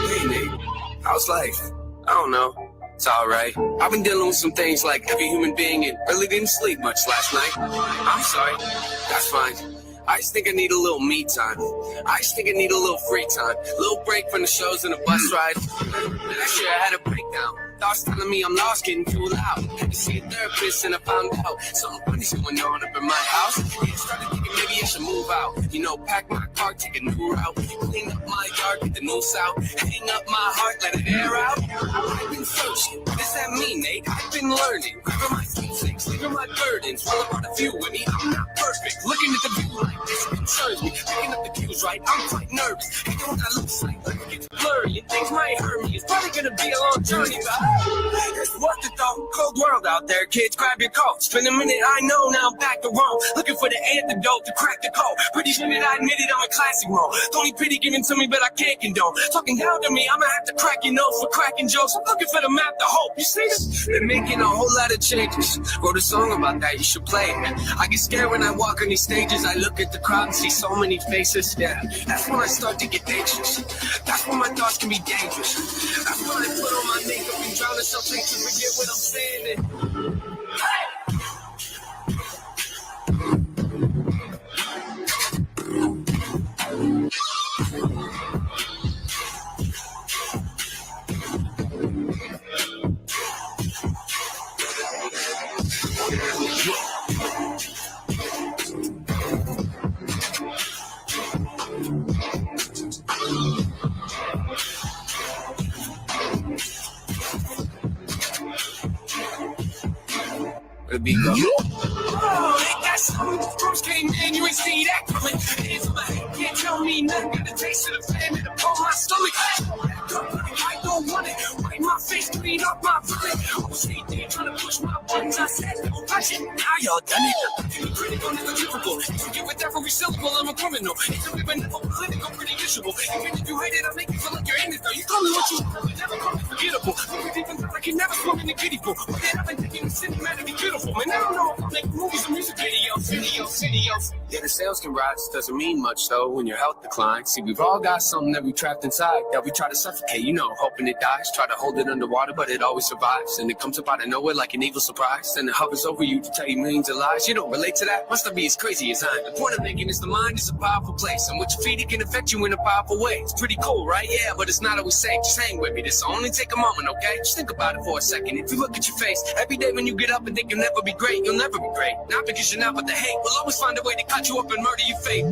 Hey Nate, how's life? I don't know. It's alright. I've been dealing with some things like every human being and really didn't sleep much last night. I'm sorry. That's fine. I just think I need a little me time. I just think I need a little free time. A little break from the shows and the bus ride. Last year I had a breakdown. Thoughts telling me I'm lost, getting too loud. Had to see a therapist and I found out something funny's going on up in my house. Yeah, started thinking maybe I should move out. You know, pack my car, take a new route. Clean up my yard, get the noose out. Hang up my heart, let it air out. I've been searching. What does that mean, Nate? I've been learning. Grabbing my keepsakes, leaving my burdens. Well, about a few with me, I'm not perfect. Looking at the view like this concerns me. Picking up the cues right, I'm quite nervous. Hey, don't I look like it gets blurry and things might hurt me. It's probably gonna be a long journey, but it's worth it though. Cold world out there, kids, grab your coats. Spend a minute, I know, now I'm back to Rome. Looking for the antidote to crack the code. Pretty sure that I admit it, I'm a classic mode. Only pity given to me, but I can't condone. Talking down to me, I'ma have to crack your nose for cracking jokes. I'm looking for the map to hope. You see this? They're making a whole lot of changes. Wrote a song about that, you should play it. I get scared when I walk on these stages. I look at the crowd and see so many faces. Yeah, that's when I start to get anxious. That's when my thoughts can be dangerous. That's when I put on my makeup and drown in something to forget what I'm saying. Hey! The beat go. Oh, ain't that something? Drums came in, you ain't see that coming. Hands on my head, can't tell me nothing. Got the taste of the flame in upon my stomach. I don't want it. Wipe my face, clean up my vomit. Oh, see, they trying to push my buttons. I said, don't touch it. Now y'all done it. Critical, never typical. If you give it every syllable, I'm a criminal. It's a never clinical, pretty visual. Even if you hate it, I make you feel like you're in it. Though you call me what you want, but never call me forgettable. Even though I can never swim in the kiddie pool. But then I've been thinking the cinematic be beautiful. Man, I don't know if I make movies or music videos. Yeah, the sales can rise, doesn't mean much though when your health declines. See, we've all got something that we trapped inside that we try to suffocate, you know, hoping it dies. Try to hold it underwater, but it always survives. And it comes up out of nowhere like an evil surprise. And it hovers over you to tell you millions of lies. You don't relate to that? Must not be as crazy as I am. The point I'm making is the mind is a powerful place. And with your feet, it can affect you in a powerful way. It's pretty cool, right? Yeah, but it's not always safe. Just hang with me. This will only take a moment, okay? Just think about it for a second. If you look at your face, every day when you get up and think you'll never be great, you'll never be great. Not because you're not, but the hate will always find a way to cut you up and murder your fate.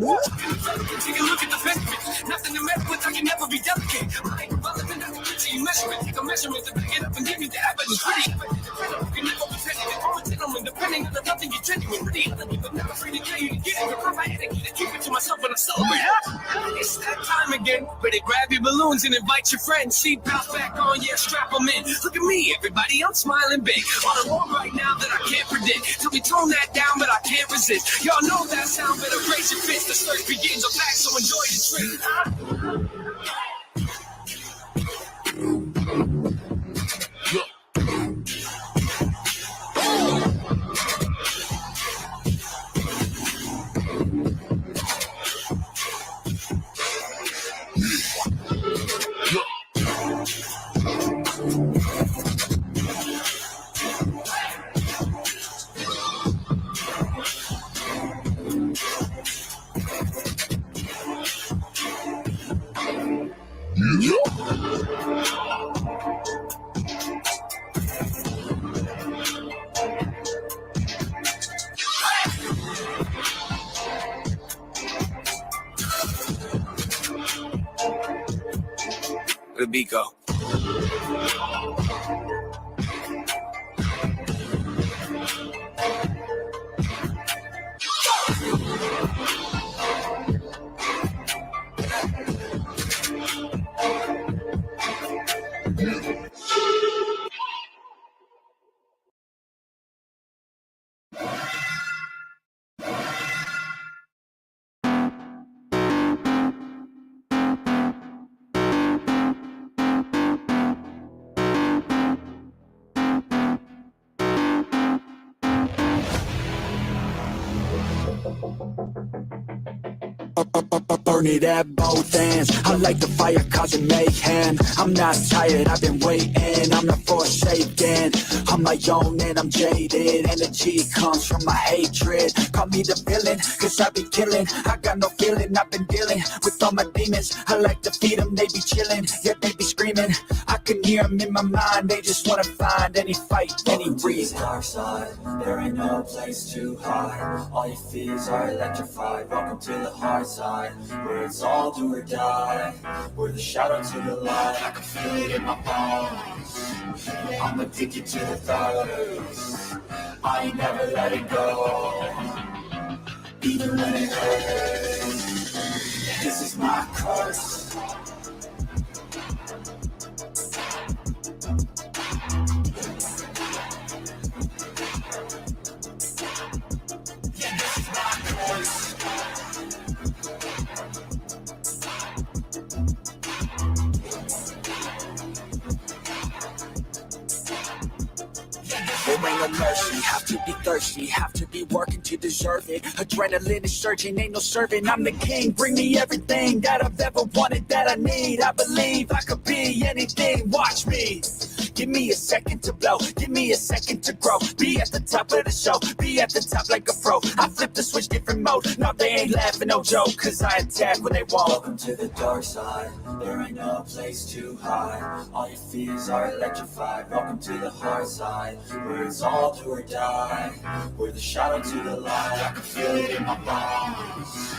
Take a look at the benefits. Nothing to mess with, I can never be delicate. I ain't relevant, that's the picture you measure it. Take a measurement to back it up and give you the evidence. Pretty evident, you can never pretend it. I'm a gentleman, depending on the nothing you're genuine. Pretty elegant, but never free to tell you to get it. If I had to keep it to myself when I celebrate. It's that time again. Better grab your balloons and invite your friends. Seatbelts back on, yeah, strap them in. Look at me, everybody, I'm smiling big. On a road right now that I can't predict. Tell me tone that down, but I can't resist. Y'all know that sound, better raise your fist. The search begins, I'm back, so enjoy the trip. The beat go. burn it at both ends. I like the fire causing mayhem. I'm not tired, I've been waiting. I'm not forsaken, I'm my own and I'm jaded. Energy comes from my hatred. Call me the villain, cause I be killing. I got no feeling, I've been dealing with all my demons. I like to feed them, they be chilling, yeah they be screaming. I can hear them in my mind, they just wanna find any fight, any reason. Dark side, there ain't no place to hide. All your fears are electrified. Welcome to the hard side, where it's all do or die. We're the shadow to the light, I can feel it in my bones. I'm addicted to the thirst, I ain't never let it go, even when it hurts. This is my curse. Yeah, this is my curse. There ain't no mercy, have to be thirsty, have to be working to deserve it. Adrenaline is surging, ain't no serving. I'm the king, bring me everything that I've ever wanted, that I need. I believe I could be anything, watch me. Give me a second to blow, give me a second to grow. Be at the top of the show, be at the top like a pro. I flip the switch, different mode, no they ain't laughing, no joke. Cause I attack when they won't. Welcome to the dark side, there ain't no place to hide. All your fears are electrified. Welcome to the hard side, where it's all do or die. We're the shadow to the light, I can feel it in my bones.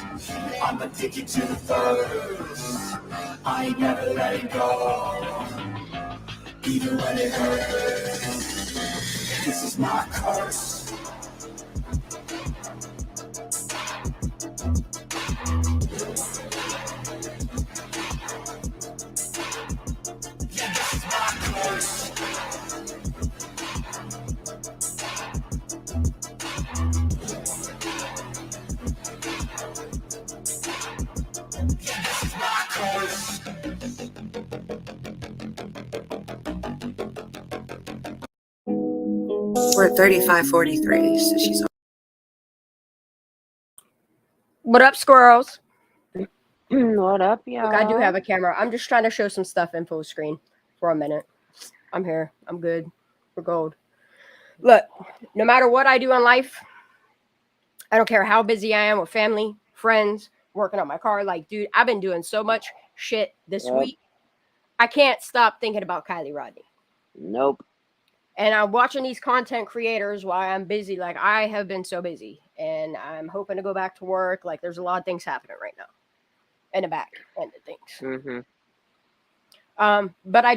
I'm addicted to the thirst, I ain't never letting go, even when it hurts. This is my curse. Yeah, this is my curse. Yeah, this is my curse. We're at 35:43, so she's. What up, squirrels? What up, y'all? Look, I do have a camera. I'm just trying to show some stuff in full screen for a minute. I'm here. I'm good. We're gold. Look, no matter what I do in life, I don't care how busy I am with family, friends, working on my car. Like, dude, I've been doing so much shit this week. I can't stop thinking about Kiely Rodni. Nope. And I'm watching these content creators while I'm busy. Like, I have been so busy. And I'm hoping to go back to work. Like, there's a lot of things happening right now. In the back end of things. Mm-hmm. But I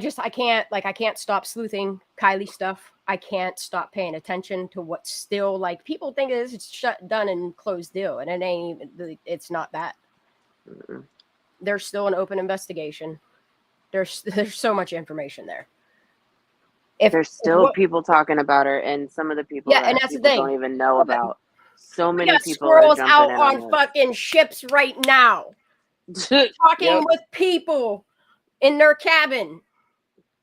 can't stop sleuthing Kiely stuff. I can't stop paying attention to what's still, like, people think it's shut, done, and closed deal. And it ain't even, it's not that. Mm-hmm. There's still an open investigation. There's so much information there. There's still people talking about her, and some of the people and that's people the thing. don't even know about. So many people squirrels are out jumping on fucking ships right now, talking with people in their cabin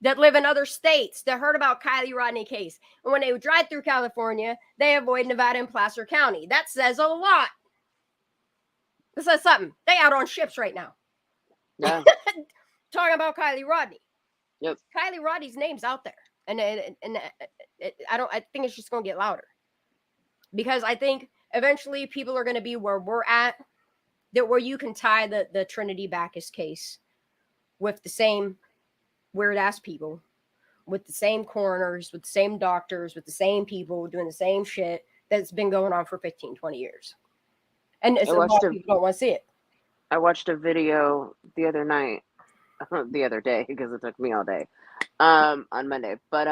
that live in other states that heard about Kiely Rodni case. And when they drive through California, they avoid Nevada and Placer County. That says a lot. This says something. They out on ships right now. Yeah. Talking about Kiely Rodni. Yep. Kiely Rodni's name's out there. And I think it's just going to get louder. Because I think eventually people are going to be where we're at, that where you can tie the Trinity Bacchus case with the same weird ass people, with the same coroners, with the same doctors, with the same people doing the same shit that's been going on for 15, 20 years. And a lot of people don't want to see it. I watched a video the other night, the other day, because it took me all day, on Monday. But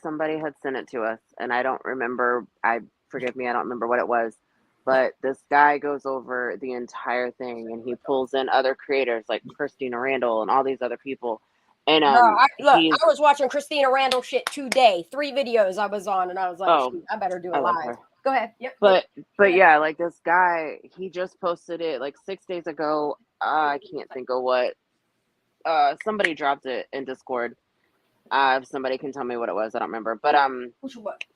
somebody had sent it to us, and I don't remember. Forgive me, I don't remember what it was. But this guy goes over the entire thing, and he pulls in other creators like Christina Randall and all these other people. And I was watching Christina Randall shit today. 3 videos I was on, and I was like, I better do it live. Go ahead. Yep. But yeah, like this guy, he just posted it like 6 days ago. I can't think of what. Somebody dropped it in Discord. If somebody can tell me what it was, I don't remember. But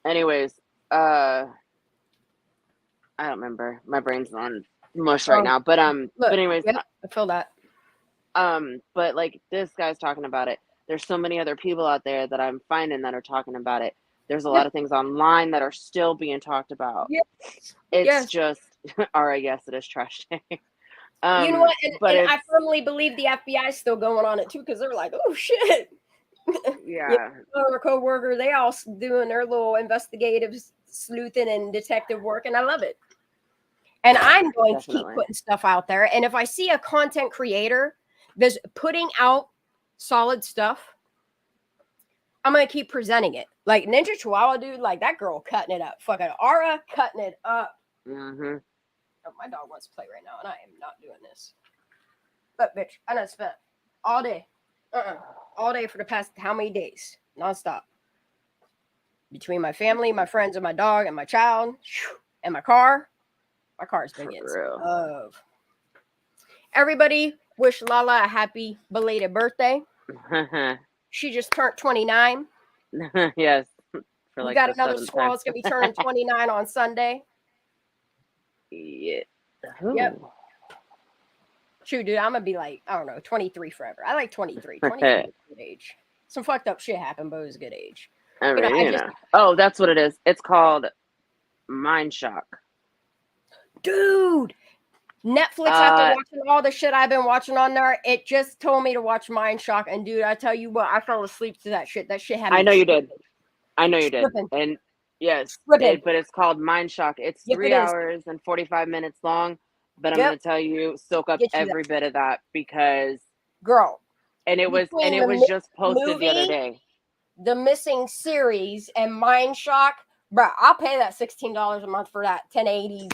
anyways, I don't remember. My brain's on mush right now. But Look, anyways, yep, I feel that. but like this guy's talking about it. There's so many other people out there that I'm finding that are talking about it. There's a lot of things online that are still being talked about. Yes. It's Yes. just, all right, yes, it is trash day. You know what? But And I firmly believe the FBI is still going on it too, because they're like, oh shit. yeah, Our co-worker, they all doing their little investigative sleuthing and detective work, and I love it. And I'm going to keep putting stuff out there. And if I see a content creator that's putting out solid stuff, I'm going to keep presenting it. Like Ninja Chihuahua, dude, like that girl cutting it up. Fucking Ara cutting it up. mm-hmm. Oh, my dog wants to play right now, and I am not doing this. But, bitch, I done spent all day. All day for the past how many days? Nonstop. Between my family, my friends, and my dog, and my child, and my car. My car's been getting some love. Everybody wish Lala a happy belated birthday. She just turned 29. Yes. For like we got another squirrel that's going to be turning 29 on Sunday. Yeah. Yep. Shoot, dude, I'm going to be like, I don't know, 23 forever. I like 23. 23 is a good age. Some fucked up shit happened, but it was a good age. Oh, that's what it is. It's called Mind Shock. Dude, Netflix, after watching all the shit I've been watching on there, it just told me to watch Mind Shock. And dude, I tell you what, I fell asleep to that shit. That shit had me. I know you did. And yes, but it's called Mind Shock. It's 3 hours and 45 minutes long. But I'm going to tell you, soak up every bit of that because, girl, and it was just posted the other day. The Missing series and Mind Shock, bro. I'll pay that $16 a month for that 1080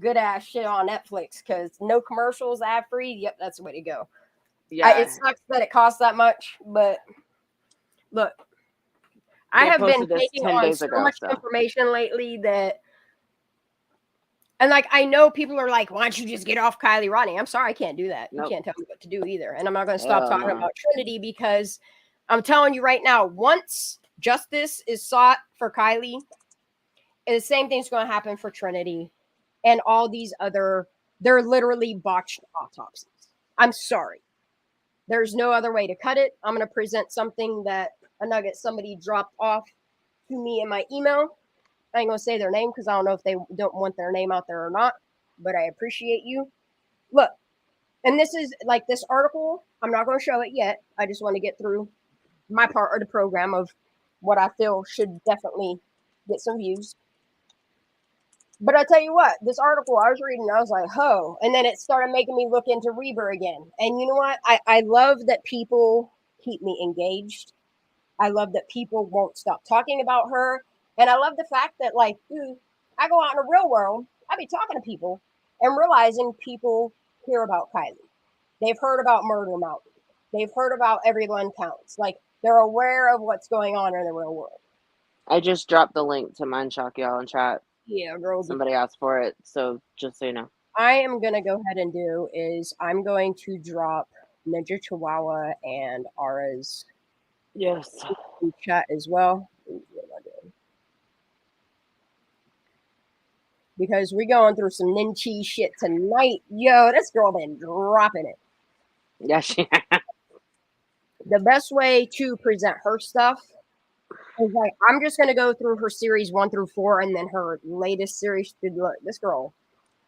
good ass shit on Netflix because no commercials, ad free. Yep, that's the way to go. Yeah, it sucks that it costs that much, but look, I have been taking on so much information lately that. And like, I know people are like, why don't you just get off Kiely Rodni? I'm sorry, I can't do that. You can't tell me what to do either. And I'm not going to stop talking about Trinity because I'm telling you right now, once justice is sought for Kiely, the same thing's going to happen for Trinity and all these other, they're literally botched autopsies. I'm sorry. There's no other way to cut it. I'm going to present something that a nugget somebody dropped off to me in my email. I ain't going to say their name because I don't know if they don't want their name out there or not, but I appreciate you. Look, and this is like this article. I'm not going to show it yet. I just want to get through my part of the program of what I feel should definitely get some views. But I tell you what, this article I was reading, I was like, oh, and then it started making me look into Reber again. And you know what? I love that people keep me engaged. I love that people won't stop talking about her. And I love the fact that, like, dude, I go out in the real world, I be talking to people and realizing people hear about Kiely. They've heard about Murder Mountain. They've heard about Everyone Counts. Like, they're aware of what's going on in the real world. I just dropped the link to Mind Shock, y'all, in chat. Yeah, girl. Somebody asked for it, so just so you know. I am going to go ahead and do is I'm going to drop Ninja Chihuahua and Ara's chat as well. What am I doing? Because we're going through some Ninchi shit tonight. Yo, this girl been dropping it. Yeah, she The best way to present her stuff is like, I'm just going to go through her series 1 through 4 and then her latest series. Dude, look, this girl,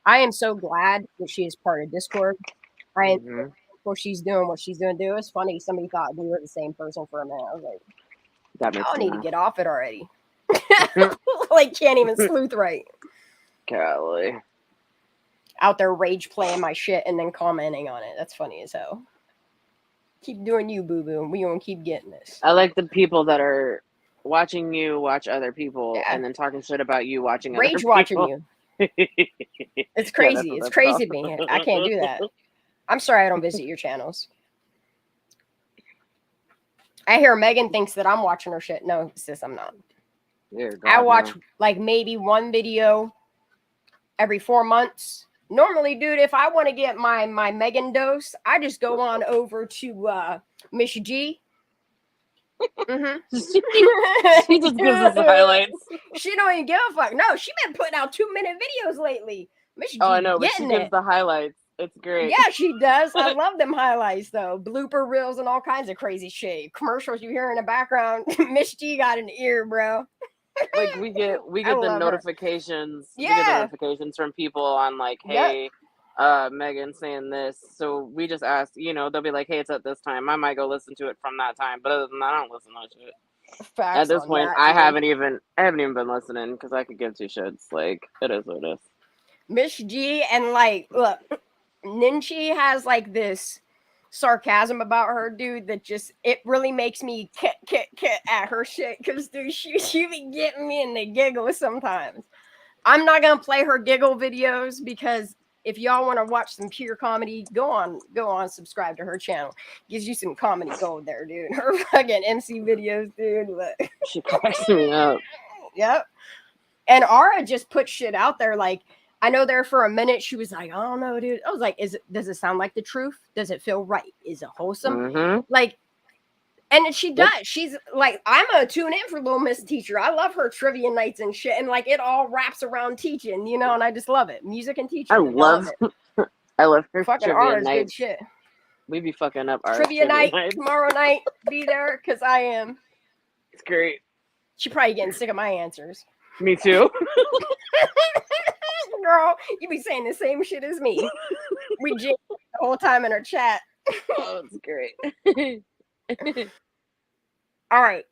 I am so glad that she is part of Discord. I am for she's doing what she's doing. Dude, it's funny. Somebody thought we were the same person for a minute. I was like, y'all need to get off it already. Like, can't even sleuth right. Golly. Out there rage playing my shit and then commenting on it. That's funny as hell. Keep doing you, boo-boo, and we gonna keep getting this. I like the people that are watching you watch other people and then talking shit about you watching rage other people. Watching you. It's crazy. It's crazy to me. I can't do that. I'm sorry I don't visit your channels. I hear Megan thinks that I'm watching her shit. No, sis, I'm not. I watch like maybe one video every 4 months. Normally, dude, if I want to get my Megan dose, I just go on over to Miss G. She just gives us the highlights. She don't even give a fuck. No, she been putting out 2-minute videos lately. Miss G Oh, I know, but she getting gives it. the highlights. It's great. Yeah, she does. I love them highlights though. Blooper reels and all kinds of crazy shit. Commercials you hear in the background. Miss G got an ear, bro. Like we get I the love her. notifications. We get the Yeah. notifications from people on like, Yep. hey, Megan saying this. So we just ask, they'll be like, hey, it's at this time. I might go listen to it from that time. But other than that, I don't listen to that shit. Facts At this on point, that, I dude. haven't even been listening because I could give two shits. Like, it is what it is. Miss G and like look, Ninchi has like this sarcasm about her, dude, that just it really makes me kit at her shit because dude, she be getting me in the giggles sometimes. I'm not gonna play her giggle videos because if y'all want to watch some pure comedy, go on, subscribe to her channel. Gives you some comedy gold there, dude. Her fucking MC videos, dude. Look. She cracks me up. Yep. And Ara just put shit out there. Like, I know there for a minute she was like, I don't know, dude. I was like, does it sound like the truth? Does it feel right? Is it wholesome? Mm-hmm. Like, and she does. Yep. She's like, I'm gonna tune in for Little Miss Teacher. I love her trivia nights and shit. And like, it all wraps around teaching, and I just love it. Music and teaching. I And love her fucking trivia Ara's good nights. shit. We be fucking up our Trivia night nights. tomorrow night. Be there because I am. It's great. She probably getting sick of my answers. Me too. Girl, you be saying the same shit as me. We jig the whole time in our chat. Oh, it's great. All right.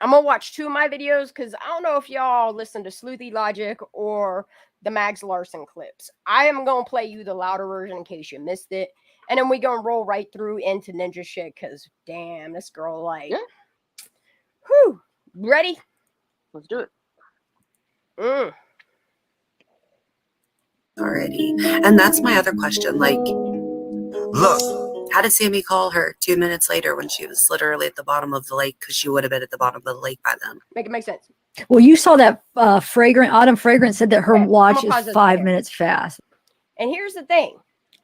I'm going to watch 2 of my videos because I don't know if y'all listen to Sleuthy Logic or the Mags Larson clips. I am going to play you the louder version in case you missed it. And then we going to roll right through into Ninja shit because, damn, this girl, like, Yeah. Whew. Ready? Let's do it. Already. And that's my other question. Like, Look, how did Sammy call her 2 minutes later when she was literally at the bottom of the lake? Because she would have been at the bottom of the lake by then. Make it make sense. Well, you saw that Autumn Fragrance said that her Okay, watch I'ma pause is this 5 there. minutes fast. And here's the thing.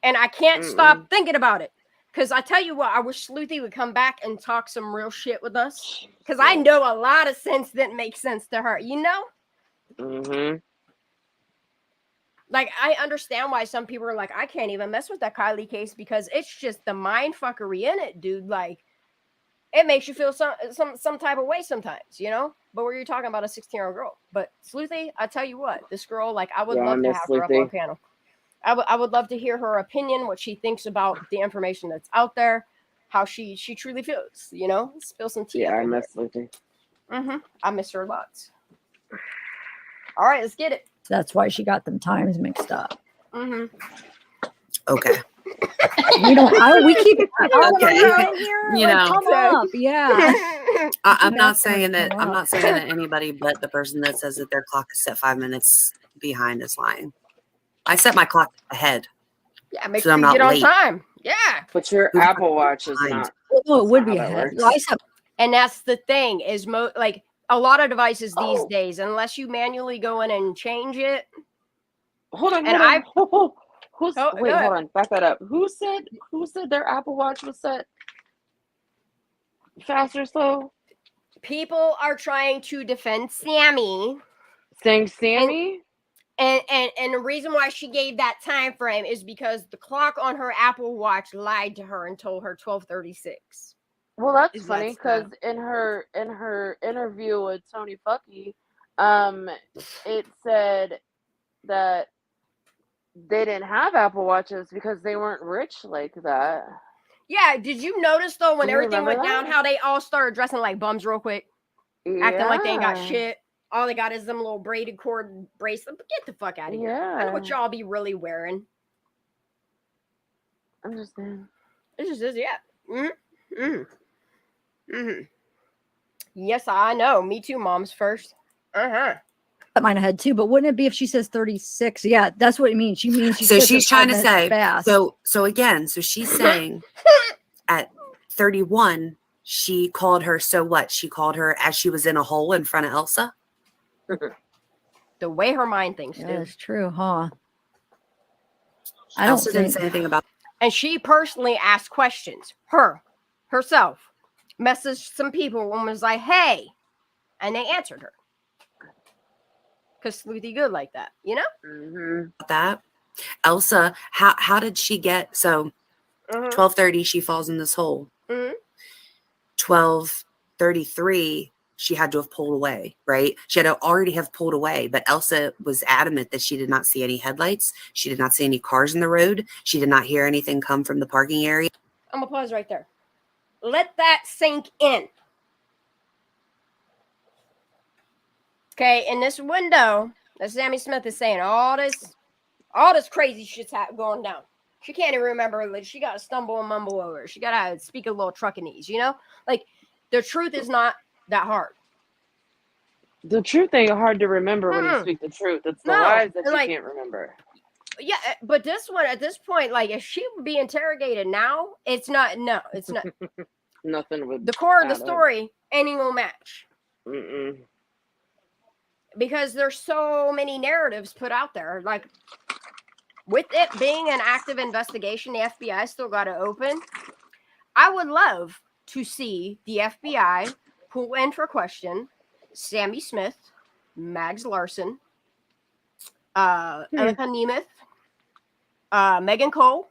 And I can't stop thinking about it. Because I tell you what, I wish Sleuthy would come back and talk some real shit with us. Because I know a lot of sense didn't make sense to her, Mm-hmm. Like, I understand why some people are like, I can't even mess with that Kiely case because it's just the mind fuckery in it, dude. Like, it makes you feel some type of way sometimes, But when you're talking about a 16-year-old girl. But Sleuthy, I tell you what, this girl, like, I would love to have her up on panel. I would love to hear her opinion, what she thinks about the information that's out there, how she truly feels, Spill some tea. Yeah, I miss Sleuthy. I miss her lots. All right, let's get it. That's why she got them times mixed up. Okay. We keep Okay. come up. Yeah. I'm not saying that anybody but the person that says that their clock is set 5 minutes behind is lying. I set my clock ahead. Yeah, make So sure I'm you not get on late. time. Yeah. But your Who's Apple Watch is behind? not. No, it would not be how that ahead. works. And that's the thing is like a lot of devices these days, unless you manually go in and change it. Hold on. Wait, hold on. Back that up. Who said their Apple Watch was set fast or slow? People are trying to defend Sammy. Saying Sammy? And the reason why she gave that time frame is because the clock on her Apple Watch lied to her and told her 12:36. Well, that's funny because in her interview with Tony Fucky, it said that they didn't have Apple Watches because they weren't rich like that. Yeah, did you notice though when Do you everything went remember down, that? how they all started dressing like bums real quick, acting like they ain't got Yeah. shit? All they got is them little braided cord bracelet. But get the fuck out of here! I know what Yeah. y'all be really wearing. I'm just saying. It just is, yeah. Yes, I know. Me too. Mom's first. Mine ahead too, but wouldn't it be if she says 36? Yeah, that's what it means. She means she So says she's it trying 5 to minutes say fast. so she's saying at 31 she called her, so what? She called her as she was in a hole in front of Elsa? The way her mind thinks, Yeah, dude. that's true, huh? I don't Elsa didn't think say anything about And she personally asked questions. Herself. Messaged some people and was like, hey. And they answered her. Because Sleuthy good like that, that. Elsa, how did she get, so Mhm. 12:30 she falls in this hole. Mhm. 12:33 she had to have pulled away, right? She had to already have pulled away, but Elsa was adamant that she did not see any headlights. She did not see any cars in the road. She did not hear anything come from the parking area. I'm gonna pause right there. Let that sink in. Okay, in this window that Sammy Smith is saying all this crazy shit's going down. She can't even remember. Like, she got to stumble and mumble over. She got to speak a little Truckanese, you know? Like, the truth is not that hard. The truth ain't hard to remember when you Mm-mm. speak the truth. It's the No, lies that and, you like, can't remember. Yeah, but this one, at this point, like, if she would be interrogated now, it's not. Nothing would. The core of the add up. story ain't even gonna match. Mm-mm. Because there's so many narratives put out there. Like, with it being an active investigation, the FBI still got to open. I would love to see the FBI pull in for question Sammy Smith, Mags Larson, Erica Nemeth, Megan Cole,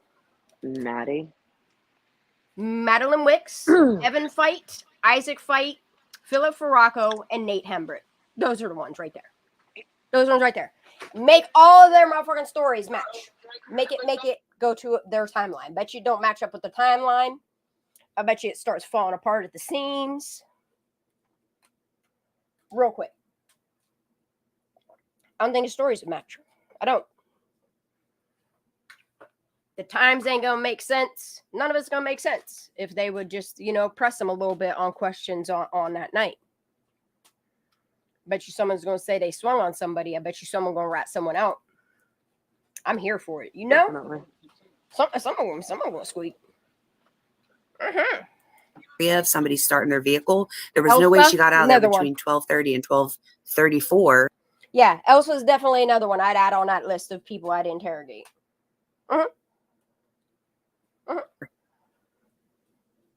Maddie. Madeline Wicks, Evan Fight, Isaac Fight, Philip Farraco, and Nate Hembrick. Those are the ones right there. Those ones right there. Make all of their motherfucking stories match. Make it go to their timeline. Bet you don't match up with the timeline. I bet you it starts falling apart at the seams. Real quick. I don't think the stories would match. I don't. The times ain't gonna make sense. None of it's gonna make sense if they would just, press them a little bit on questions on that night. Bet you someone's gonna say they swung on somebody. I bet you someone gonna rat someone out. I'm here for it. Definitely. Someone gonna squeak. Of somebody starting their vehicle. There was no way she got out of there between 12:30 and 12:34. Yeah, Elsa's definitely another one I'd add on that list of people I'd interrogate.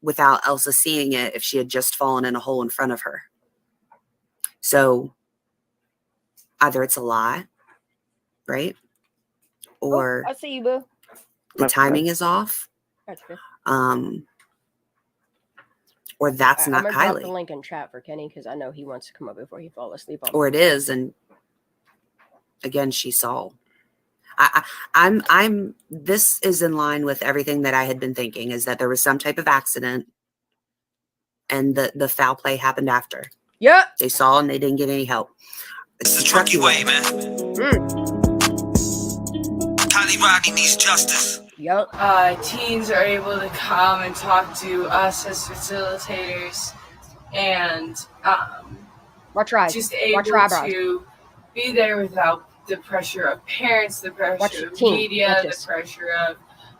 Without Elsa seeing it if she had just fallen in a hole in front of her. So either it's a lie, right? Or I see you, boo. the timing is off. Or that's not I'm gonna drop the Kiely. link in chat for Kenny because I know he wants to come up before he falls asleep. Or it is, and again, she saw. I'm. This is in line with everything that I had been thinking. Is that there was some type of accident, and the foul play happened after. Yep. They saw and they didn't get any help. It's the trucky way, man. Kiely Rodni needs justice. Yep. Teens are able to come and talk to us as facilitators, and just able to be there without the pressure of parents, the pressure of media, the pressure of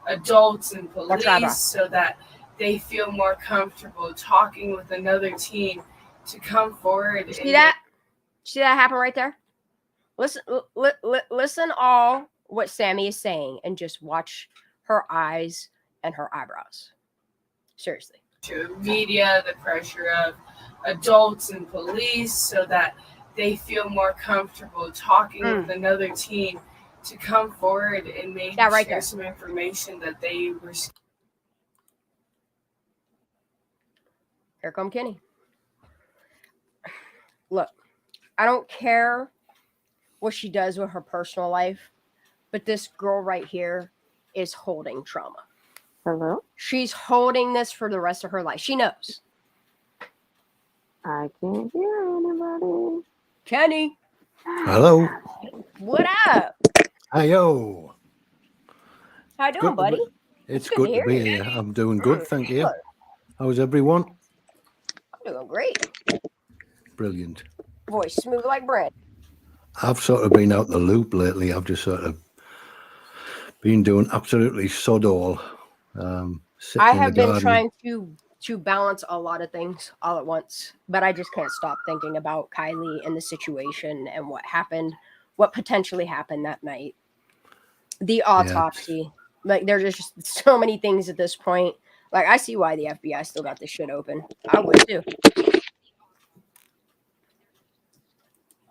adults and police, so that they feel more comfortable talking with another teen to come forward. See that? See that happen right there? Listen all what Sammy is saying and just watch her eyes and her eyebrows. Seriously. Media, the pressure of adults and police, so that they feel more comfortable talking with another teen to come forward and maybe share some information that they were. Here come Kenny. Look, I don't care what she does with her personal life, but this girl right here is holding trauma. Hello? She's holding this for the rest of her life. She knows. I can't hear anybody. Kenny. Hello. What up? Hiyo. How you doing, buddy? It's good to be here. I'm doing good, thank you. How's everyone? I'm doing great. Brilliant. Voice smooth like bread. I've sort of been out the loop lately. I've just sort of been doing absolutely sod all. I have been trying to balance a lot of things all at once, but I just can't stop thinking about Kiely and the situation and what happened, what potentially happened that night. The autopsy. Yeah. Like, there's just so many things at this point. Like, I see why the FBI still got this shit open. I would too.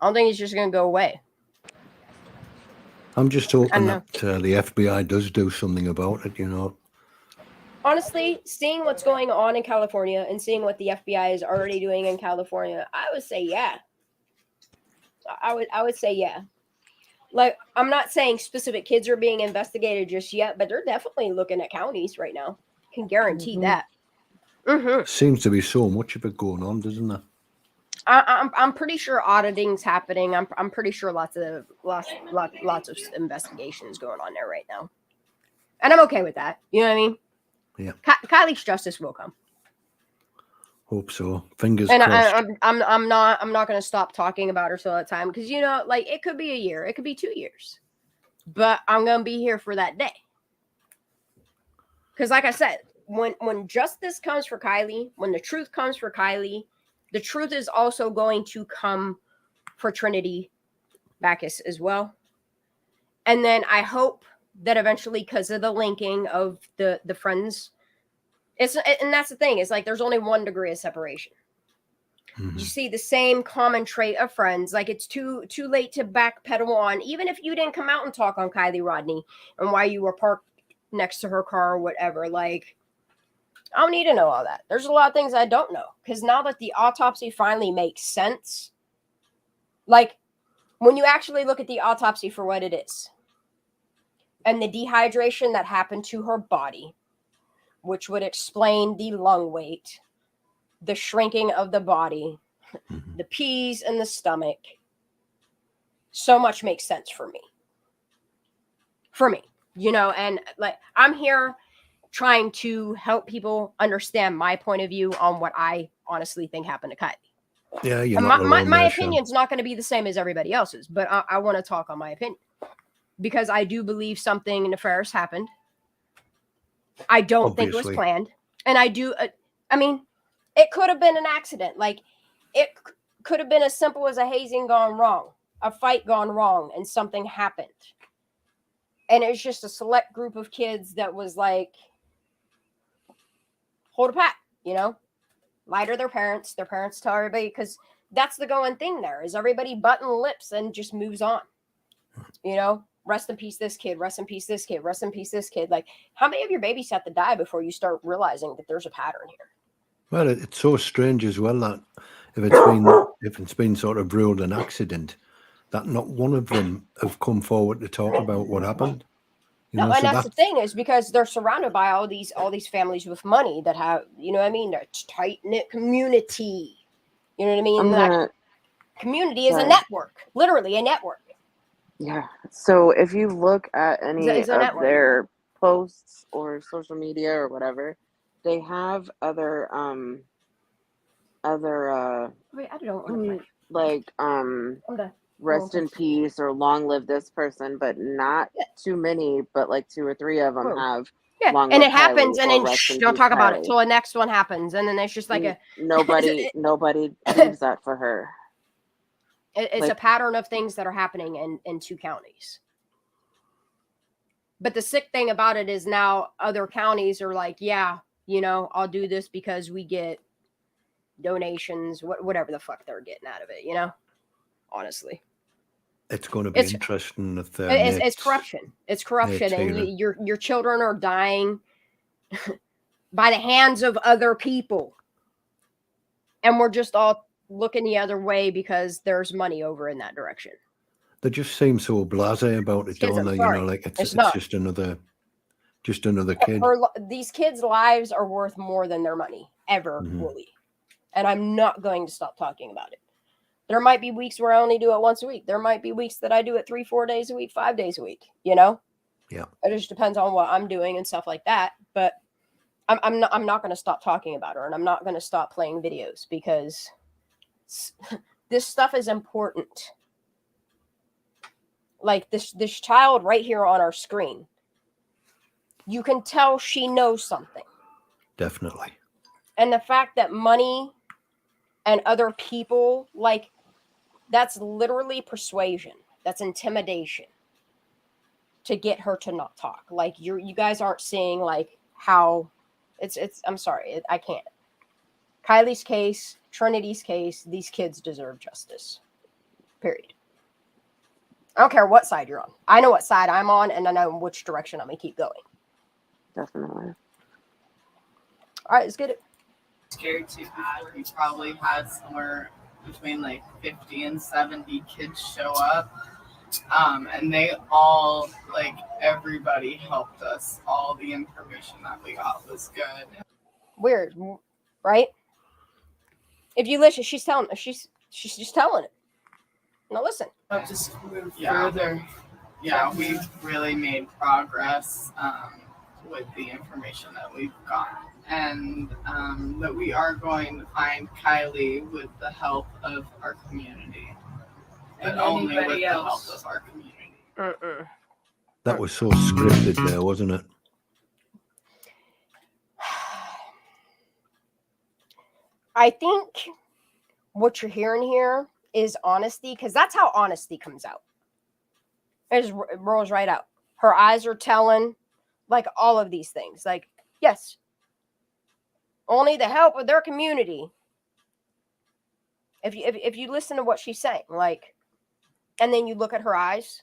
I don't think it's just going to go away. I'm just hoping that the FBI does do something about it, you know. Honestly, seeing what's going on in California and seeing what the FBI is already doing in California, I would say yeah. I would say yeah. Like, I'm not saying specific kids are being investigated just yet, but they're definitely looking at counties right now. Can guarantee that. Seems to be so much of it going on, doesn't there? I'm pretty sure auditing's happening. I'm pretty sure lots of investigations going on there right now, and I'm okay with that. You know what I mean? Yeah. Kiely's justice will come. Hope so. Fingers and crossed. I'm not going to stop talking about her till that time, because you know, like, it could be a year, it could be 2 years, but I'm gonna be here for that day. Because, like I said, when justice comes for Kiely, when the truth comes for Kiely, the truth is also going to come for Trinity Backus as well. And then I hope that eventually, because of the linking of the friends, and that's the thing, it's like there's only 1 degree of separation. You see the same common trait of friends. Like, it's too late to backpedal on, even if you didn't come out and talk on Kiely Rodni and why you were parked next to her car or whatever. Like, I don't need to know all that. There's a lot of things I don't know, because now that the autopsy finally makes sense, like, when you actually look at the autopsy for what it is, and the dehydration that happened to her body, which would explain the lung weight, the shrinking of the body, the peas in the stomach, so much makes sense for me. You know, and like, I'm here trying to help people understand my point of view on what I honestly think happened to Kiely. Yeah, you're and not alone my there, opinion's not going to be the same as everybody else's, but I want to talk on my opinion, because I do believe something nefarious happened. I don't think it was planned, and I do. I mean, it could have been an accident. Like, it could have been as simple as a hazing gone wrong, a fight gone wrong, and something happened. And it's just a select group of kids that was like, hold a pat, you know, lie to their parents tell everybody, because that's the going thing there, is everybody button lips and just moves on. You know, rest in peace this kid, rest in peace this kid, rest in peace this kid. Like, how many of your babies have to die before you start realizing that there's a pattern here? Well, it's so strange as well that if it's been sort of ruled an accident, that not one of them have come forward to talk about what happened. You know, and so that's the thing, is because they're surrounded by all these families with money that have, you know what I mean, they're tight knit community. You know what I mean? That community is a network, literally a network. Yeah. So if you look at any of network. their posts or social media or whatever, they have other Wait, I don't want to like rest in peace or long live this person, but not too many, but like 2 or 3 of them have. Yeah, and it happens, and then don't talk about it till the next one happens, and then it's just like nobody leaves that for her. It's like, a pattern of things that are happening in 2 counties. But the sick thing about it is now other counties are like, yeah, you know, I'll do this because we get donations, whatever the fuck they're getting out of it, you know? Honestly. It's going to be interesting if it's corruption. It's corruption, and your children are dying by the hands of other people. And we're just all looking the other way because there's money over in that direction. They just seem so blasé about it, don't they? You know, like it's just another kid. These kids' lives are worth more than their money ever will be. And I'm not going to stop talking about it. There might be weeks where I only do it once a week. There might be weeks that I do it 3-4 days a week, 5 days a week, you know? Yeah. It just depends on what I'm doing and stuff like that. But I'm not going to stop talking about her, and I'm not going to stop playing videos, because this stuff is important. Like this child right here on our screen, you can tell she knows something. Definitely. And the fact that money and other people, like, that's literally persuasion. That's intimidation to get her to not talk. Like, you guys aren't seeing like how it's I'm sorry, I can't. Kiely's case, Trinity's case, these kids deserve justice. Period. I don't care what side you're on. I know what side I'm on, and I know which direction I'm going to keep going. Definitely. All right, let's get it. Scared to add, we probably had somewhere between like 50 and 70 kids show up. And they all, like, everybody helped us. All the information that we got was good. Weird, right? If you listen, she's telling us. She's just telling it. Now listen. I'll just move further. Yeah, we've really made progress with the information that we've gotten. And that we are going to find Kiely with the help of our community. But only with the help of our community. That was so scripted there, wasn't it? I think what you're hearing here is honesty, because that's how honesty comes out. It just rolls right out. Her eyes are telling, like, all of these things. Like, yes, only the help of their community. If you listen to what she's saying, like, and then you look at her eyes,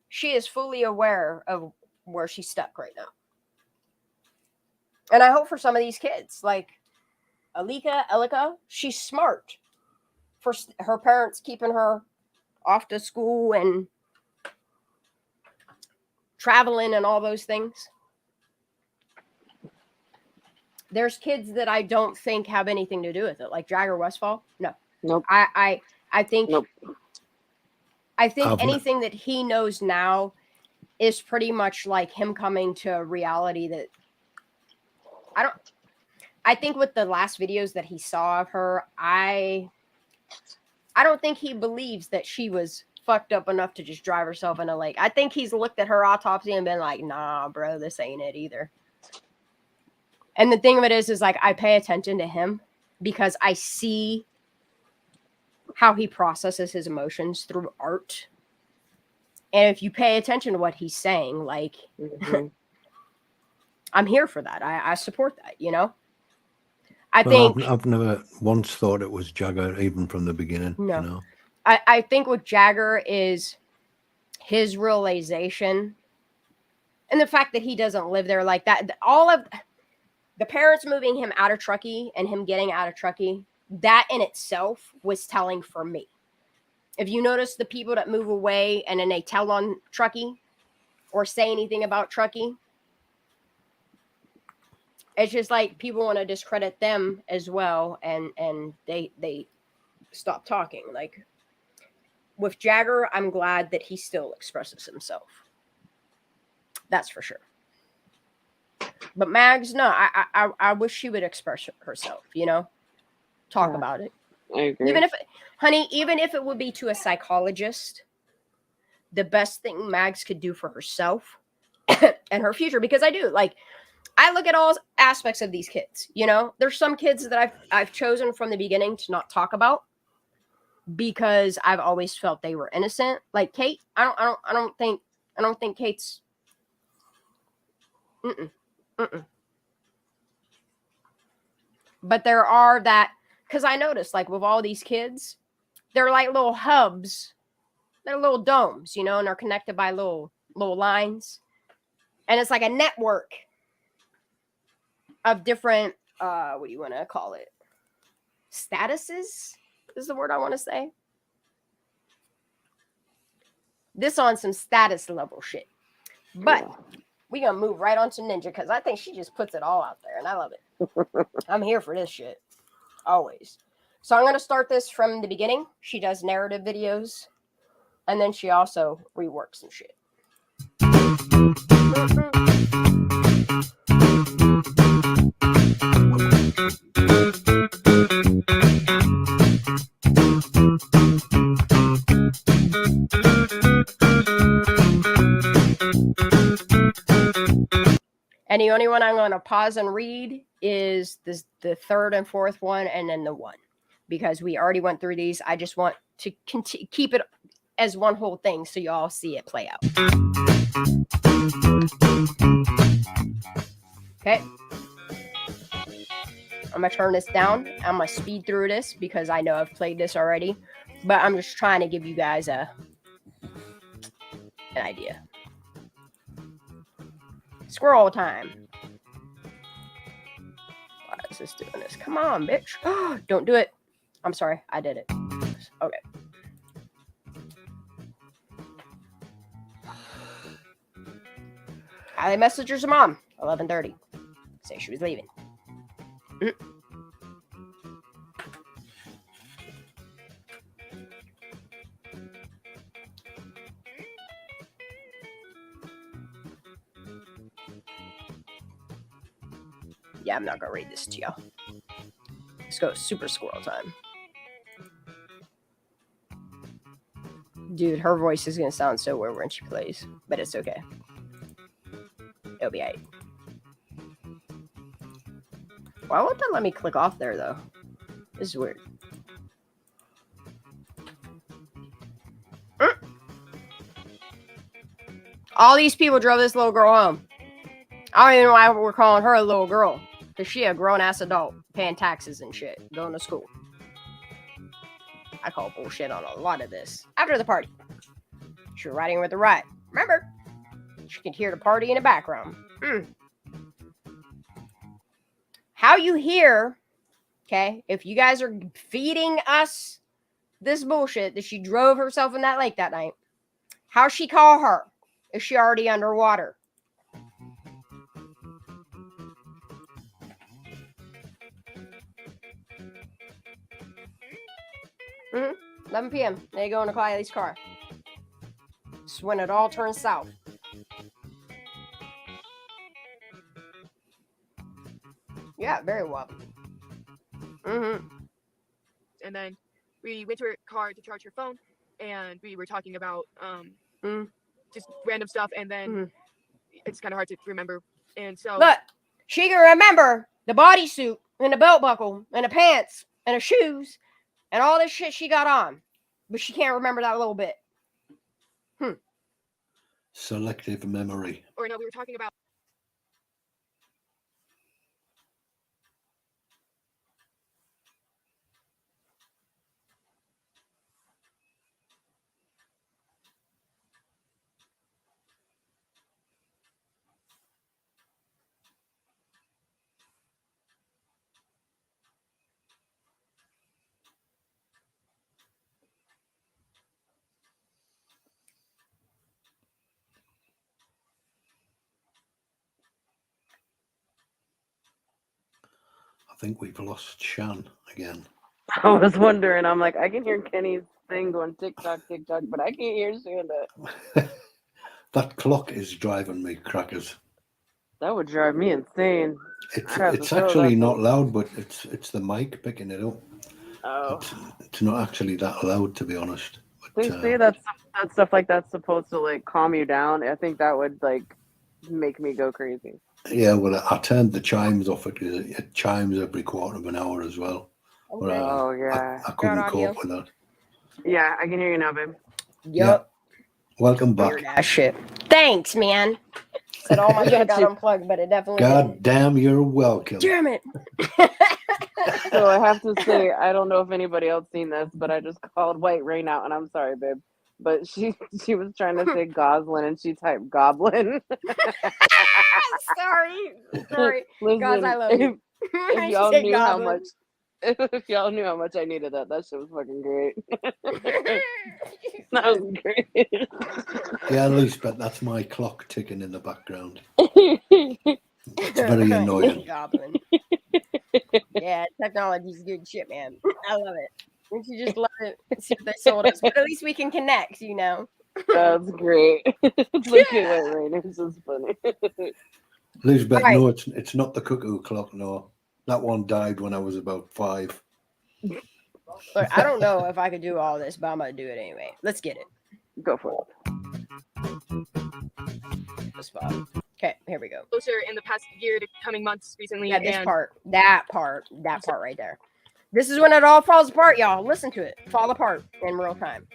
she is fully aware of where she's stuck right now. And I hope for some of these kids, like Elika, she's smart. For her parents keeping her off to school and traveling and all those things. There's kids that I don't think have anything to do with it, like Jagger Westfall. No. Nope. I think Nope. I think anything that he knows now is pretty much like him coming to a reality that I think with the last videos that he saw of her, I don't think he believes that she was fucked up enough to just drive herself in a lake. I think he's looked at her autopsy and been like, nah, bro, this ain't it either. And the thing of it is like, I pay attention to him because I see how he processes his emotions through art. And if you pay attention to what he's saying, like, I'm here for that. I support that, you know? I think I've never once thought it was Jagger, even from the beginning. No. You know? I think with Jagger is his realization and the fact that he doesn't live there like that. All of the parents moving him out of Truckee and him getting out of Truckee, that in itself was telling for me. If you notice the people that move away and then they tell on Truckee or say anything about Truckee, it's just like people want to discredit them as well, and they stop talking. Like with Jagger, I'm glad that he still expresses himself. That's for sure. But Mags, no, I wish she would express herself, you know? Talk about it. I agree. Even if it would be to a psychologist, the best thing Mags could do for herself and her future, because I do, like, I look at all aspects of these kids, you know? There's some kids that I've chosen from the beginning to not talk about because I've always felt they were innocent. Like Kate, I don't think Kate's But there are that, because I noticed, like, with all these kids, they're like little hubs. They're little domes, you know, and they're connected by little lines. And it's like a network of different, what do you want to call it? Statuses is the word I want to say. This on some status level shit. But we're going to move right on to Ninja because I think she just puts it all out there and I love it. I'm here for this shit. Always. So I'm going to start this from the beginning. She does narrative videos and then she also reworks some shit. And the only one I'm going to pause and read is the third and fourth one, and then the one, because we already went through these. I just want to keep it as one whole thing so you all see it play out. Okay. I'm going to turn this down. I'm going to speed through this because I know I've played this already, but I'm just trying to give you guys a an idea. Squirrel time. Why is this doing this? Come on, bitch. Don't do it. I'm sorry. I did it. Okay. Kylie messaged her mom. 11:30. Say she was leaving. Yeah, I'm not gonna read this to y'all. Let's go super squirrel time. Dude, her voice is gonna sound so weird when she plays, but it's okay. It'll be alright. Why won't that let me click off there though? This is weird. All these people drove this little girl home. I don't even know why we're calling her a little girl. Because she a grown-ass adult, paying taxes and shit, going to school. I call bullshit on a lot of this. After the party, she was riding with the ride. Remember? She could hear the party in the background. How you hear, okay, if you guys are feeding us this bullshit that she drove herself in that lake that night, how she call her? Is she already underwater? Mm-hmm. 11 p.m. They go into Kylie's car. It's when it all turns south. Yeah, very wobbly. Mm-hmm. And then we went to her car to charge her phone, and we were talking about just random stuff, and then it's kind of hard to remember. And so look, she can remember the bodysuit and the belt buckle and the pants and the shoes and all this shit she got on, but she can't remember that little bit. Selective memory. Or no, we were talking about. I think we've lost Shan again. I was wondering. I'm like, I can hear Kenny's thing going tick-tock, tick-tock, but I can't hear Shanda. That clock is driving me crackers. That would drive me insane. It's actually not loud, but it's the mic picking it up. Oh. It's not actually that loud, to be honest. But, they say that stuff like that's supposed to like calm you down. I think that would like make me go crazy. Yeah, well, I turned the chimes off. It chimes every quarter of an hour as well. Okay. But, Oh yeah. I couldn't cope with that. Yeah, I can hear you now, babe. Yep. Yeah. Welcome back. Weird ass shit. Thanks, man. Said all my shit got unplugged, but it definitely God didn't. damn, you're welcome. Damn it. So I have to say, I don't know if anybody else seen this, but I just called White Rain out, and I'm sorry, babe. But she was trying to say Goslin, and she typed Goblin. Sorry. Listen, Guys, I love you. If y'all knew how much, if y'all knew how much I needed that shit was fucking great. That was great. Yeah, Lisbeth, that's my clock ticking in the background. It's very annoying. Goblin. Yeah, technology's good shit, man. I love it. We should just let it see what they sold us, but at least we can connect, you know. That's great. Look at White Rain. It's just funny. Lisbeth, Right. no, it's not the cuckoo clock. No, that one died when I was about 5. Look, I don't know if I could do all this, but I'm gonna do it anyway. Let's get it. Go for The spot. Okay, here we go. Closer in the past year to coming months recently. Yeah, this and part, that part right there. This is when it all falls apart, y'all. Listen to it fall apart in real time.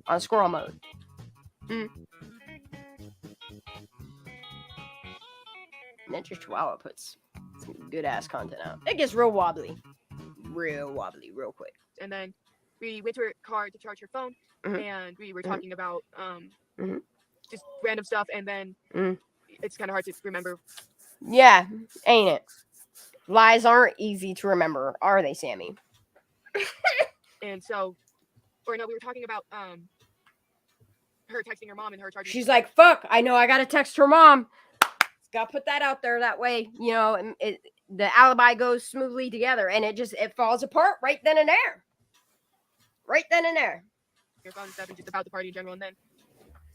On squirrel mode. Ninja Chihuahua puts some good ass content out. It gets real wobbly, real quick. And then we went to her car to charge her phone, and we were talking about just random stuff, and then it's kind of hard to remember. Yeah, ain't it? Lies aren't easy to remember, are they, Sammy? And so, or no, we were talking about her texting her mom and her charging. She's like, fuck, I know I gotta text her mom. Gotta put that out there, that way, you know, the alibi goes smoothly together, and it falls apart right then and there. Right then and there. Your phone stuff and just about the party in general, and then.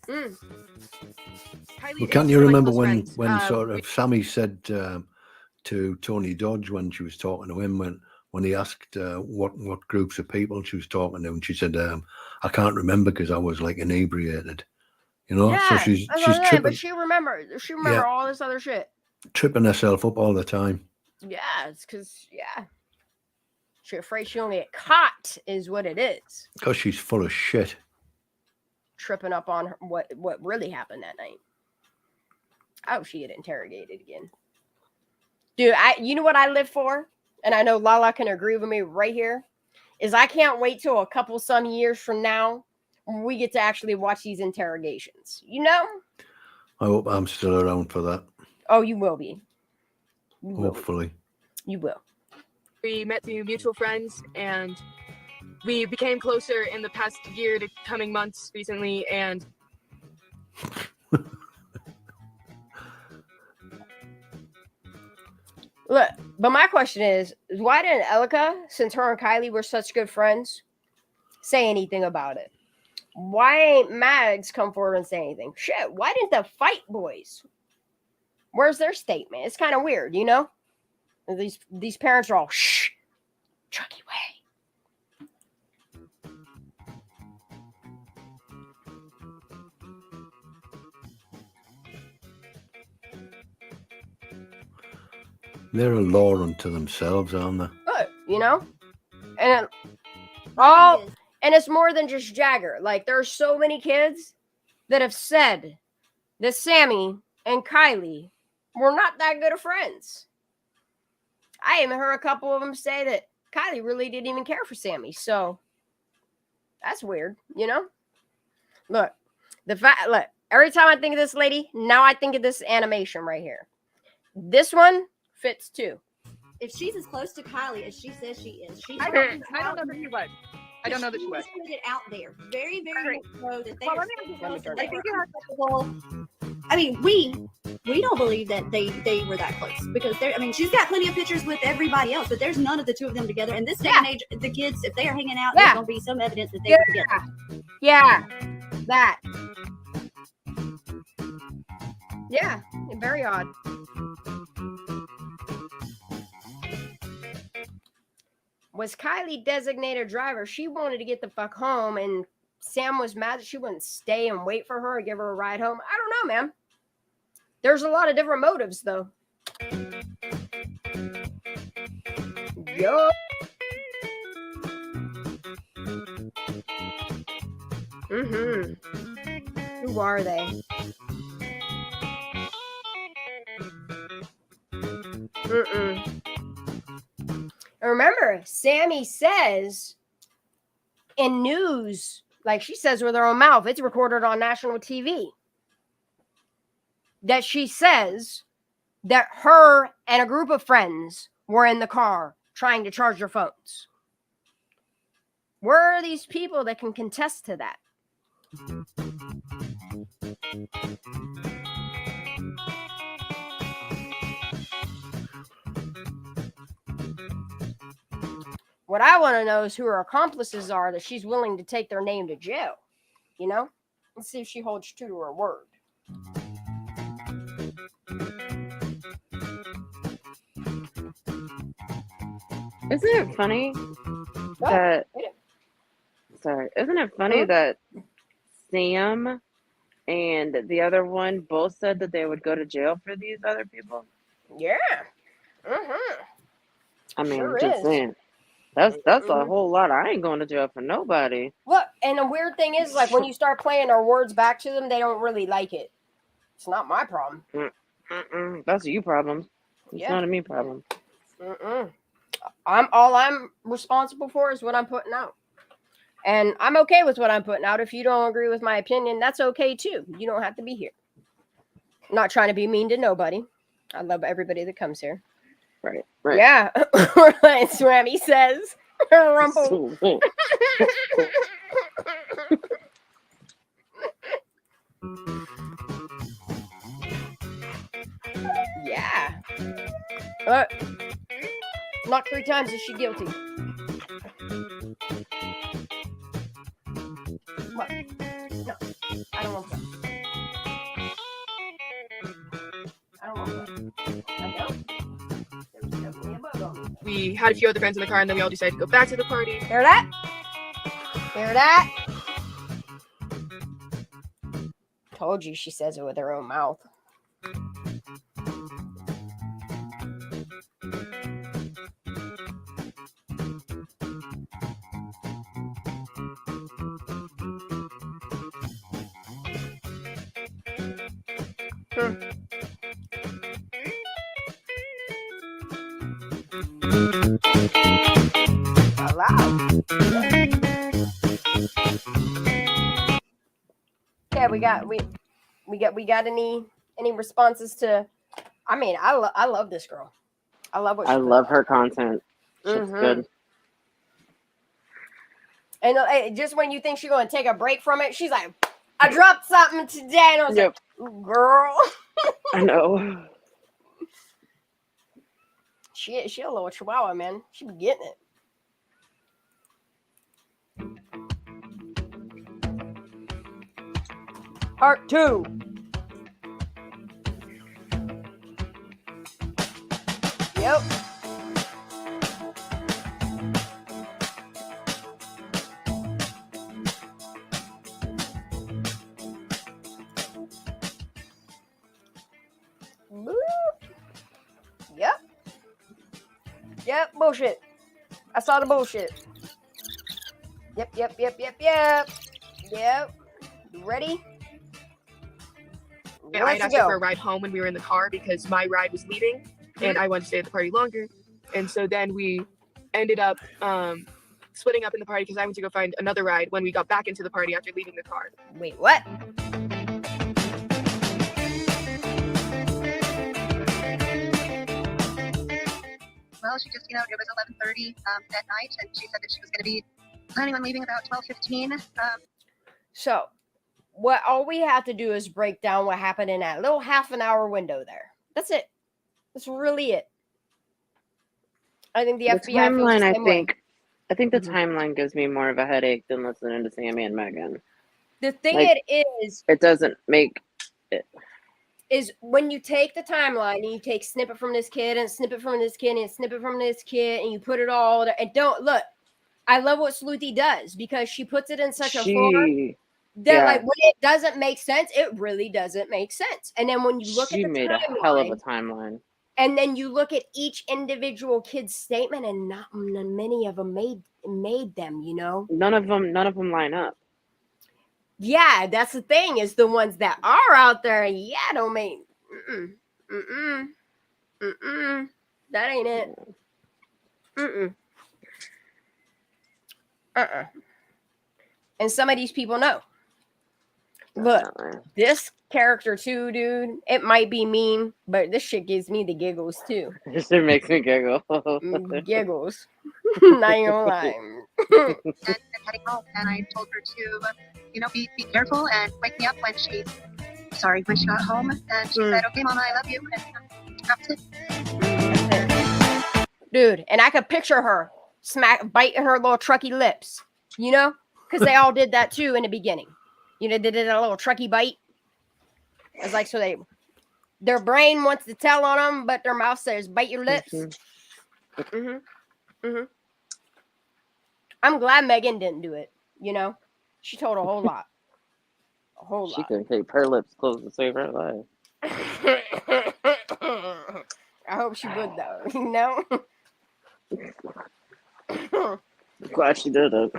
Well, can't you remember when sort of Sammy said to Tony Dodge when she was talking to him when he asked what groups of people she was talking to, and she said, I can't remember because I was like inebriated. You know, yeah, so she's tripping, but she remembers all this other shit, tripping herself up all the time. Yeah, it's because she's afraid she'll get caught, is what it is. Because she's full of shit. Tripping up on her, what really happened that night. I hope she get interrogated again, dude. You know what I live for, and I know Lala can agree with me right here, is I can't wait till a couple some years from now we get to actually watch these interrogations. You know? I hope I'm still around for that. Oh, you will be. Hopefully. You will. We met through mutual friends, and we became closer in the past year to coming months recently, and look, but my question is why didn't Elika, since her and Kiely were such good friends, say anything about it? Why ain't Mags come forward and say anything? Shit, why didn't the Fight Boys? Where's their statement? It's kind of weird, you know? These parents are all, shh, Chucky way. They're a law unto themselves, aren't they? Good, you know? And and it's more than just Jagger. Like, there are so many kids that have said that Sammy and Kiely were not that good of friends. I even heard a couple of them say that Kiely really didn't even care for Sammy. So that's weird, you know? Look, every time I think of this lady, now I think of this animation right here. This one fits too. If she's as close to Kiely as she says she is, I don't know that she was. I don't know that she was. Put it out there, very, very much so that they Well, are. I think you have I mean, we don't believe that they were that close because they're. I mean, she's got plenty of pictures with everybody else, but there's none of the two of them together. In this day and age, the kids, if they are hanging out, there's gonna be some evidence that they were together. Yeah, that. Yeah, very odd. Was Kiely designated driver? She wanted to get the fuck home, and Sam was mad that she wouldn't stay and wait for her and give her a ride home. I don't know, man. There's a lot of different motives, though. Yo. Who are they? Remember, Sammy says in news, like she says with her own mouth, it's recorded on national TV, that she says that her and a group of friends were in the car trying to charge their phones. Where are these people that can contest to that? What I want to know is who her accomplices are that she's willing to take their name to jail. You know? Let's see if she holds true to her word. Isn't it funny that... Sorry. Isn't it funny that Sam and the other one both said that they would go to jail for these other people? Yeah. I mean, sure just saying. That's a whole lot. I ain't going to jail for nobody. Look, and the weird thing is, like, when you start playing our words back to them, they don't really like it. It's not my problem. That's you problem. It's not a me problem. I'm responsible for is what I'm putting out. And I'm okay with what I'm putting out. If you don't agree with my opinion, that's okay too. You don't have to be here. I'm not trying to be mean to nobody. I love everybody that comes here. Right. Yeah. Swammy says, Rumble. Yeah. Not 3 times is she guilty. What? No, I don't want that. I don't want that. I don't. There was definitely a bug on me. We had a few other friends in the car, and then we all decided to go back to the party. Hear that? Hear that? Told you she says it with her own mouth. Yeah, we got any responses to? I mean, I love this girl. I love what she love her content. She's good. And just when you think she's going to take a break from it, she's like, I dropped something today. And I was like, girl. I know. She a little chihuahua, man. She be getting it. Part 2. Yep. Yep. Yep, bullshit. I saw the bullshit. Yep. Yep. You ready? And I asked her for a ride home when we were in the car because my ride was leaving and I wanted to stay at the party longer. And so then we ended up splitting up in the party because I went to go find another ride when we got back into the party after leaving the car. Wait, what? Well, she just, it was 11:30 that night, and she said that she was going to be planning on leaving about 12:15. So, all we have to do is break down what happened in that little half an hour window there. That's it. That's really it. I think the FBI timeline. I think the timeline gives me more of a headache than listening to Sammy and Megan. The thing it doesn't make it. Is when you take the timeline and you take snippet from this kid and snippet from this kid and snippet from this kid and you put it all there, and don't look. I love what Sleuthie does because she puts it in such a form that like when it doesn't make sense, it really doesn't make sense. And then when you look at the made a hell of a timeline. And then you look at each individual kid's statement, and not many of them made them. None of them line up. Yeah, that's the thing. Is the ones that are out there, don't make. That ain't it. And some of these people know. Look, this character too, dude. It might be mean, but this shit gives me the giggles too. This shit makes me giggle. Giggles. Not even gonna lie. and heading home, and I told her to, be careful and wake me up when she got home. And she said, "Okay, Mama, I love you." And that's it. Dude, and I could picture her biting her little trucky lips, because they all did that too in the beginning. They did a little trucky bite. It's like, so their brain wants to tell on them, but their mouth says, bite your lips. I'm glad Megan didn't do it. She told a whole lot. A whole lot. She couldn't keep her lips closed to save her life. I hope she would, though. Glad she did it.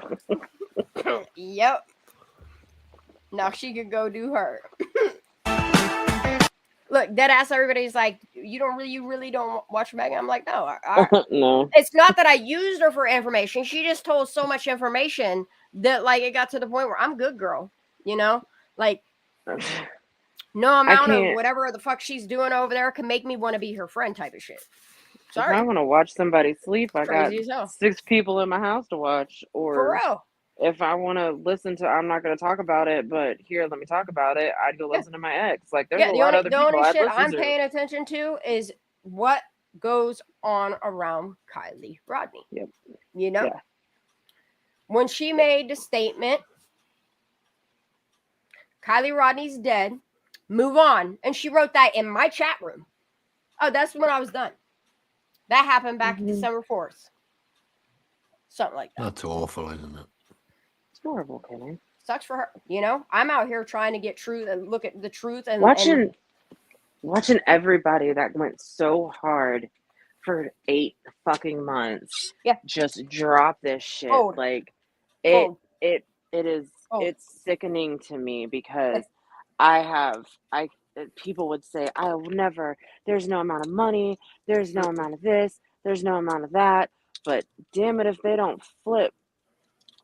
Yep. Now she could go do her. Look, dead ass, everybody's like, you really don't watch Megan? I'm like, no, No. It's not that I used her for information. She just told so much information that like it got to the point where I'm good, girl. You know, like no amount of whatever the fuck she's doing over there can make me want to be her friend type of shit. Sorry. If I want to watch somebody sleep, I got 6 people in my house to watch. Or for real. If I want to listen to, I'm not going to talk about it, but here, let me talk about it. I'd go listen to my ex. Like, there's a lot of other people. The only shit I'm paying attention to is what goes on around Kiely Rodni. Yep. You know, when she made the statement, Kiely Rodni's dead, move on. And she wrote that in my chat room. Oh, that's when I was done. That happened back December 4th. Something like that. That's awful, isn't it? It's horrible, Kenny. Sucks for her. You know, I'm out here trying to get truth and look at the truth and watching everybody that went so hard for 8 fucking months. Yeah. Just drop this shit. Old. Like Old. it is it's sickening to me because people would say, I will never, there's no amount of money, there's no amount of this, there's no amount of that. But damn it, if they don't flip,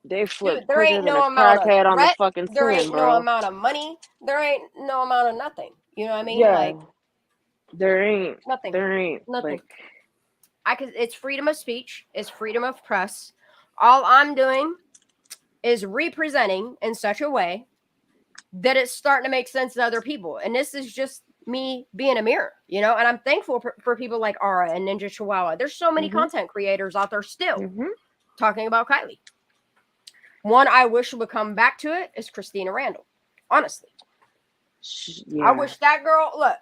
they flip. Dude, there ain't no amount of crackhead on the fucking there screen, ain't bro. no amount of money. There ain't no amount of nothing. You know what I mean? Yeah. Like there ain't nothing. There ain't nothing. Like, it's freedom of speech. It's freedom of press. All I'm doing is representing in such a way that it's starting to make sense to other people. And this is just me being a mirror, you know, and I'm thankful for people like Ara and Ninja Chihuahua. There's so many content creators out there still talking about Kiely. One I wish would come back to it is Christina Randall. Honestly. Yeah. I wish that girl, look,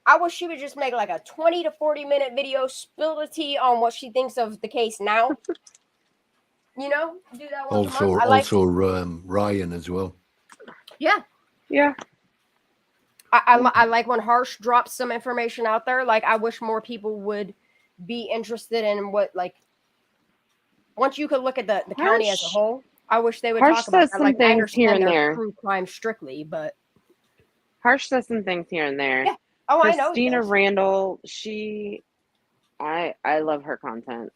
I wish she would just make like a 20 to 40 minute video, spill the tea on what she thinks of the case now. You know, do that once a month. Also Ryan as well. Yeah. Yeah. I like when Harsh drops some information out there. Like, I wish more people would be interested in what, like, once you could look at the county as a whole, I wish they would talk about that. Like, I understand their true crime strictly, but Harsh says some things here and there. Yeah. Oh, I know. Christina Randall, I love her content.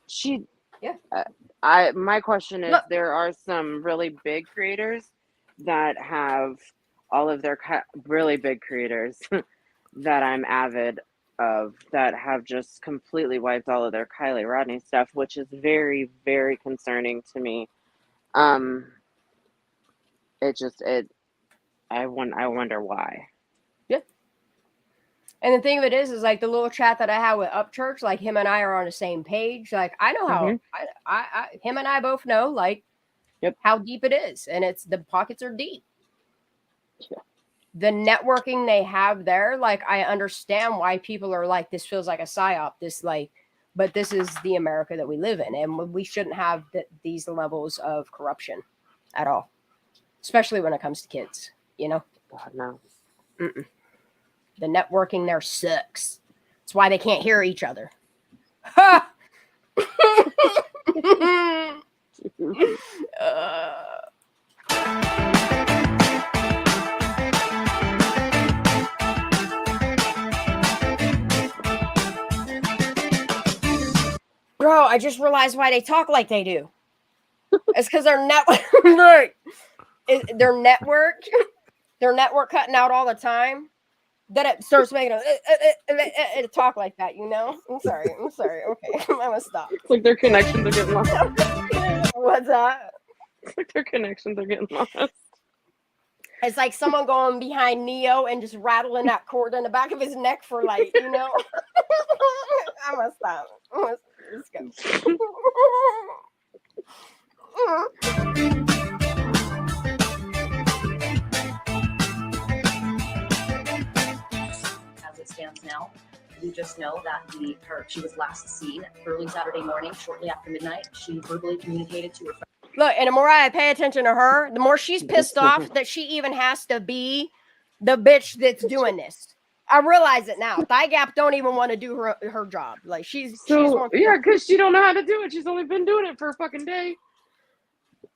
My question is, there are some really big creators that have all of their really big creators that I'm avid of that have just completely wiped all of their Kiely Rodni stuff, which is very, very concerning to me. I wonder why. Yeah. And the thing of it is like the little chat that I have with Upchurch, like him and I are on the same page. Like I know how him and I both know like how deep it is, and it's the pockets are deep. Yeah. The networking they have there, like I understand why people are like, this feels like a psyop. This like, but this is the America that we live in, and we shouldn't have these levels of corruption at all, especially when it comes to kids. You know, God no. The networking there sucks. That's why they can't hear each other. Ha! Bro, I just realized why they talk like they do. It's because their network cutting out all the time. Then it starts making it talk like that, you know? I'm sorry. Okay, I'm gonna stop. It's like their connections are getting lost. What's that? It's like their connections are getting lost. It's like someone going behind Neo and just rattling that cord in the back of his neck for like, you know? I'm gonna stop. Let's go. As it stands now, we just know that she was last seen early Saturday morning, shortly after midnight. She verbally communicated to her friend. Look, and the more I pay attention to her, the more she's pissed off that she even has to be the bitch that's doing this. I realize it now. Thigh Gap don't even want to do her job. Like she's because she don't know how to do it. She's only been doing it for a fucking day.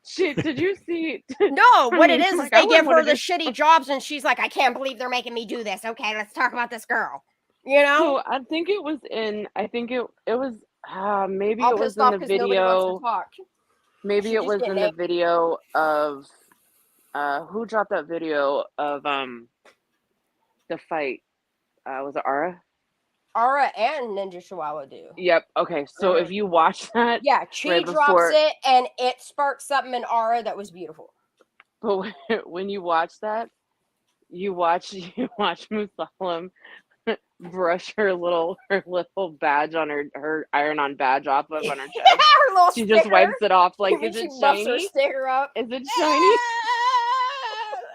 Shit, did you see? No, what it is they give her the shitty jobs, and she's like, I can't believe they're making me do this. Okay, let's talk about this girl. You know? So I think it was in. I think it was. Maybe All it was pissed in off the because nobody wants to video. talk. Maybe She it just was getting in the angry. video of who dropped that video of the fight. Was it Ara? Ara and Ninja Chihuahua do. Yep. Okay. So if you watch that, Yeah, Chi right drops before, it and it sparks something in Ara that was beautiful. but when you watch that, you watch Musalam brush her little badge on her iron-on badge off of on her chest. Her little She sticker. just wipes it off like, When is she it buffs her shiny? sticker up. Is it shiny?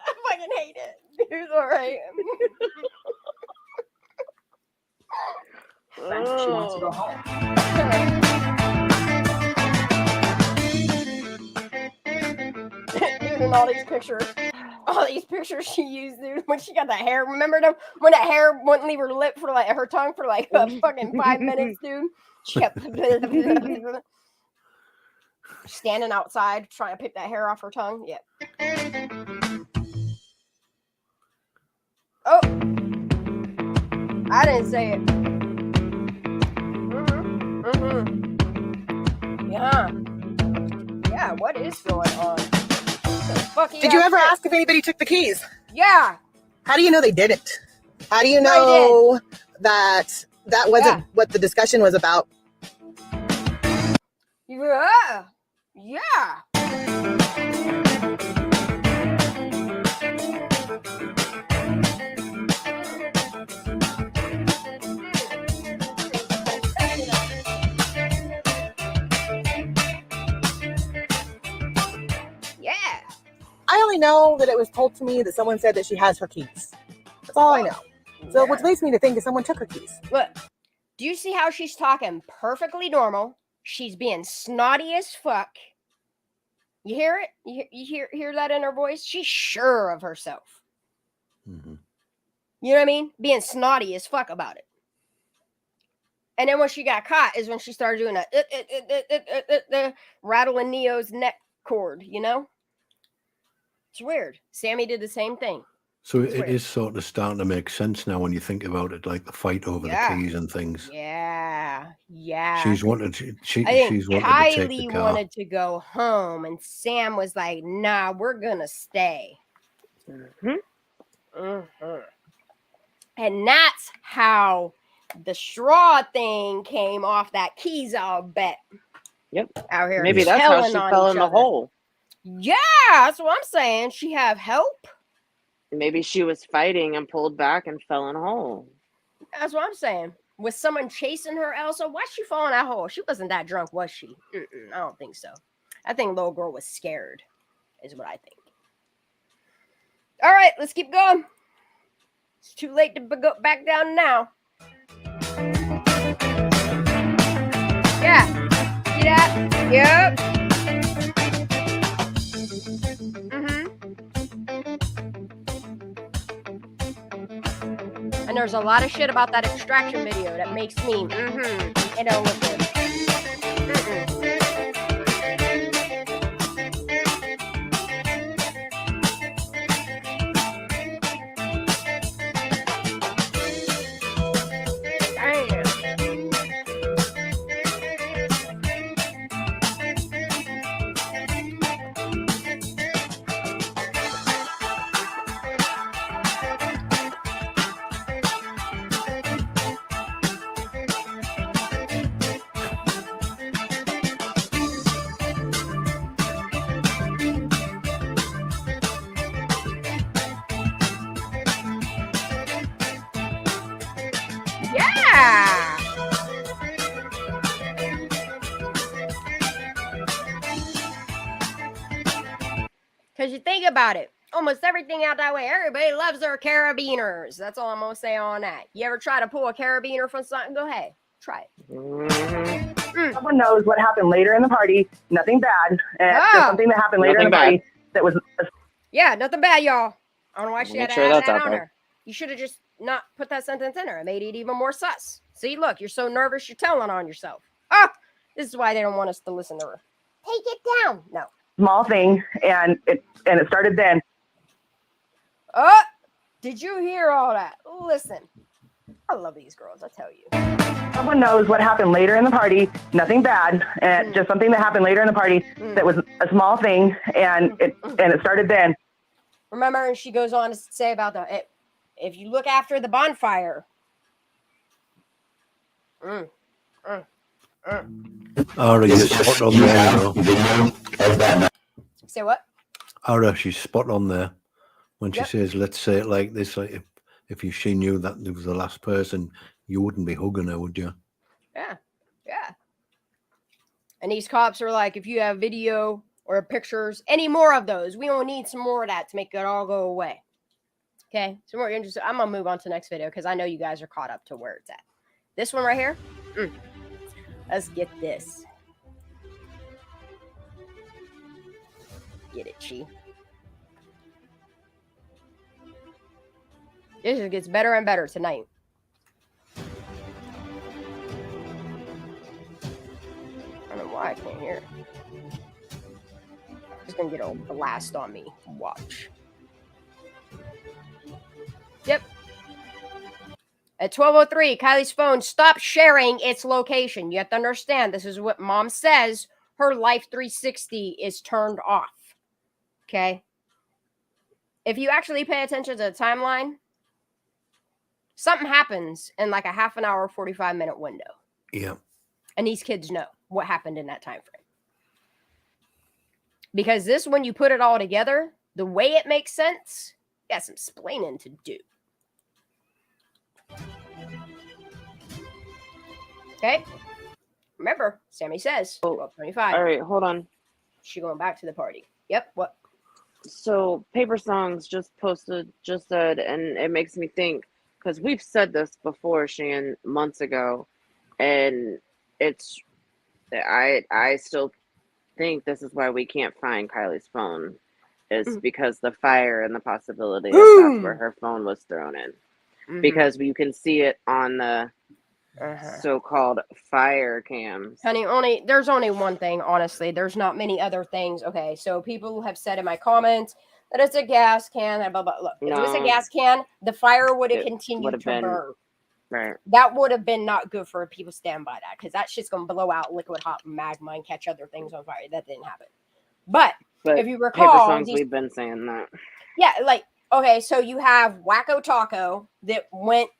I fucking hate it. It's all right. Then she wants to go home. Dude, and all these pictures she used, dude, when she got that hair. Remember them when that hair wouldn't leave her lip for like her tongue for like fucking 5 minutes, dude? She kept standing outside trying to pick that hair off her tongue. Yep. Oh, I didn't say it. Yeah. What is going on? Did you ever ask if anybody took the keys? Yeah. How do you know they didn't? How do you know that wasn't what the discussion was about? Yeah. I only know that it was told to me that someone said that she has her keys. That's all I know. So which leads me to think that someone took her keys. Look, do you see how she's talking perfectly normal? She's being snotty as fuck. You hear it? You hear that in her voice? She's sure of herself. Mm-hmm. You know what I mean? Being snotty as fuck about it. And then when she got caught is when she started doing that rattling Neo's neck cord, you know? It's weird. Sammy did the same thing. So it is sort of starting to make sense now when you think about it, like the fight over the keys and things. Yeah. She's wanted I think to take the Kiely car. wanted to go home, and Sam was like, "Nah, we're gonna stay." And that's how the straw thing came off that keys, I'll bet. Yep. Out here, maybe that's how she fell in the hole. Yeah, that's what I'm saying. She have help. Maybe she was fighting and pulled back and fell in a hole. That's what I'm saying. Was someone chasing her, Elsa? Why'd she fall in that hole? She wasn't that drunk, was she? I don't think so. I think little girl was scared, is what I think. All right, let's keep going. It's too late to go back down now. Yeah. See that? Yep. And there's a lot of shit about that extraction video that makes me, it don't look good. Because you think about it, almost everything out that way, everybody loves their carabiners. That's all I'm going to say on that. You ever try to pull a carabiner from something? Go ahead. Try it. Someone knows what happened later in the party. Nothing bad. And just something that happened later in the party that was... Yeah, nothing bad, y'all. I don't know why she had to sure add that's that out on there. her. You should have just not put that sentence in her. It made it even more sus. See, look, you're so nervous, you're telling on yourself. This is why they don't want us to listen to her. Take it down. No. Small thing, and it started then. Did you hear all that? Listen. I love these girls, I tell you. Someone knows what happened later in the party, nothing bad, and just something that happened later in the party that was a small thing, and it started then. Remember, and she goes on to say about if you look after the bonfire. Ara, you're spot on there. Say what? Ara, she's spot on there when she says, let's say it like this, like if she knew that there was the last person, you wouldn't be hugging her, would you? Yeah. And these cops are like, if you have video or pictures, any more of those, we don't need some more of that to make it all go away. Okay, so we're interested. I'm gonna move on to the next video because I know you guys are caught up to where it's at. This one right here. Let's get this. Get it, Chi. This just gets better and better tonight. I don't know why I can't hear it. It's gonna get a blast on me. Watch. Yep. At 12:03, Kiely's phone stopped sharing its location. You have to understand, this is what mom says. Her Life 360 is turned off. Okay? If you actually pay attention to the timeline, something happens in like a half an hour, 45-minute window. Yeah. And these kids know what happened in that time frame. Because this, when you put it all together, the way it makes sense, you got some explaining to do. Okay. Remember, Sammy says 12:25. All right, hold on. She going back to the party. Yep. What? So Paper Songs just said, and it makes me think, because we've said this before, Shan, months ago, and I still think this is why we can't find Kiely's phone, is because the fire and the possibility that that's where her phone was thrown in. Because you can see it on the so-called fire cams. Honey, there's only one thing, honestly. There's not many other things. Okay, so people have said in my comments that it's a gas can, blah, blah, blah. Look, if it was a gas can, the fire would have continued to burn. Right. That would have been not good for people to stand by that, because that shit's going to blow out liquid hot magma and catch other things on fire. That didn't happen. But if you recall... Paper Songs, we've been saying that. Yeah, like, okay, so you have Wacko Taco that went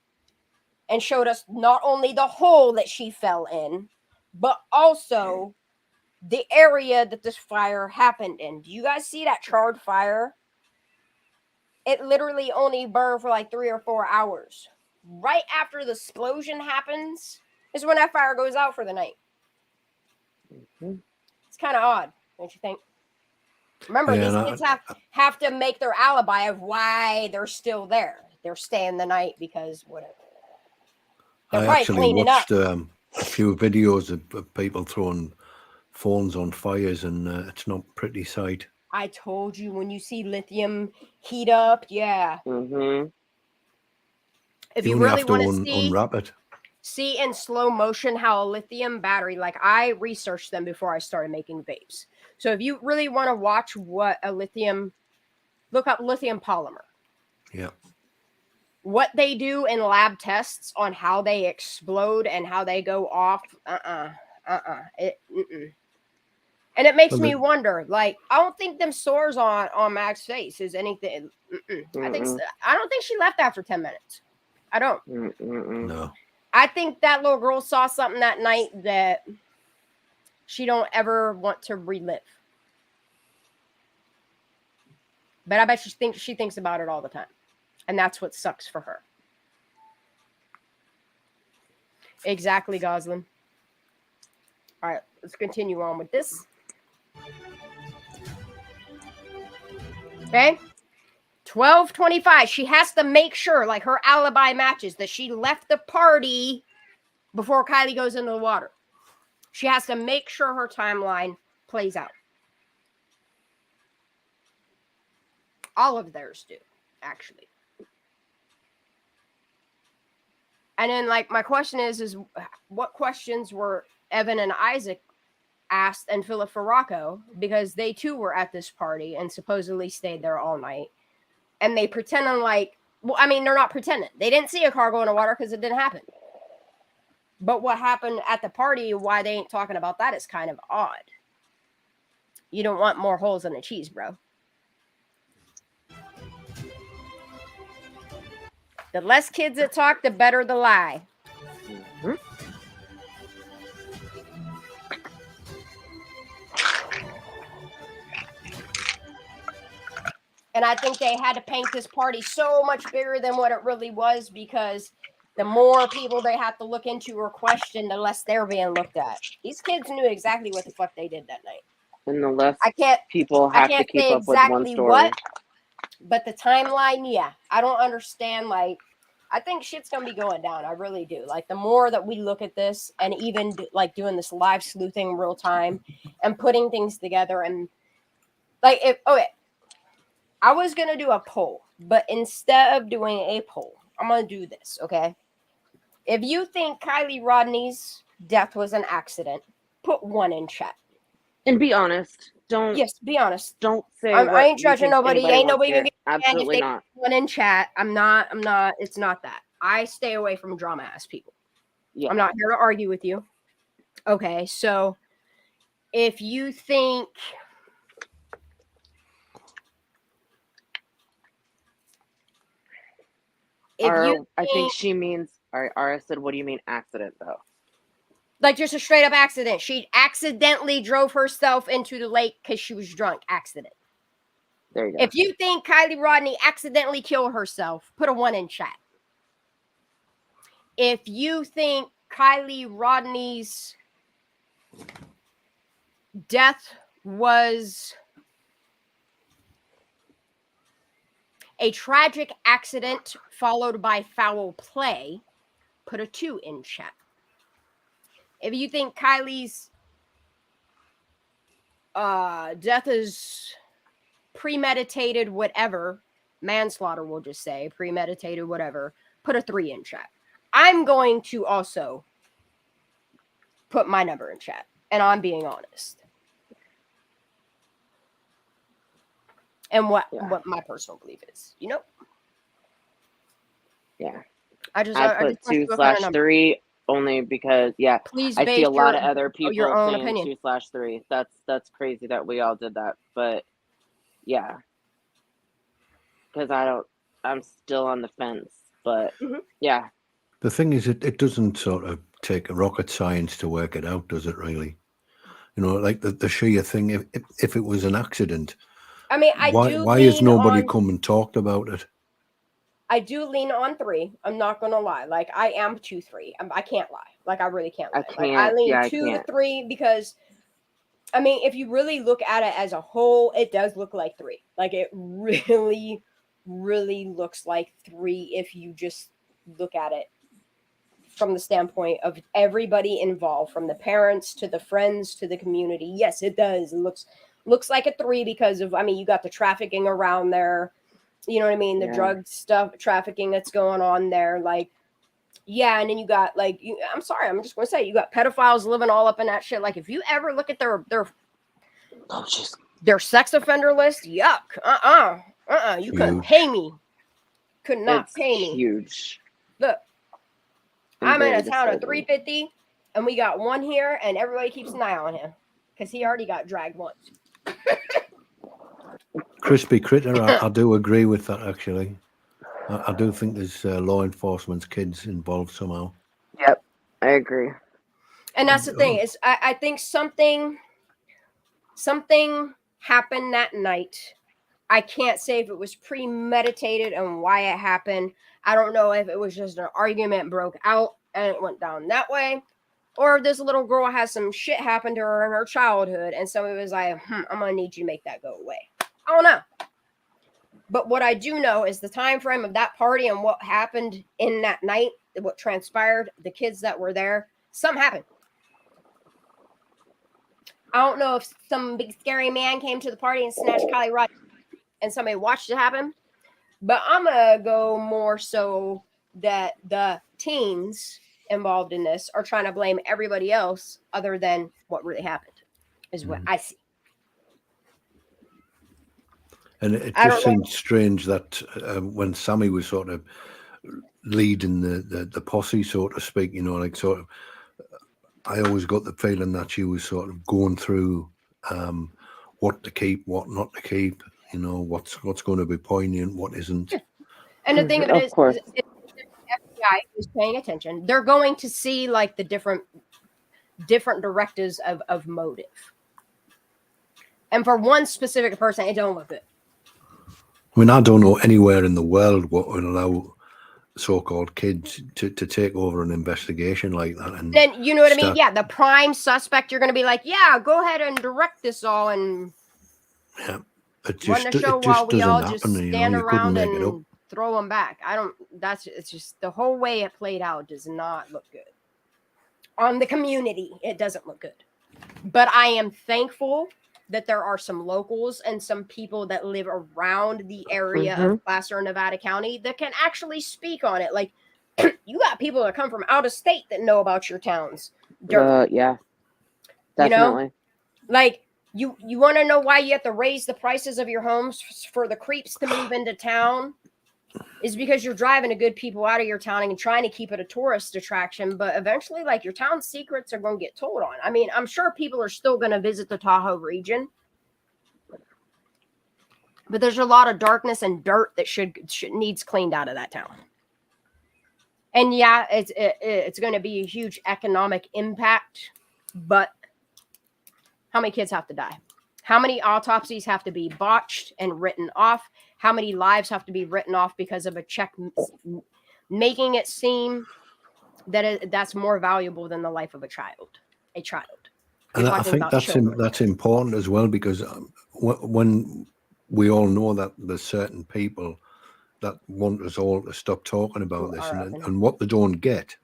and showed us not only the hole that she fell in, but also the area that this fire happened in. Do you guys see that charred fire? It literally only burned for like 3 or 4 hours. Right after the explosion happens is when that fire goes out for the night. It's kind of odd, don't you think? Remember, these kids have to make their alibi of why they're still there. They're staying the night because whatever. I actually watched a few videos of people throwing phones on fires, and it's not a pretty sight. I told you, when you see lithium heat up, yeah. If you really want to see in slow motion how a lithium battery, like I researched them before I started making vapes. So if you really want to watch what a lithium, look up lithium polymer. Yeah. What they do in lab tests on how they explode and how they go off, And it makes me wonder, like, I don't think them sores on Mag's face is anything. I don't think she left after 10 minutes. I don't. No. I think that little girl saw something that night that she don't ever want to relive. But I bet she thinks about it all the time. And that's what sucks for her. Exactly, Goslin. All right, let's continue on with this. Okay. 12:25. She has to make sure, like, her alibi matches, that she left the party before Kiely goes into the water. She has to make sure her timeline plays out. All of theirs do, actually. And then, like, my question is what questions were Evan and Isaac asked and Philip Farraco, because they too were at this party and supposedly stayed there all night. And they pretended like Well, I mean, they're not pretending. They didn't see a car go in the water because it didn't happen. But what happened at the party, why they ain't talking about that is kind of odd. You don't want more holes in the cheese, bro. The less kids that talk, the better the lie. Mm-hmm. And I think they had to paint this party so much bigger than what it really was, because the more people they have to look into or question, the less they're being looked at. These kids knew exactly what the fuck they did that night. And the less people I have can't to keep say up with one exactly story. what, but the timeline, yeah. I don't understand. Like, I think shit's gonna be going down. I really do. Like, the more that we look at this, and even like doing this live sleuthing real time and putting things together, and like, I was going to do a poll, but instead of doing a poll, I'm going to do this, okay? If you think Kiely Rodni's death was an accident, put 1 in chat. And be honest. Yes, be honest. Don't say I ain't judging nobody. Ain't nobody going to get Absolutely not. 1 in chat. I'm not. It's not that. I stay away from drama-ass people. Yeah. I'm not here to argue with you. Okay, so if you think... I think she means, Ara said, what do you mean accident, though? Like, just a straight up accident. She accidentally drove herself into the lake because she was drunk. Accident. There you go. If you think Kiely Rodni accidentally killed herself, put a 1 in chat. If you think Kiely Rodni's death was a tragic accident followed by foul play, put a 2 in chat. If you think Kylie's death is premeditated, whatever, manslaughter, we'll just say, premeditated, whatever, put a 3 in chat. I'm going to also put my number in chat, and I'm being honest. And what my personal belief is, you know? Yeah. I put 2/3 only because, please I see a lot of other your people own saying opinion. 2/3. That's crazy that we all did that. But yeah. Because I'm still on the fence. But yeah. The thing is, it doesn't sort of take a rocket science to work it out, does it really? You know, like the sheer thing, if it was an accident, I mean, why has nobody come and talked about it? I do lean on 3. I'm not gonna lie. Like, I am 2/3. I can't lie. Like, I really can't lie. I lean 2 to 3 because, I mean, if you really look at it as a whole, it does look like 3. Like, it really, really looks like 3 if you just look at it from the standpoint of everybody involved, from the parents to the friends to the community. Yes, it does. It looks like a 3 because of, I mean, you got the trafficking around there. You know what I mean? The drug stuff, trafficking that's going on there. Like, yeah. And then you got like, I'm sorry, I'm just going to say, you got pedophiles living all up in that shit. Like, if you ever look at their sex offender list, yuck. You couldn't pay me. Could not pay me. Huge. Look, I'm in a town of 350 and we got 1 here and everybody keeps an eye on him because he already got dragged once. Crispy Critter, I do agree with that, actually. I do think there's law enforcement's kids involved somehow. Yep, I agree. And that's the thing is, I think something happened that night. I can't say if it was premeditated and why it happened. I don't know if it was just an argument broke out and it went down that way, or if this little girl has some shit happen to her in her childhood and somebody was like, I'm gonna need you to make that go away. I don't know. But what I do know is the time frame of that party and what happened in that night, what transpired, the kids that were there, something happened. I don't know if some big scary man came to the party and snatched Kiely Rodni and somebody watched it happen, but I'm going to go more so that the teens involved in this are trying to blame everybody else other than what really happened, is what I see. And it just seemed strange that when Sammy was sort of leading the posse, so to speak, you know, like sort of, I always got the feeling that she was sort of going through what to keep, what not to keep, you know, what's going to be poignant, what isn't. And the thing of it is if the FBI is paying attention, they're going to see like the different directives of motive. And for one specific person, it don't look good. I mean, I don't know anywhere in the world what would allow so-called kids to take over an investigation like that. And then, you know what I mean? Yeah, the prime suspect, you're going to be like, yeah, go ahead and direct this all and it just, run the show while we all just stand around and throw them back. It's just the whole way it played out does not look good. On the community, it doesn't look good. But I am thankful that there are some locals and some people that live around the area of Placer and Nevada County that can actually speak on it. Like, you got people that come from out of state that know about your towns. Yeah, definitely. You know? Like, you want to know why you have to raise the prices of your homes for the creeps to move into town? Is because you're driving the good people out of your town and trying to keep it a tourist attraction, but eventually, like, your town secrets are going to get told on. I mean, I'm sure people are still going to visit the Tahoe region, but there's a lot of darkness and dirt that should needs cleaned out of that town. And yeah, it's going to be a huge economic impact, but how many kids have to die? How many autopsies have to be botched and written off? How many lives have to be written off because of a check, making it seem that that's more valuable than the life of a child? And I think that's important as well, because when we all know that there's certain people that want us all to stop talking about this, and what they don't get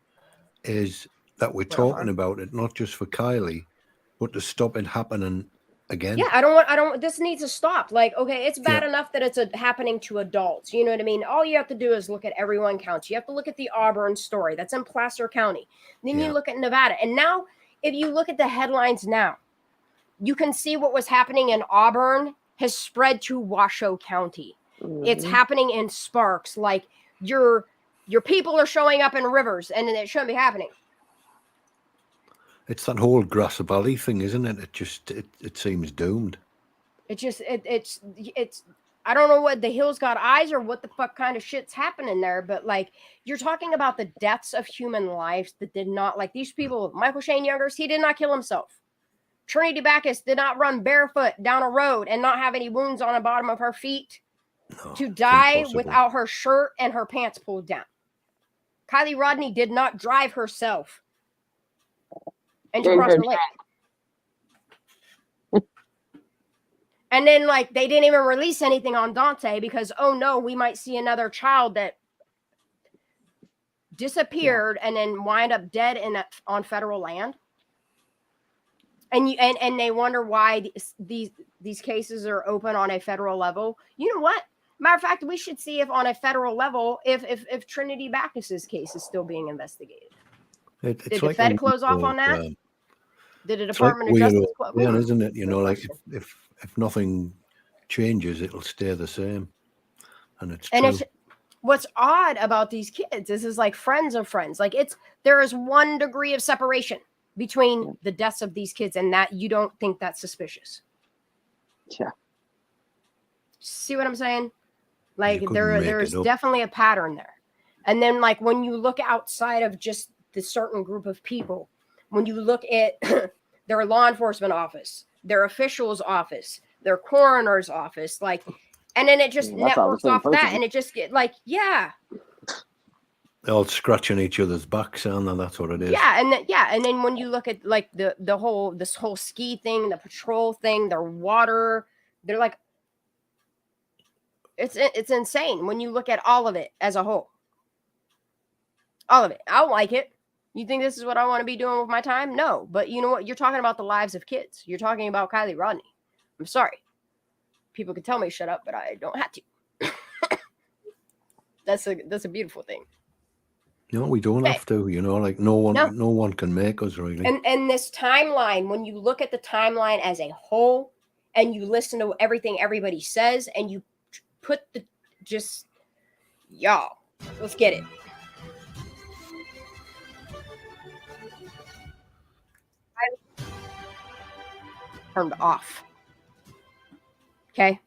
is that we're talking about it not just for Kiely, but to stop it happening again. Yeah, I don't. This needs to stop. Like, okay, it's bad enough that it's happening to adults. You know what I mean? All you have to do is look at Everyone Counts. You have to look at the Auburn story. That's in Placer County. Then you look at Nevada. And now, if you look at the headlines now, you can see what was happening in Auburn has spread to Washoe County. It's happening in Sparks. Like, your people are showing up in rivers, and it shouldn't be happening. It's that whole Grass Valley thing, isn't it? It seems doomed. It's I don't know what the hills got eyes or what the fuck kind of shit's happening there, but like, you're talking about the deaths of human lives that did not, like, these people. Michael Shane Youngers, he did not kill himself. Trinity Backus did not run barefoot down a road and not have any wounds on the bottom of her feet to die without her shirt and her pants pulled down. Kiely Rodni did not drive herself and to cross the lake. And then, like, they didn't even release anything on Dante because, oh no, we might see another child that disappeared and then wind up dead on federal land. And they wonder why these cases are open on a federal level. You know what? Matter of fact, we should see if on a federal level, if Trinity Backus's case is still being investigated. Did the Fed close off on that? Did the Department of Justice close? Yeah, isn't it? You know, like if nothing changes, it'll stay the same. And it's true. What's odd about these kids is like friends of friends. Like, there is 1 degree of separation between the deaths of these kids, and that you don't think that's suspicious. Yeah. See what I'm saying? Like, there's definitely a pattern there. And then, like, when you look outside of just the certain group of people, when you look at their law enforcement office, their officials office, their coroner's office, like, and then it just networks off that, and it just get like, they're all scratching each other's backs, and that's what it is. And then when you look at like this whole ski thing, the patrol thing, their water, they're like, it's insane when you look at all of it as a whole. All of it. I don't like it. You think this is what I want to be doing with my time? No, but you know what? You're talking about the lives of kids. You're talking about Kiely Rodni. I'm sorry. People can tell me shut up, but I don't have to. That's a beautiful thing. No, we don't have to. You know, like no one can make us really. And this timeline, when you look at the timeline as a whole, and you listen to everything everybody says, and you put the y'all, let's get it. Turned off. Okay.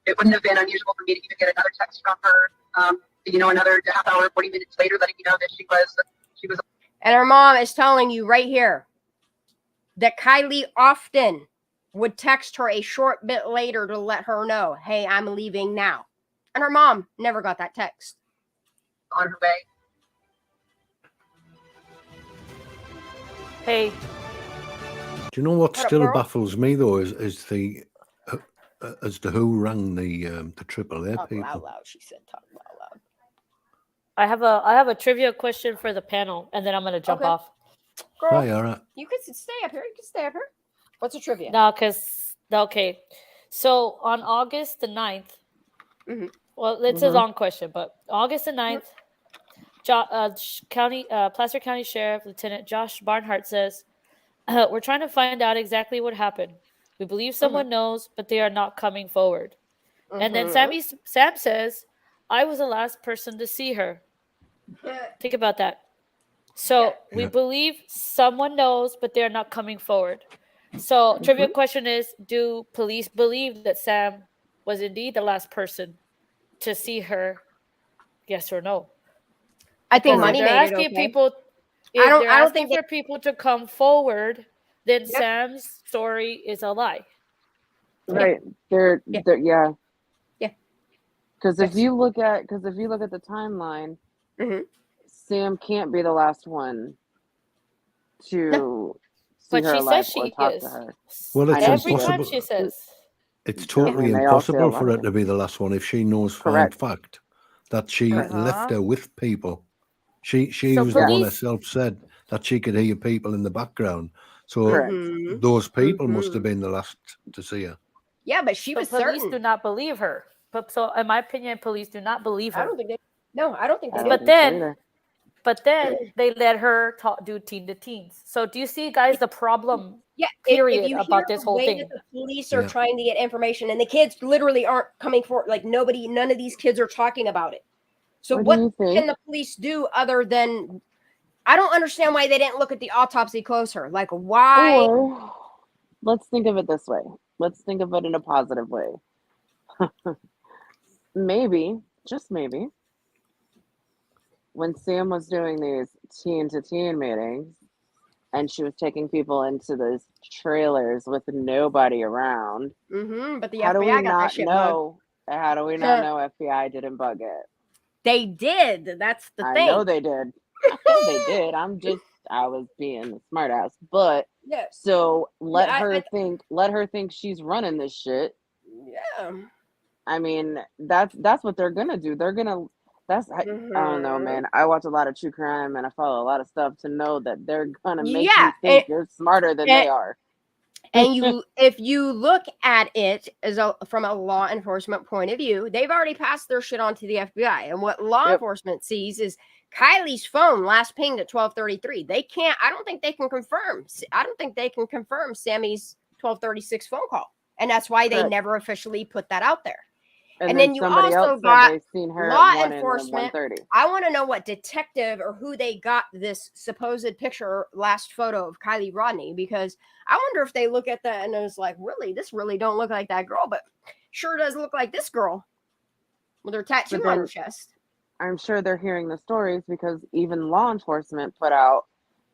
It wouldn't have been unusual for me to even get another text from her, another half hour, 40 minutes later, letting me know that she was. And her mom is telling you right here that Kiely often would text her a short bit later to let her know, hey, I'm leaving now. And her mom never got that text. On her way. Hey. Do you know what still baffles me though is the as to who rang the AAA Talk people. loud, loud. She said, "Talk loud." I have a trivia question for the panel, and then I'm gonna jump off. Girl, Hi, all right. you can stay up here. You can stay up here. What's the trivia? No, okay. So on August the 9th, well, it's a long question, but August the 9th, Placer County Sheriff Lieutenant Josh Barnhart says, we're trying to find out exactly what happened. We believe someone knows, but they are not coming forward. And then Sam says, I was the last person to see her. Think about that. So we believe someone knows, but they're not coming forward. So trivia question is, do police believe that Sam was indeed the last person to see her? Yes or no? I think Because money they're made asking it, okay? people. I don't Asking think for people to come forward, then Sam's story is a lie. Right. They're yeah. Yeah. Because if you look at the timeline, Sam can't be the last one to see her alive or talk to her. Well, it's every impossible. time she says. It's totally impossible for her to be the last one if she knows for a fact that she left her with people. She was the one herself said that she could hear people in the background. So those people must have been the last to see her. Yeah, but she was police certain. do not believe her. But so, in my opinion, police do not believe her. I don't think they. No, I don't think they. But then they let her do teen to teens. So do you see, guys, the problem? Yeah, period if you about hear this the whole way thing. that the police are trying to get information, and the kids literally aren't coming forward. Like none of these kids are talking about it. So what can the police do other than? I don't understand why they didn't look at the autopsy closer. Like why? Or let's think of it this way. Let's think of it in a positive way. Maybe, just maybe, when Sam was doing these teen to teen meetings and she was taking people into those trailers with nobody around, but the how do FBI we got not that shit know? How do we not know FBI didn't bug it? They did. That's the thing. I know they did. I know they did. I was being a smart ass. But so let her think she's running this shit. Yeah. I mean, that's what they're gonna do. They're gonna I don't know, man. I watch a lot of true crime and I follow a lot of stuff to know that they're gonna make you think you're smarter than they are. And if you look at it from a law enforcement point of view, they've already passed their shit on to the FBI. And what law enforcement sees is Kiely's phone last pinged at 12:33. I don't think they can confirm Sammy's 12:36 phone call. And that's why they never officially put that out there. And then you also got seen her law at 1 enforcement. and 1:30. I want to know what detective or who they got this supposed last photo of Kiely Rodni, because I wonder if they look at that and it's like, really, this really don't look like that girl, but sure does look like this girl with her tattoo on her chest. I'm sure they're hearing the stories because even law enforcement put out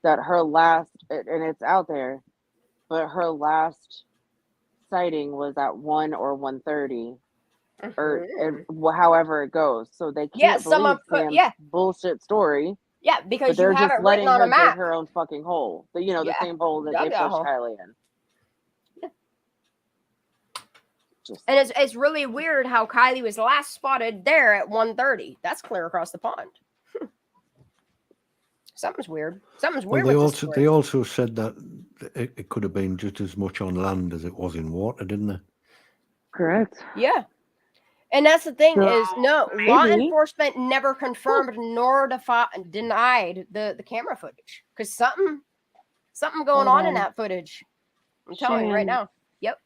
that her last, and it's out there, but her last sighting was at 1 or 1:30. Or however it goes, so they can't believe Sam's bullshit story. Yeah, because they're you have just it letting written on her a map. dig her own fucking hole. The same hole that they pushed Kiely in. Yeah. And it's really weird how Kiely was last spotted there at 1:30. That's clear across the pond. Something's weird. They also said that it could have been just as much on land as it was in water, didn't they? Correct. Yeah. And that's the thing is, law enforcement never confirmed nor denied the camera footage, because something going on in that footage. I'm telling you right now. Yep.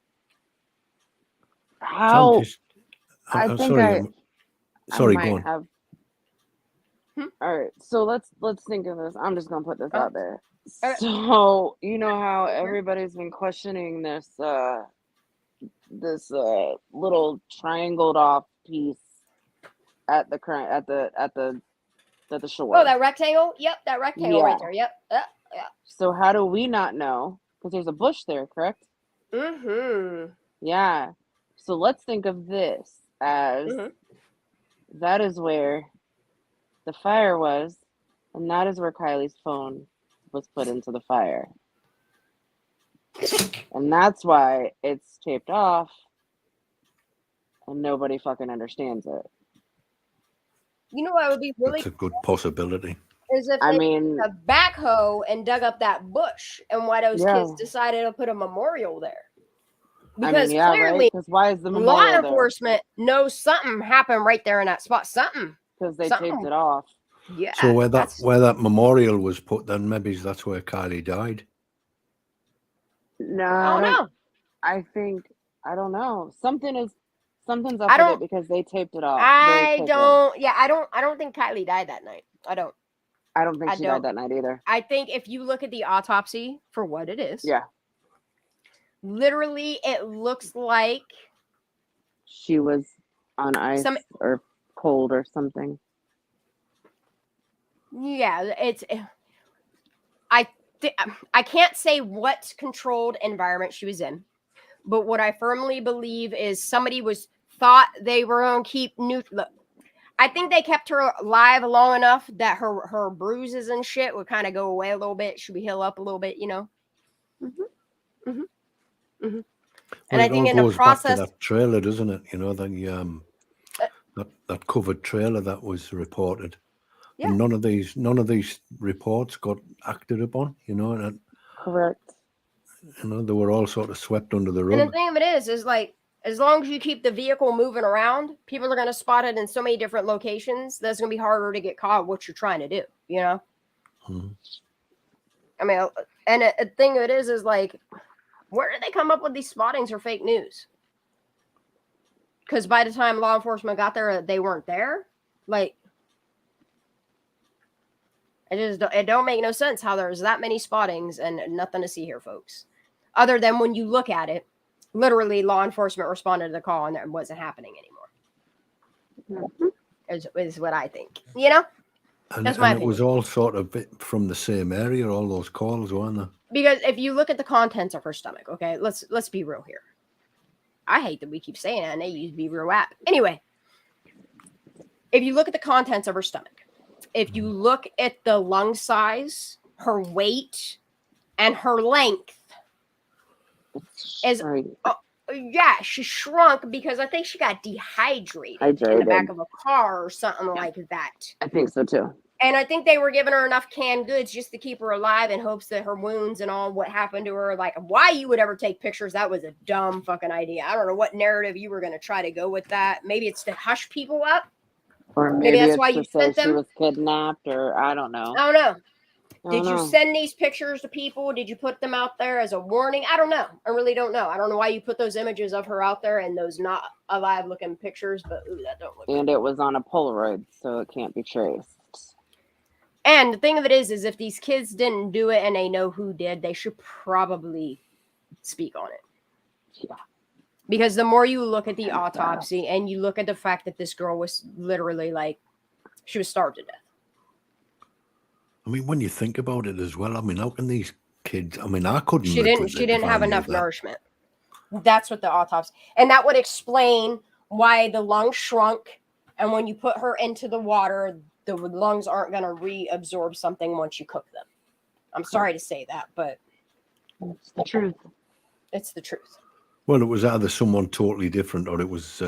How? Just, I think sorry. I Sorry, go might on. have. All right, so let's think of this. I'm just gonna put this out there. So you know how everybody's been questioning this little triangled off piece at the shore. Oh, that rectangle? Yep, that rectangle right there. Yep. Yeah. So how do we not know? Because there's a bush there, correct? Mm-hmm. Yeah. So let's think of this as that is where the fire was, and that is where Kiely's phone was put into the fire. And that's why it's taped off and nobody fucking understands it. You know what would be really That's a good possibility. Is if they took a backhoe and dug up that bush, and why those kids decided to put a memorial there. Because clearly, right? Why is the law enforcement knows something happened right there in that spot. Something. Because they taped it off. Yeah. So where that memorial was put, then maybe that's where Kiely died. No, I don't know. I don't know. Something's up with it because they taped it off. I don't think Kiely died that night. I don't think she died that night either. I think if you look at the autopsy for what it is, literally it looks like she was on ice or cold or something. Yeah, I can't say what controlled environment she was in, but what I firmly believe is somebody thought they were going to keep neutral. I think they kept her alive long enough that her bruises and shit would kind of go away a little bit. She would heal up a little bit, you know. Well, and I think in the process, back to that trailer, doesn't it? You know, that covered trailer that was reported. Yeah. And none of these reports got acted upon, you know. And correct. You know, they were all sort of swept under the rug. And the thing of it is like, as long as you keep the vehicle moving around, people are going to spot it in so many different locations. That's going to be harder to get caught what you're trying to do, you know? I mean, and the thing of it is like, where did they come up with these spottings or fake news? Because by the time law enforcement got there, they weren't there. Like, it don't make no sense how there's that many spottings and nothing to see here, folks. Other than when you look at it, literally law enforcement responded to the call and it wasn't happening anymore. Is what I think. You know? That's my opinion. It was all sort of from the same area, all those calls, weren't they? Because if you look at the contents of her stomach, okay, let's be real here. I hate that we keep saying that and they used to be real app. Anyway, if you look at the contents of her stomach, if you look at the lung size, her weight, and her length, she shrunk because I think she got dehydrated in the back of a car or something like that. I think so too. And I think they were giving her enough canned goods just to keep her alive in hopes that her wounds and all what happened to her, like why you would ever take pictures, that was a dumb fucking idea. I don't know what narrative you were going to try to go with that. Maybe it's to hush people up. Or maybe that's why you sent them. She was kidnapped, or I don't know. I don't know. Did you send these pictures to people? Did you put them out there as a warning? I don't know. I really don't know. I don't know why you put those images of her out there and those not alive looking pictures, but that don't look And good. It was on a Polaroid, so it can't be traced. And the thing of it is if these kids didn't do it and they know who did, they should probably speak on it. Yeah. Because the more you look at the autopsy and you look at the fact that this girl was literally like, she was starved to death. I mean, when you think about it as well, I mean, how can these kids, I mean, I couldn't. She didn't have enough nourishment. That's what the autopsy, and that would explain why the lungs shrunk. And when you put her into the water, the lungs aren't going to reabsorb something once you cook them. I'm sorry to say that, but it's the truth. It's the truth. Well, it was either someone totally different or it was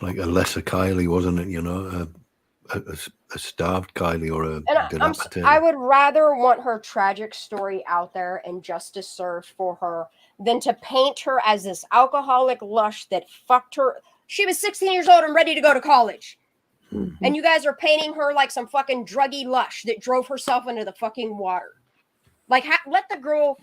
like a lesser Kiely, wasn't it? You know, a starved Kiely or a dilapidated. I would rather want her tragic story out there and justice served for her than to paint her as this alcoholic lush that fucked her. She was 16 years old and ready to go to college. Mm-hmm. And you guys are painting her like some fucking druggy lush that drove herself into the fucking water. Like, let the girl,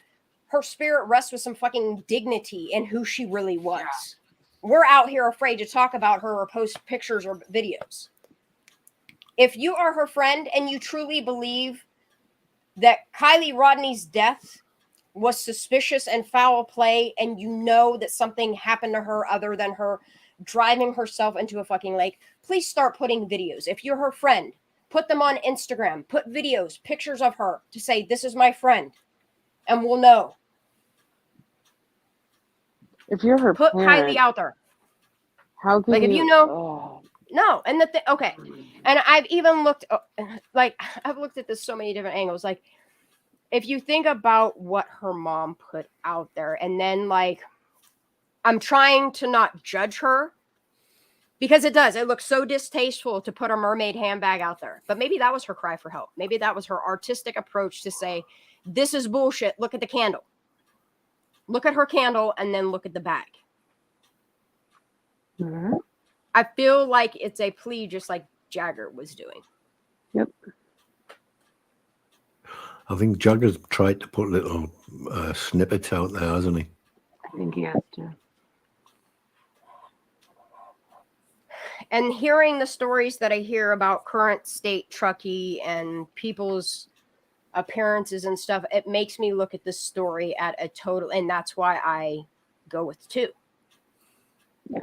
her spirit rest with some fucking dignity in who she really was. we're out here afraid to talk about her or post pictures or videos. If you are her friend and you truly believe that Kiely Rodni's death was suspicious and foul play, and you know that something happened to her other than her driving herself into a fucking lake, please start putting videos. If you're her friend, put them on Instagram, put videos, pictures of her to say, this is my friend, and we'll know. If you're her Put parent, Kiely out there. how can like you? If you know, no, and okay, and I've even looked, I've looked at this so many different angles. Like, if you think about what her mom put out there, and then like, I'm trying to not judge her because it looks so distasteful to put a mermaid handbag out there. But maybe that was her cry for help. Maybe that was her artistic approach to say, this is bullshit. Look at the candle. Look at her candle and then look at the bag. Mm-hmm. I feel like it's a plea just like Jagger was doing. Yep. I think Jagger's tried to put little snippets out there, hasn't he? I think he has to. And hearing the stories that I hear about current state Truckee and people's appearances and stuff, it makes me look at this story at a total, and that's why I go with 2. Yeah.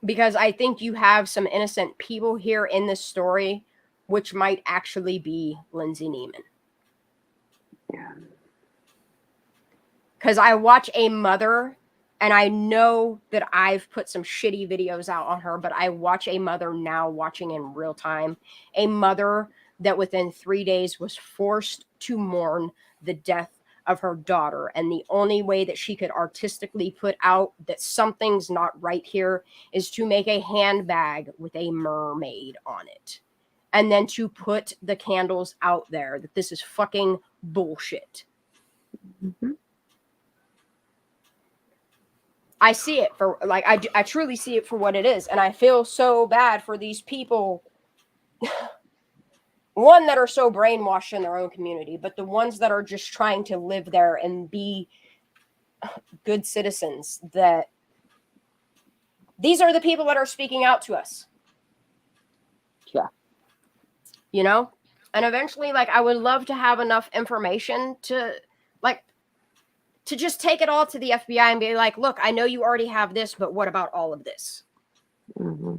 Because I think you have some innocent people here in this story, which might actually be Lindsay Neiman. Yeah. Because I watch a mother, and I know that I've put some shitty videos out on her, but I watch a mother now watching in real time. A mother that within 3 days was forced to mourn the death of her daughter. And the only way that she could artistically put out that something's not right here is to make a handbag with a mermaid on it. And then to put the candles out there that this is fucking bullshit. Mm-hmm. I see it for, like, I truly see it for what it is. And I feel so bad for these people, one, that are so brainwashed in their own community, but the ones that are just trying to live there and be good citizens, that these are the people that are speaking out to us. Yeah. You know? And eventually, like, I would love to have enough information to, like, to just take it all to the FBI and be like, look, I know you already have this, but what about all of this? Mm-hmm.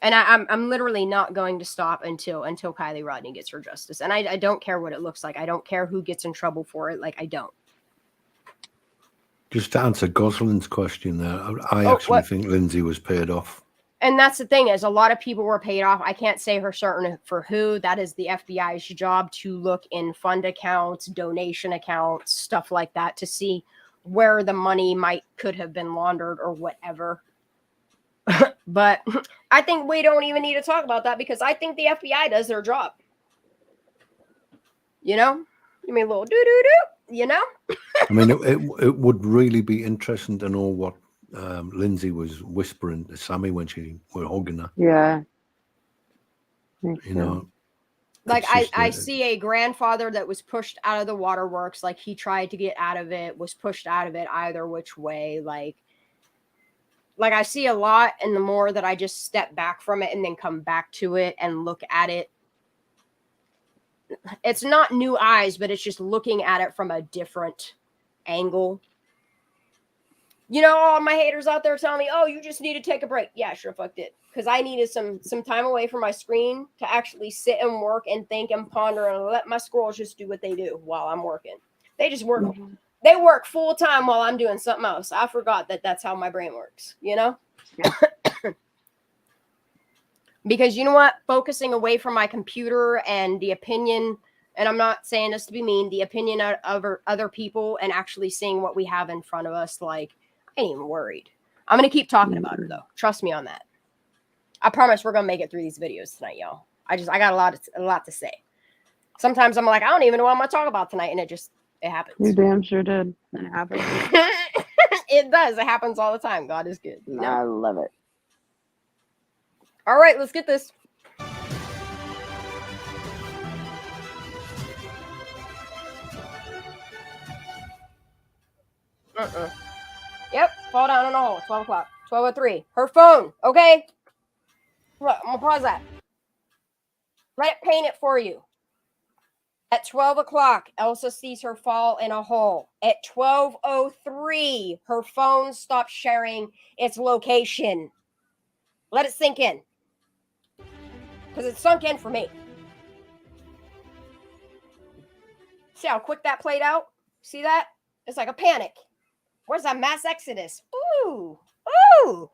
And I'm literally not going to stop until Kiely Rodni gets her justice. And I don't care what it looks like. I don't care who gets in trouble for it. Like, I don't. Just to answer Gosling's question there, I actually think Lindsay was paid off. And that's the thing, is a lot of people were paid off. I can't say for certain for who. That is the FBI's job, to look in fund accounts, donation accounts, stuff like that, to see where the money could have been laundered or whatever. But I think we don't even need to talk about that, because I think the FBI does their job. You know? Give me a little doo-doo-doo, you know? I mean, it would really be interesting to know what Lindsay was whispering to Sammy when she were hugging her. Yeah. You know? Like, I see a grandfather that was pushed out of the waterworks. Like, he tried to get out of it, was pushed out of it either which way. Like I see a lot, and the more that I just step back from it and then come back to it and look at it, it's not new eyes, but it's just looking at it from a different angle. You know, all my haters out there telling me, oh, you just need to take a break. Yeah, sure, fuck it. Because I needed some time away from my screen to actually sit and work and think and ponder and let my squirrels just do what they do while I'm working. They just work. Mm-hmm. They work full time while I'm doing something else. I forgot that that's how my brain works, you know? Yeah. Because you know what? Focusing away from my computer and the opinion, and I'm not saying this to be mean, the opinion of other people, and actually seeing what we have in front of us, like, I ain't even worried. I'm going to keep talking about her, though. Trust me on that. I promise we're going to make it through these videos tonight, y'all. I got a lot to say. Sometimes I'm like, I don't even know what I'm going to talk about tonight, and it happens. You damn sure did. And it happened. It does. It happens all the time. God is good. You know? I love it. All right, let's get this. Yep, fall down in a hole. 12 o'clock. 12:03. Her phone. Okay. Look, I'm gonna pause that. Let it paint it for you. At 12 o'clock, Elsa sees her fall in a hole. At 12:03, her phone stops sharing its location. Let it sink in. Because it sunk in for me. See how quick that played out? See that? It's like a panic. Where's that mass exodus? Ooh. Ooh.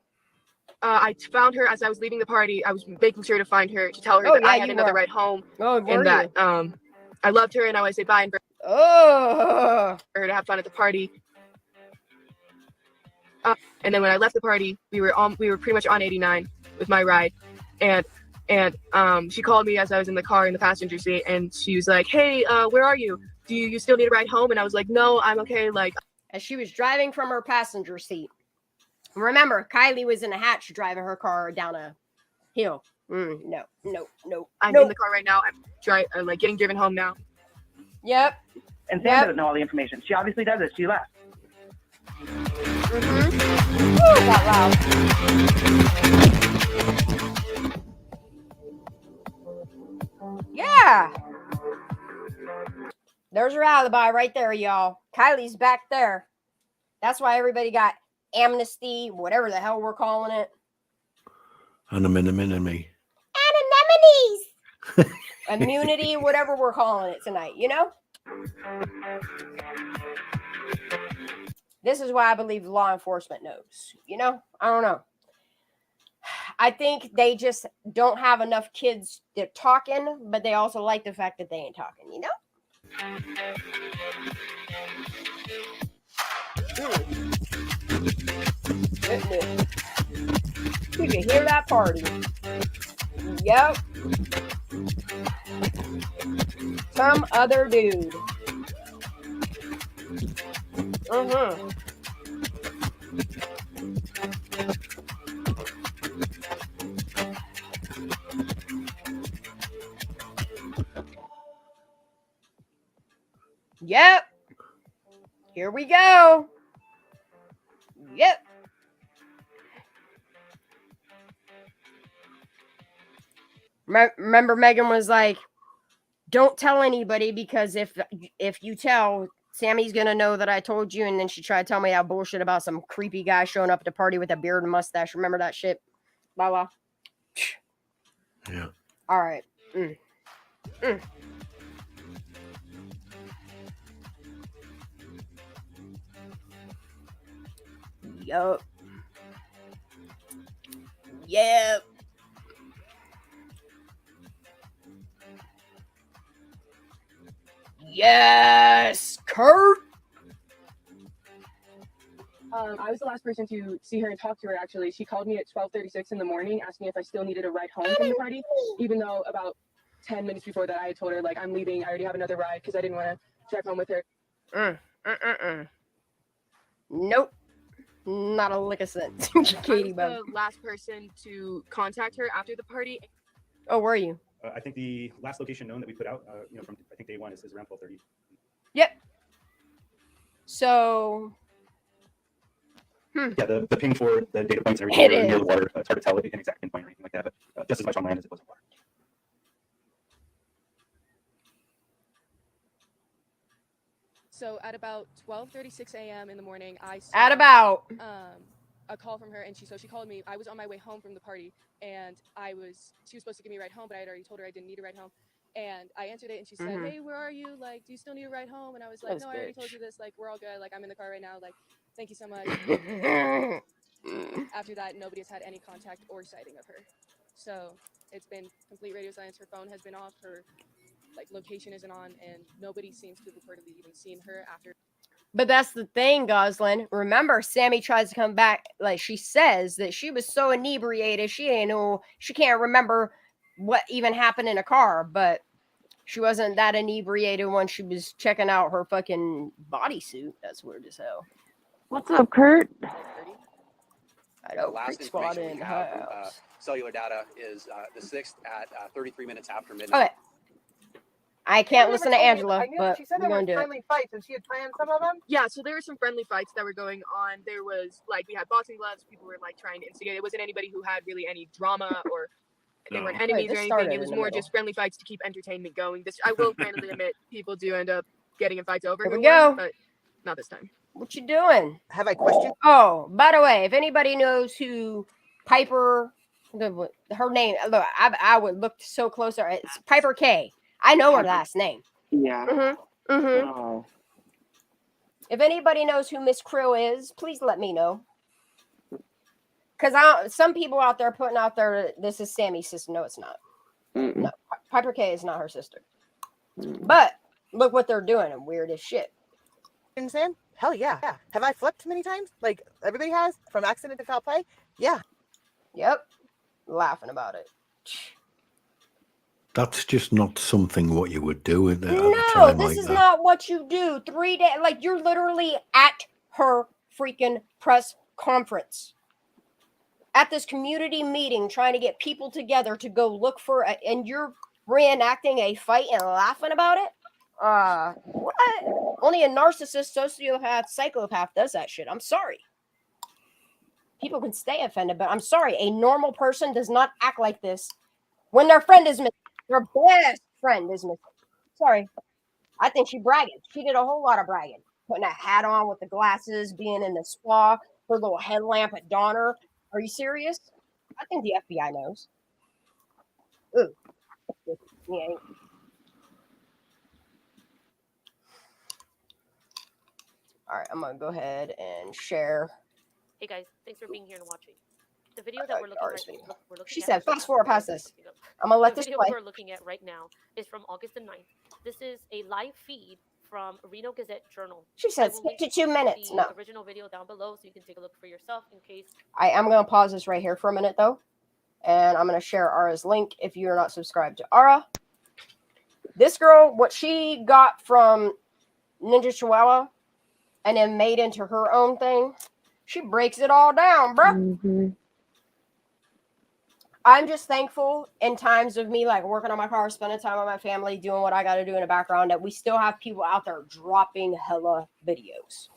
I found her as I was leaving the party. I was making sure to find her to tell her that I had another ride home. And that I loved her and I want to say bye and for her to have fun at the party. And then when I left the party, we were pretty much on 89 with my ride, and she called me as I was in the car in the passenger seat, and she was like, "Hey, where are you? Do you still need a ride home?" And I was like, "No, I'm okay." Like, as she was driving from her passenger seat. Remember, Kiely was in a hatch driving her car down a hill. No. I'm in the car right now. I'm like getting driven home now. Yep. And Sam doesn't know all the information. She obviously does it. She left. Ooh, got loud. Yeah. There's her alibi right there, y'all. Kiely's back there. That's why everybody got amnesty, whatever the hell we're calling it. Anonymity. Immunity, whatever we're calling it tonight, you know? This is why I believe law enforcement knows, you know? I don't know. I think they just don't have enough kids that talking, but they also like the fact that they ain't talking, you know? You can hear that party. Yep. Some other dude. Yep. Here we go. Yep. Remember, Megan was like, "Don't tell anybody because if you tell, Sammy's gonna know that I told you." And then she tried to tell me that bullshit about some creepy guy showing up at the party with a beard and mustache. Remember that shit? Blah. Yeah. All right. Yup. Yep. Yes, Kurt. I was the last person to see her and talk to her, actually. She called me at 12:36 in the morning, asking if I still needed a ride home from the party, even though about 10 minutes before that I had told her, like, I'm leaving. I already have another ride because I didn't want to drive home with her. Nope. Not a lick of sense. Katie, I was the last person to contact her after the party. Oh, were you? I think the last location known that we put out, from I think day one is around 12:30. Yep. So. Yeah, the ping for the data points and everything are near the water. It's hard to tell an exact pinpoint or anything like that, but just as much on land as it was on water. So at about 12:36 a.m. in the morning, I saw a call from her, and she called me. I was on my way home from the party, and she was supposed to give me a ride home, but I had already told her I didn't need a ride home. And I answered it, and she said, "Hey, where are you? Like, do you still need a ride home?" And I was like, "No, I already told you this. Like, we're all good. Like, I'm in the car right now. Like, thank you so much." After that, nobody has had any contact or sighting of her. So it's been complete radio silence. Her phone has been off. Her location isn't on, and nobody seems to have reportedly even seen her after. But that's the thing, Goslin. Remember, Sammy tries to come back. Like, she says that she was so inebriated, she can't remember what even happened in a car. But she wasn't that inebriated when she was checking out her fucking bodysuit. That's weird as hell. What's up, Kurt? I know. The last information we have from cellular data is the 6th at 33 minutes after midnight. Okay. I can't listen to Angela, I knew but she said we're there gonna were do it. friendly fights, and she had planned some of them. Yeah, so there were some friendly fights that were going on. There was like we had boxing gloves. People were like trying to instigate. It wasn't anybody who had really any drama or they weren't enemies or anything. It was more just friendly fights to keep entertainment going. This I will candidly admit, people do end up getting in fights over. Here we go. But not this time. What you doing? Have I questioned? Oh, by the way, if anybody knows who Piper, her name, look, I would look so closer. It's Piper K. I know her last name. Yeah. Oh. If anybody knows who Miss Krill is, please let me know. Because some people out there putting out there, this is Sammy's sister. No, it's not. No, Piper K is not her sister. But look what they're doing. And weird as shit. Sam? Hell yeah. Have I flipped many times? Like everybody has? From accident to foul play? Yeah. Yep. Laughing about it. That's just not something what you would do at No, a time this like is that. not what you do. 3 days, like you're literally at her freaking press conference. At this community meeting, trying to get people together to go look for, and you're reenacting a fight and laughing about it? What? Only a narcissist, sociopath, psychopath does that shit. I'm sorry. People can stay offended, but I'm sorry. A normal person does not act like this when their friend is missing. Their best friend is missing. Sorry. I think she bragging. She did a whole lot of bragging. Putting a hat on with the glasses, being in the spa, her little headlamp at Donner. Are you serious? I think the FBI knows. Ooh. Yeah. All right, I'm going to go ahead and share. Hey guys, thanks for being here and watching. The video that we're looking at She said, fast forward past this. I'm going to let this play. The video we're looking at right now is from August the 9th. This is a live feed from Reno Gazette Journal. She said, skip to 2 minutes. No. Original video down below so you can take a look for yourself in case. I am going to pause this right here for a minute, though. And I'm going to share Ara's link if you're not subscribed to Ara. This girl, what she got from Ninja Chihuahua and then made into her own thing, she breaks it all down, bro. I'm just thankful in times of me like working on my car, spending time with my family, doing what I got to do in the background, that we still have people out there dropping hella videos.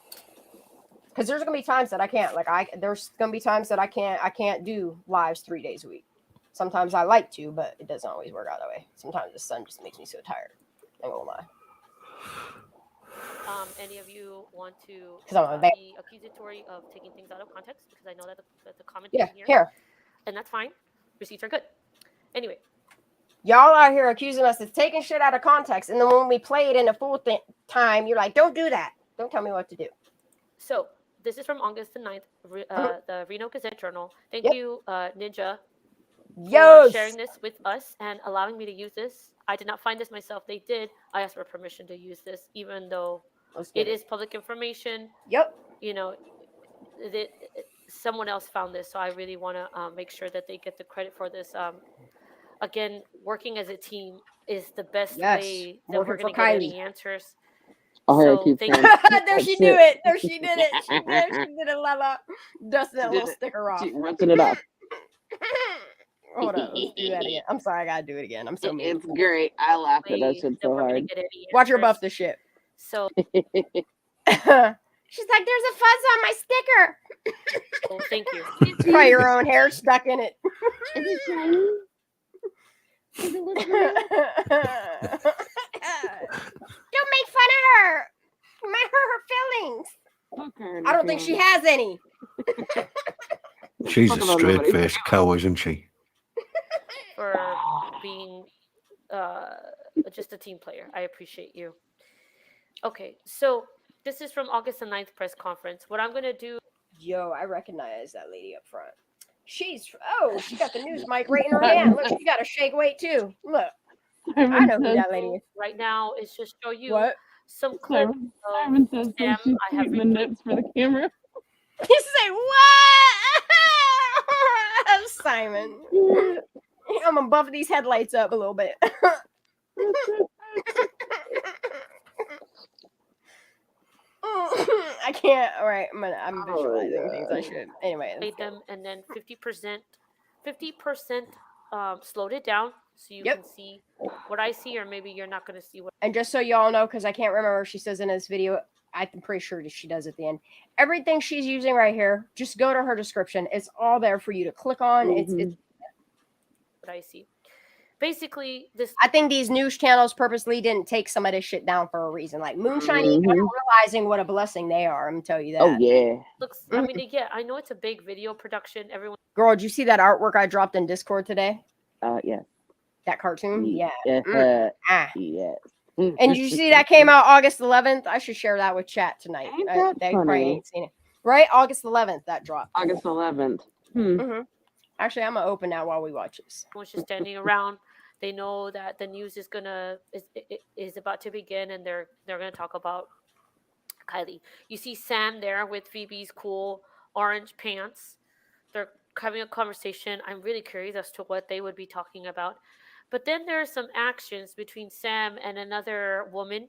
Because there's gonna be times that I can't, there's gonna be times that I can't do lives 3 days a week. Sometimes I like to, but it doesn't always work out that way. Sometimes the sun just makes me so tired. I won't lie. Any of you want to be accusatory of taking things out of context? Because I know that's a common thing here. And that's fine. Receipts are good. Anyway. Y'all out here accusing us of taking shit out of context. And then when we play it in the full time, you're like, don't do that. Don't tell me what to do. So this is from August the 9th, the Reno Gazette Journal. Thank you, Ninja, for sharing this with us and allowing me to use this. I did not find this myself. They did. I asked for permission to use this, even though it is public information. Yep. You know, someone else found this, so I really want to make sure that they get the credit for this. Again, working as a team is the best way that we're going to get any answers. So thank you. There she did it. There she did it. She did it, Lala. Dusting that little sticker off. Ripping it off. Hold on. Let's do that again. I'm sorry. I got to do it again. I'm so mean. It's great. I laughed at that shit so hard. Watch her buff the shit. So she's like, there's a fuzz on my sticker. Oh, thank you. By your own hair stuck in it. Is it shiny? Does it look real? Don't make fun of her. You might hurt her feelings. I don't think she has any. She's a straight-faced cow, isn't she? For being just a team player. I appreciate you. Okay, so this is from August the 9th press conference. What I'm going to do... Yo, I recognize that lady up front. She got the news mic right in her hand. Look, she got a shake weight too. Look. I know who that lady is. Right now is just show you some clips. Simon says that she's keeping the notes for the camera. You say what? Simon. I'm gonna buff these headlights up a little bit. I can't. All right, I'm visualizing things I should. Anyway, them, and then 50% slowed it down so you can see what I see, or maybe you're not going to see what. And just so y'all know, because I can't remember what she says in this video, I'm pretty sure she does at the end. Everything she's using right here, just go to her description. It's all there for you to click on. It's what I see. Basically, this. I think these news channels purposely didn't take some of this shit down for a reason. Like Moonshiny, realizing what a blessing they are. I'm gonna tell you that. Oh yeah. Looks. I mean, yeah, I know it's a big video production. Everyone. Girl, did you see that artwork I dropped in Discord today? Yes. That cartoon? Yeah. Yes. And you see that came out August 11th? I should share that with chat tonight. They probably ain't seen it. Right? August 11th, that dropped. August 11th. Actually, I'm going to open that while we watch this. Everyone's just standing around. They know that the news is about to begin, and they're gonna talk about Kiely. You see Sam there with Phoebe's cool orange pants. They're having a conversation. I'm really curious as to what they would be talking about. But then there are some actions between Sam and another woman,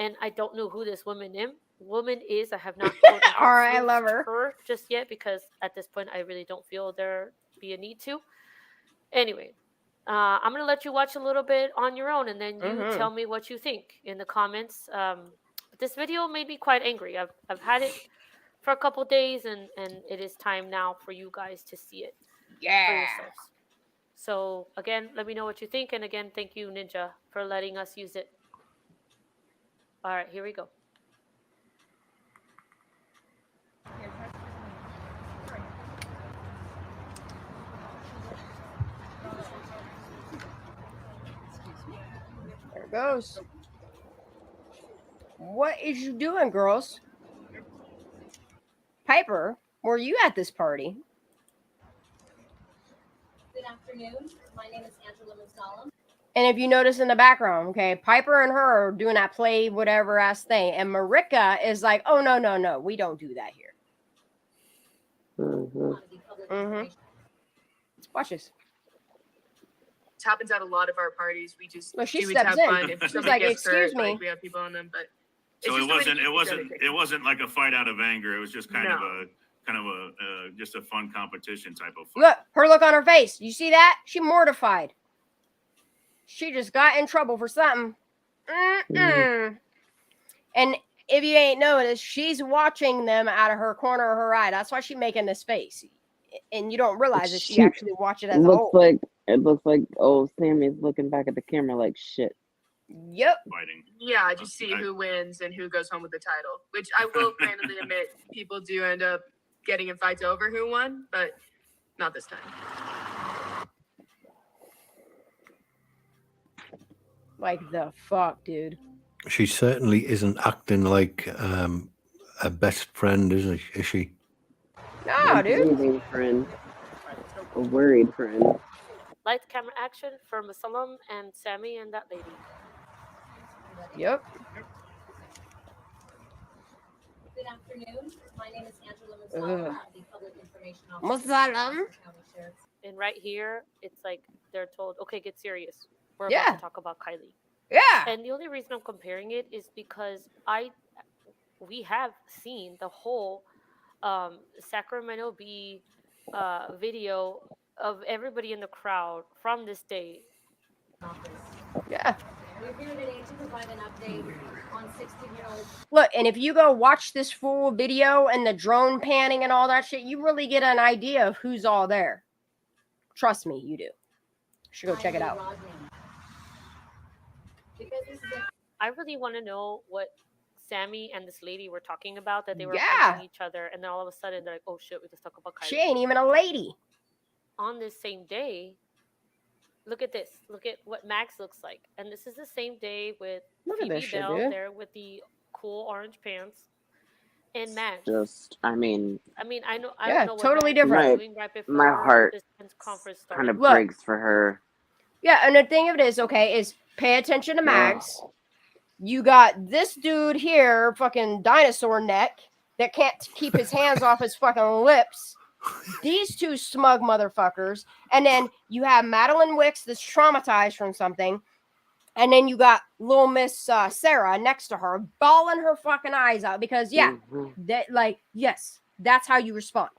and I don't know who this woman is. I have not all right, I love her just yet, because at this point I really don't feel there be a need to. Anyway, I'm gonna let you watch a little bit on your own, and then you tell me what you think in the comments. This video made me quite angry. I've had it for a couple days, and it is time now for you guys to see it for yourselves. So again, let me know what you think, and again, thank you, Ninja, for letting us use it. All right, here we go. There it goes. What is you doing, girls? Piper, were you at this party? Good afternoon. My name is Angela Muscala. And if you notice in the background, okay, Piper and her are doing that play whatever ass thing. And Marika is like, oh, no, we don't do that here. Watch this. It happens at a lot of our parties. We just well, she always have in. fun. If She's somebody like, gets excuse hurt, me. like, we have people on them, but so it wasn't like a fight out of anger. It was just kind of just a fun competition type of fight. Look, her look on her face. You see that? She mortified. She just got in trouble for something. And if you ain't noticed, she's watching them out of her corner of her eye. That's why she's making this face. And you don't realize that she actually watched it as a whole. It looks like Sammy's looking back at the camera like shit. Yep. Fighting. yeah, I just see who wins and who goes home with the title. Which I will randomly admit, people do end up getting in fights over who won, but not this time. Like the fuck, dude. She certainly isn't acting like a best friend, is she? No, a dude. Friend. A worried friend. Light camera action for Musalam and Sammy and that lady. Yep. Good afternoon. My name is Angela Muscala. I'm the Public Information Officer. Musalam. And right here, it's like they're told, okay, get serious. We're Yeah. about to talk about Kiely. Yeah. And the only reason I'm comparing it is because we have seen the whole Sacramento Bee video of everybody in the crowd from this day. Yeah. We're here today to provide an update on 16-year-old. Look, and if you go watch this full video and the drone panning and all that shit, you really get an idea of who's all there. Trust me, you do. You should go check it out. I really want to know what Sammy and this lady were talking about, that they were Yeah. punching each other, and then all of a sudden they're like, oh shit, we just talk about Kiely. She ain't even a lady. On this same day, look at this. Look at what Max looks like. And this is the same day with Look at Phoebe this shit, Bell dude. there with the cool orange pants. And Max. I mean, I don't know Yeah, what totally Max was different. doing right before my heart this conference started. kind of Look. breaks for her. Yeah, and the thing of it is, okay, is pay attention to Max. You got this dude here, fucking dinosaur neck, that can't keep his hands off his fucking lips. These two smug motherfuckers. And then you have Madeline Wicks that's traumatized from something. And then you got little Miss Sarah next to her, bawling her fucking eyes out because, yes, that's how you respond.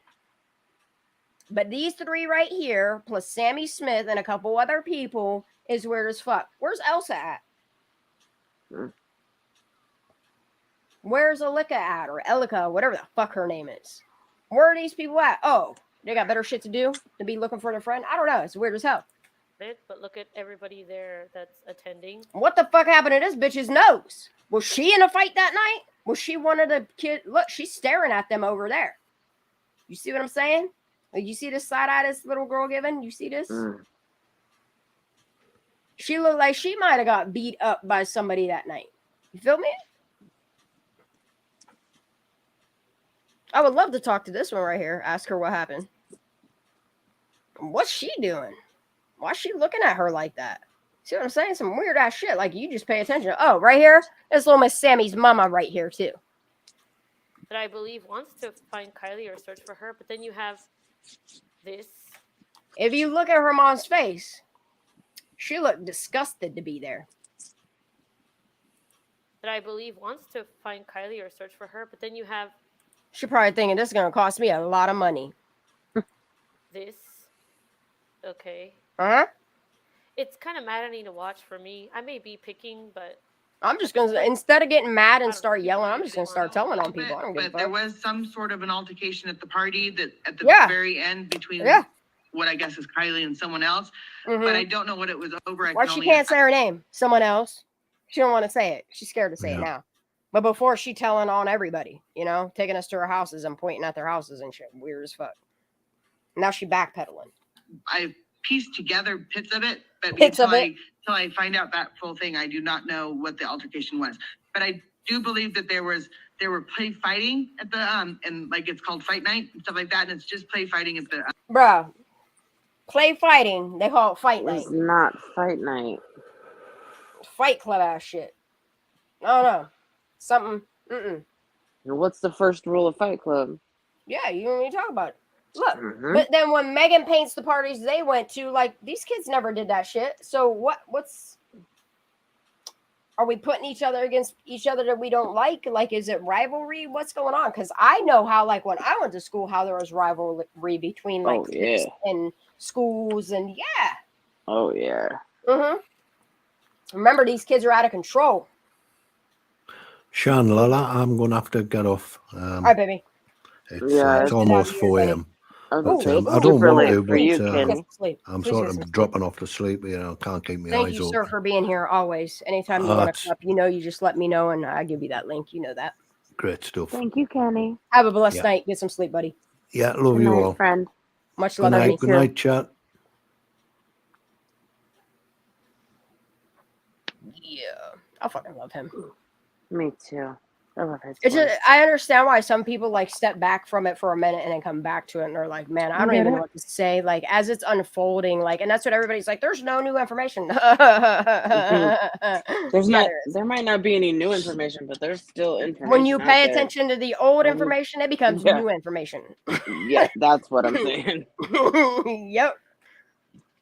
But these three right here, plus Sammy Smith and a couple other people, is weird as fuck. Where's Elsa at? Where's Elika at? Or Elika, whatever the fuck her name is. Where are these people at? Oh, they got better shit to do than be looking for their friend? I don't know. It's weird as hell. But look at everybody there that's attending. What the fuck happened to this bitch's nose? Was she in a fight that night? Was she one of the kids? Look, she's staring at them over there. You see what I'm saying? Like, you see this side eye this little girl giving? You see this? She looked like she might have got beat up by somebody that night. You feel me? I would love to talk to this one right here. Ask her what happened. What's she doing? Why is she looking at her like that? See what I'm saying? Some weird ass shit. Like, you just pay attention. Oh, right here? There's little Miss Sammy's mama right here, too. That I believe wants to find Kiely or search for her, but then you have this. If you look at her mom's face, she looked disgusted to be there. That I believe wants to find Kiely or search for her, but then you have she probably thinking this is going to cost me a lot of money. This. Okay. Huh? It's kind of maddening to watch for me. I may be picking, but I'm just going to, instead of getting mad and start yelling, I'm just going to start telling on people. I don't give a fuck. There was some sort of an altercation at the party that at the very end between what I guess is Kiely and someone else. But I don't know what it was over. Why she can't say her name? Someone else. She don't want to say it. She's scared to say it now. But before, she telling on everybody, you know, taking us to her houses and pointing at their houses and shit. Weird as fuck. Now she backpedaling. I pieced together bits of it, but until I find out that full thing, I do not know what the altercation was. But I do believe that there were play fighting at the and like it's called fight night and stuff like that, and it's just play fighting at the Bruh. Play fighting. They call it fight night. It's not fight night. Fight club ass shit. I don't know. Something. What's the first rule of Fight Club? Yeah, you don't even talk about it. Look, but then when Megan paints the parties they went to, like, these kids never did that shit. So what's are we putting each other against each other that we don't like? Like, is it rivalry? What's going on? Because I know how, like, when I went to school, how there was rivalry between like kids and schools, and Oh yeah. Remember, these kids are out of control. Sean, Lola, I'm going to have to get off. All right, baby. It's almost 4 a.m. But, I don't want to, but I'm sort of dropping off to sleep. You know, can't keep my Thank eyes you, open. sir, for being here always. Anytime you want to come up, you know, you just let me know and I give you that link. You know that. Great stuff. Thank you, Kenny. Have a blessed night. Get some sleep, buddy. Yeah, love you all. Friend. Much Good love. night. Good night, chat. Yeah, I fucking love him. Me too. I love his It's voice. just, I understand why some people like step back from it for a minute and then come back to it and they're like, man, I don't even know what to say. Like, as it's unfolding, like, and that's what everybody's like, there's no new information. There might not be any new information, but there's still information. When you pay out there. attention to the old information, it becomes new information. Yeah, that's what I'm saying. Yep.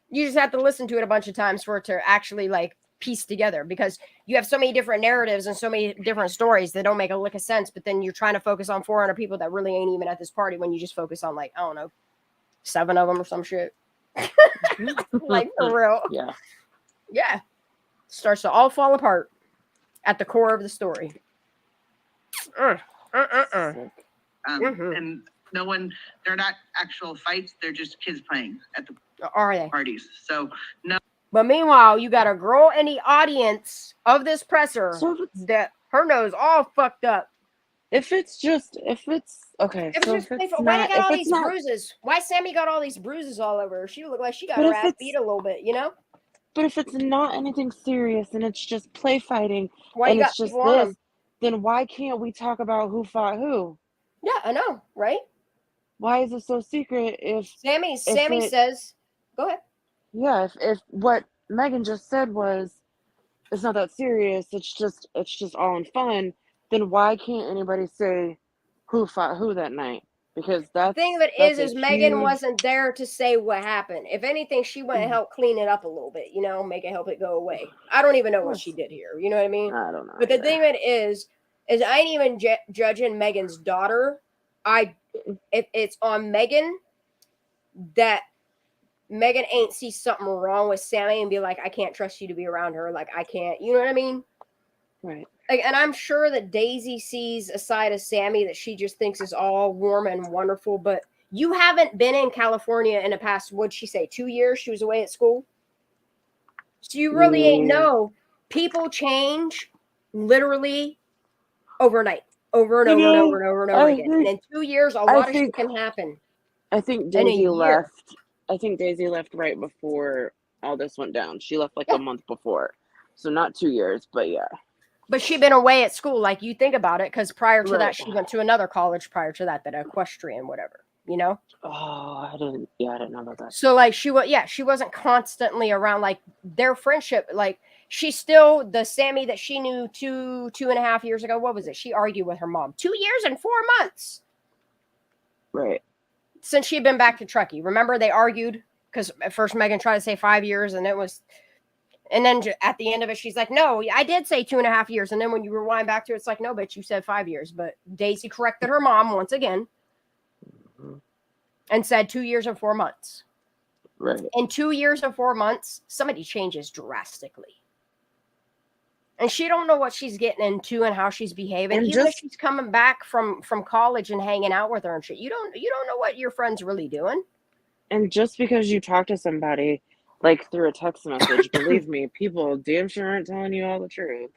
You just have to listen to it a bunch of times for it to actually like piece together, because you have so many different narratives and so many different stories that don't make a lick of sense, but then you're trying to focus on 400 people that really ain't even at this party when you just focus on, like, I don't know, 7 of them or some shit. Like, for real. Yeah. Starts to all fall apart at the core of the story. And no one, they're not actual fights, they're just kids playing at the parties. So no. But meanwhile, you got a girl in the audience of this presser that her nose all fucked up. If it's okay. Why they got all these bruises? Why Sammy got all these bruises all over her? She looked like she got her ass beat a little bit, you know? But if it's not anything serious and it's just play fighting, and it's just this, then why can't we talk about who fought who? Yeah, I know, right? Why is it so secret? Sammy says, go ahead. Yeah, if what Megan just said was, it's not that serious, it's just all in fun, then why can't anybody say who fought who that night? Because the thing of it is Megan wasn't there to say what happened. If anything, she went and helped clean it up a little bit, you know, help it go away. I don't even know what she did here. You know what I mean? I don't know. But the thing of it is I ain't even judging Megan's daughter. If it's on Megan, that Megan ain't see something wrong with Sammy and be like, I can't trust you to be around her. Like, I can't, you know what I mean? Right. Like, and I'm sure that Daisy sees a side of Sammy that she just thinks is all warm and wonderful, but you haven't been in California in the past, what'd she say, 2 years? She was away at school. So you really ain't know. People change literally overnight, over and over and over and over and over again. And in 2 years, a lot of shit can happen. I think Daisy left. I think Daisy left right before all this went down. She left like a month before. So not 2 years, but yeah. But she'd been away at school, like you think about it, because prior to that, she went to another college prior to that equestrian, whatever, you know? Oh, I didn't know about that. So like she wasn't constantly around, like their friendship, like she's still the Sammy that she knew 2.5 years ago. What was it? She argued with her mom 2 years and 4 months. Right. Since she had been back to Truckee. Remember they argued? Because at first Megan tried to say 5 years and and then at the end of it, she's like, no, I did say 2.5 years. And then when you rewind back to it, it's like, no, bitch, you said 5 years. But Daisy corrected her mom once again and said 2 years and 4 months. Right. In 2 years and 4 months, somebody changes drastically. And she don't know what she's getting into and how she's behaving. And Even if she's coming back from college and hanging out with her and shit. You don't know what your friend's really doing. And just because you talk to somebody like through a text message, believe me, people damn sure aren't telling you all the truth.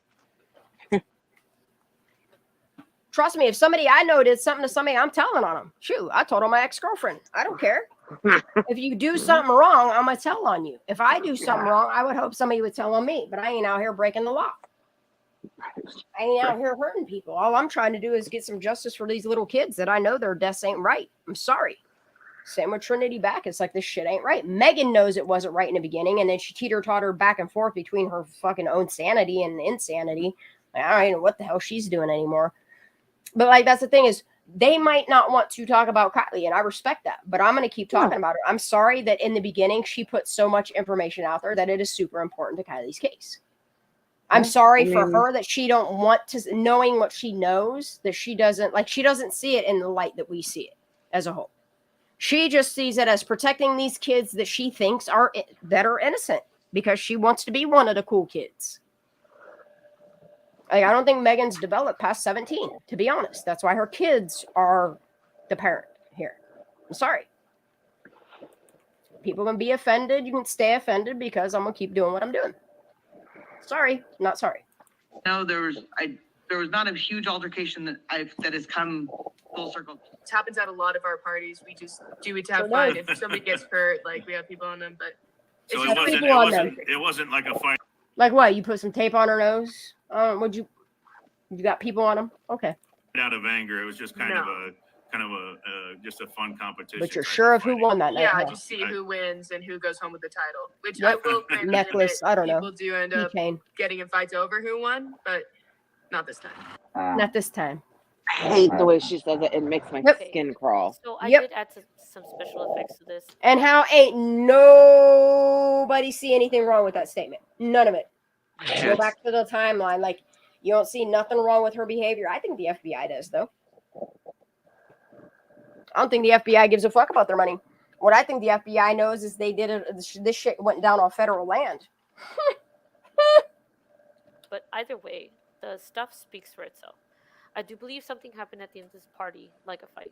Trust me, if somebody I know did something to somebody, I'm telling on them. Shoot, I told on my ex-girlfriend. I don't care. If you do something wrong, I'm going to tell on you. If I do something wrong, I would hope somebody would tell on me. But I ain't out here breaking the law. I ain't out here hurting people. All I'm trying to do is get some justice for these little kids that I know their deaths ain't right. I'm sorry. Same with Trinity back. It's like, this shit ain't right. Megan knows it wasn't right in the beginning, and then she teeter-totter back and forth between her fucking own sanity and insanity. Like, I don't even know what the hell she's doing anymore. But, like, that's the thing is, they might not want to talk about Kiely, and I respect that. But I'm going to keep talking about her. I'm sorry that in the beginning she put so much information out there that it is super important to Kylie's case. I'm sorry for her that she don't want to, knowing what she knows, that she doesn't see it in the light that we see it as a whole. She just sees it as protecting these kids that she thinks are innocent because she wants to be one of the cool kids. Like, I don't think Megan's developed past 17, to be honest. That's why her kids are the parent here. I'm sorry. People can be offended. You can stay offended because I'm going to keep doing what I'm doing. Sorry, not sorry. No, there was not a huge altercation that has come full circle. It happens at a lot of our parties. We just do it to have fun. If somebody gets hurt, like, we have people on them, but So it's it wasn't like a fight. Like what? You put some tape on her nose? You got people on them? Okay. Out of anger, it was just kind of a just a fun competition. But you're sure of who won that night? Yeah, huh? just see who wins and who goes home with the title. Which Yep. I will grant Necklace. that I don't know. people do end up getting in fights over who won, but not this time. Not this time. I hate the way she says it. It makes my skin crawl. So I did add some special effects to this. And how ain't nobody see anything wrong with that statement? None of it. Go back to the timeline. Like, you don't see nothing wrong with her behavior. I think the FBI does, though. I don't think the FBI gives a fuck about their money. What I think the FBI knows is they did it. This shit went down on federal land. But either way, the stuff speaks for itself. I do believe something happened at the end of this party, like a fight.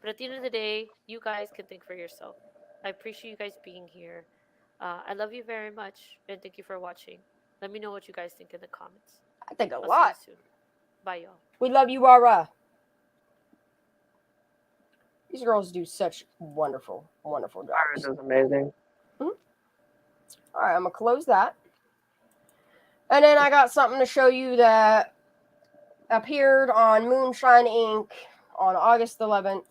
But at the end of the day, you guys can think for yourself. I appreciate you guys being here. I love you very much, and thank you for watching. Let me know what you guys think in the comments. I think a I'll lot. See you soon. Bye, y'all. We love you, Rara. These girls do such wonderful, wonderful jobs. That's amazing. All right, I'm going to close that. And then I got something to show you that appeared on Moonshine Inc. on August 11th.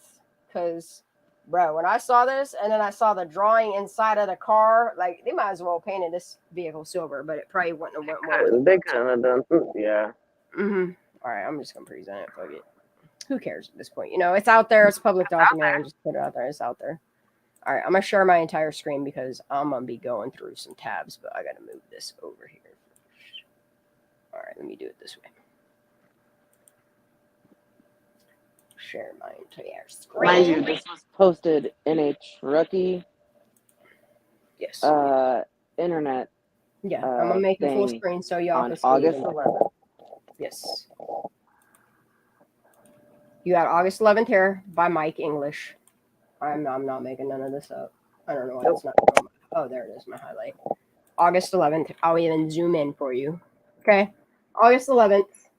Because, bro, when I saw this and then I saw the drawing inside of the car, like, they might as well painted this vehicle silver, but it probably wouldn't have went well. They kind of done. Yeah. Mm-hmm. All right, I'm just going to present it. Fuck it. Who cares at this point? You know, it's out there. It's a public document. I just put it out there. It's out there. All right, I'm going to share my entire screen because I'm going to be going through some tabs, but I got to move this over here first. All right, let me do it this way. share my entire Mind you, screen. this was posted in a Truckee Yes. internet. Yeah, I'm gonna make it full thing screen so y'all on can see August it. 11th. Yes. You got August 11th here by Mike English. I'm not making none of this up. I don't know why it's not. Oh, there it is, my highlight. August 11th. I'll even zoom in for you. Okay. August 11th.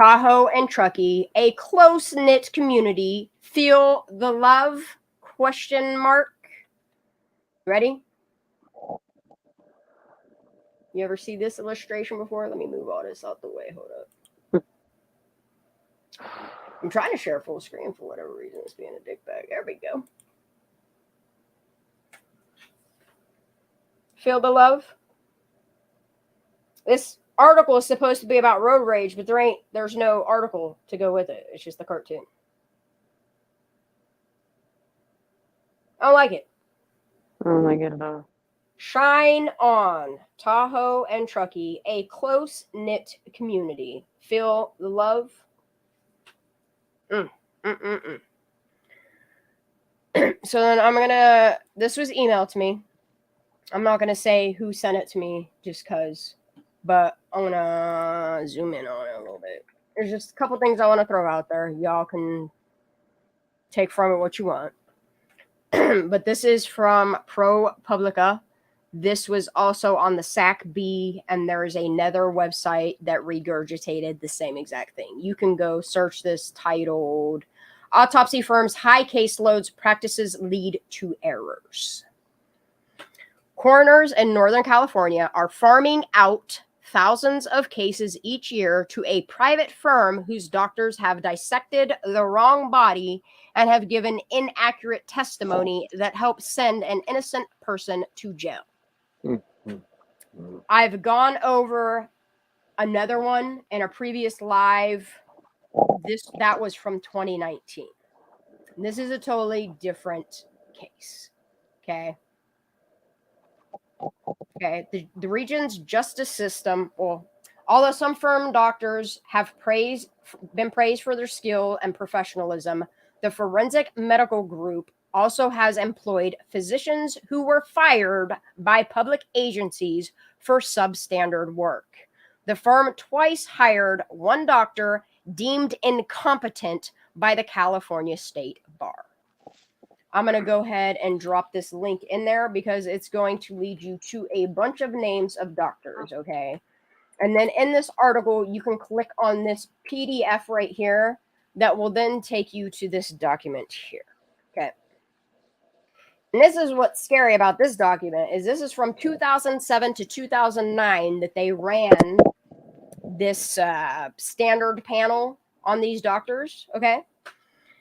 Tahoe and Truckee, a close-knit community. Feel the love? Question mark. Ready? You ever see this illustration before? Let me move all this out the way. Hold up. I'm trying to share full screen for whatever reason. It's being a dick bag. There we go. Feel the love? This article is supposed to be about road rage, but there's no article to go with it. It's just the cartoon. I don't like it. I don't like it at all. Shine on. Tahoe and Truckee, a close-knit community. Feel the love? So then I'm gonna, this was emailed to me. I'm not gonna say who sent it to me just cause, but I'm gonna zoom in on it a little bit. There's just a couple things I want to throw out there. Y'all can take from it what you want. But this is from ProPublica. This was also on the SAC-B, and there is another website that regurgitated the same exact thing. You can go search this, titled Autopsy Firms' High Caseloads Practices Lead to Errors. Coroners in Northern California are farming out thousands of cases each year to a private firm whose doctors have dissected the wrong body and have given inaccurate testimony that helps send an innocent person to jail. I've gone over another one in a previous live. That was from 2019. This is a totally different case. Okay. The region's justice system, well, although some firm doctors have been praised for their skill and professionalism, the forensic medical group also has employed physicians who were fired by public agencies for substandard work. The firm twice hired one doctor deemed incompetent by the California State Bar. I'm going to go ahead and drop this link in there because it's going to lead you to a bunch of names of doctors, okay? And then in this article, you can click on this PDF right here that will then take you to this document here, okay? And this is what's scary about this document is this is from 2007 to 2009 that they ran this standard panel on these doctors, okay?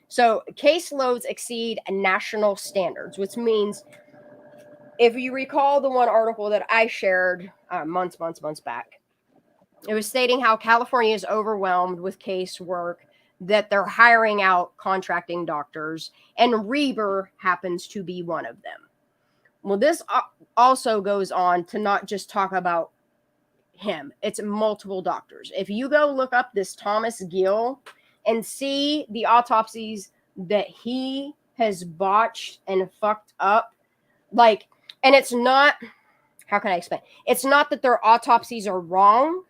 So caseloads exceed national standards, which means if you recall the one article that I shared months back, it was stating how California is overwhelmed with casework, that they're hiring out contracting doctors, and Reber happens to be one of them. Well, this also goes on to not just talk about him. It's multiple doctors. If you go look up this Thomas Gill and see the autopsies that he has botched and fucked up, like, and it's not, how can I explain? It's not that their autopsies are wrong.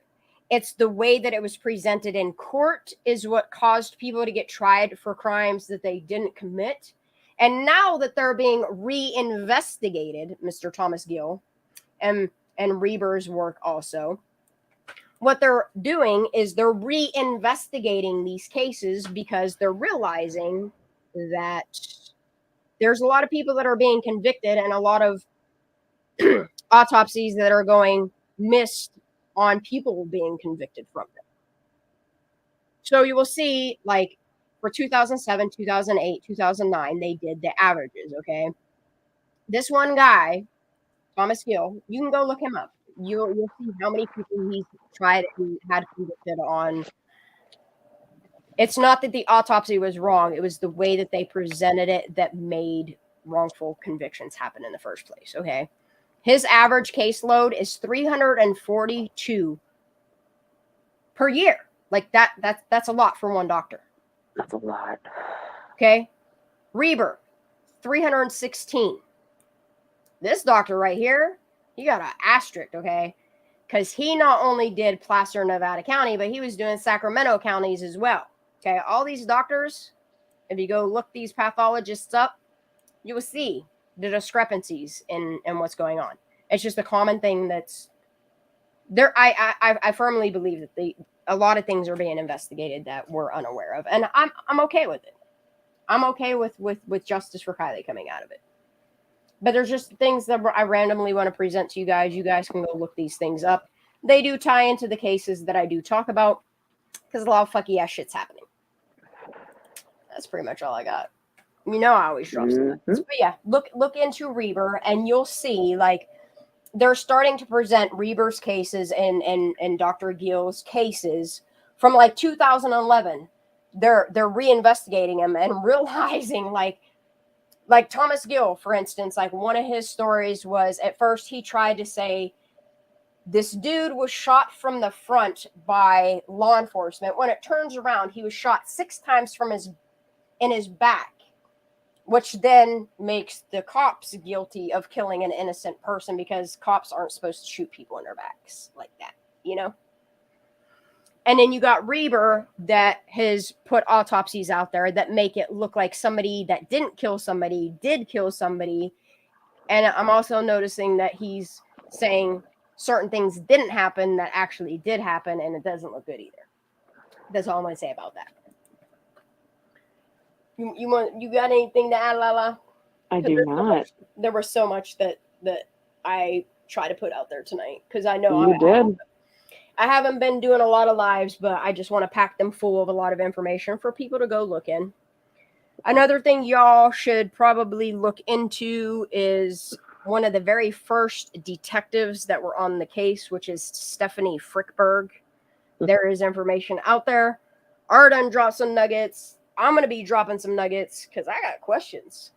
It's the way that it was presented in court is what caused people to get tried for crimes that they didn't commit. And now that they're being reinvestigated, Mr. Thomas Gill and Reber's work also, what they're doing is they're reinvestigating these cases because they're realizing that there's a lot of people that are being convicted and a lot of autopsies that are going missed on people being convicted from them. So you will see, like, for 2007, 2008, 2009, they did the averages, okay? This one guy, Thomas Gill, you can go look him up. You'll see how many people he's tried and had convicted on. It's not that the autopsy was wrong. It was the way that they presented it that made wrongful convictions happen in the first place, okay? His average caseload is 342 per year. Like that's a lot for one doctor. That's a lot. Okay. Reber, 316. This doctor right here, he got an asterisk, okay? Because he not only did Placer, Nevada County, but he was doing Sacramento counties as well. Okay. All these doctors, if you go look these pathologists up, you will see the discrepancies in what's going on. It's just a common thing that's there. I firmly believe that a lot of things are being investigated that we're unaware of, and I'm okay with it. I'm okay with justice for Kiely coming out of it. But there's just things that I randomly want to present to you guys. You guys can go look these things up. They do tie into the cases that I do talk about because a lot of fucky ass shit's happening. That's pretty much all I got. You know, I always drop some nuggets. But yeah, look into Reber, and you'll see like they're starting to present Reber's cases and Dr. Gill's cases from like 2011. They're reinvestigating them and realizing like Thomas Gill, for instance, like one of his stories was at first he tried to say this dude was shot from the front by law enforcement. When it turns around, he was shot 6 times in his back, which then makes the cops guilty of killing an innocent person because cops aren't supposed to shoot people in their backs like that, you know? And then you got Reber that has put autopsies out there that make it look like somebody that didn't kill somebody did kill somebody. And I'm also noticing that he's saying certain things didn't happen that actually did happen, and it doesn't look good either. That's all I'm going to say about that. You got anything to add, Lala? I do not. There was so much that I try to put out there tonight because I know you did. I haven't been doing a lot of lives, but I just want to pack them full of a lot of information for people to go look in. Another thing y'all should probably look into is one of the very first detectives that were on the case, which is Stephanie Frickberg. There is information out there. Arden dropped some nuggets. I'm going to be dropping some nuggets because I got questions.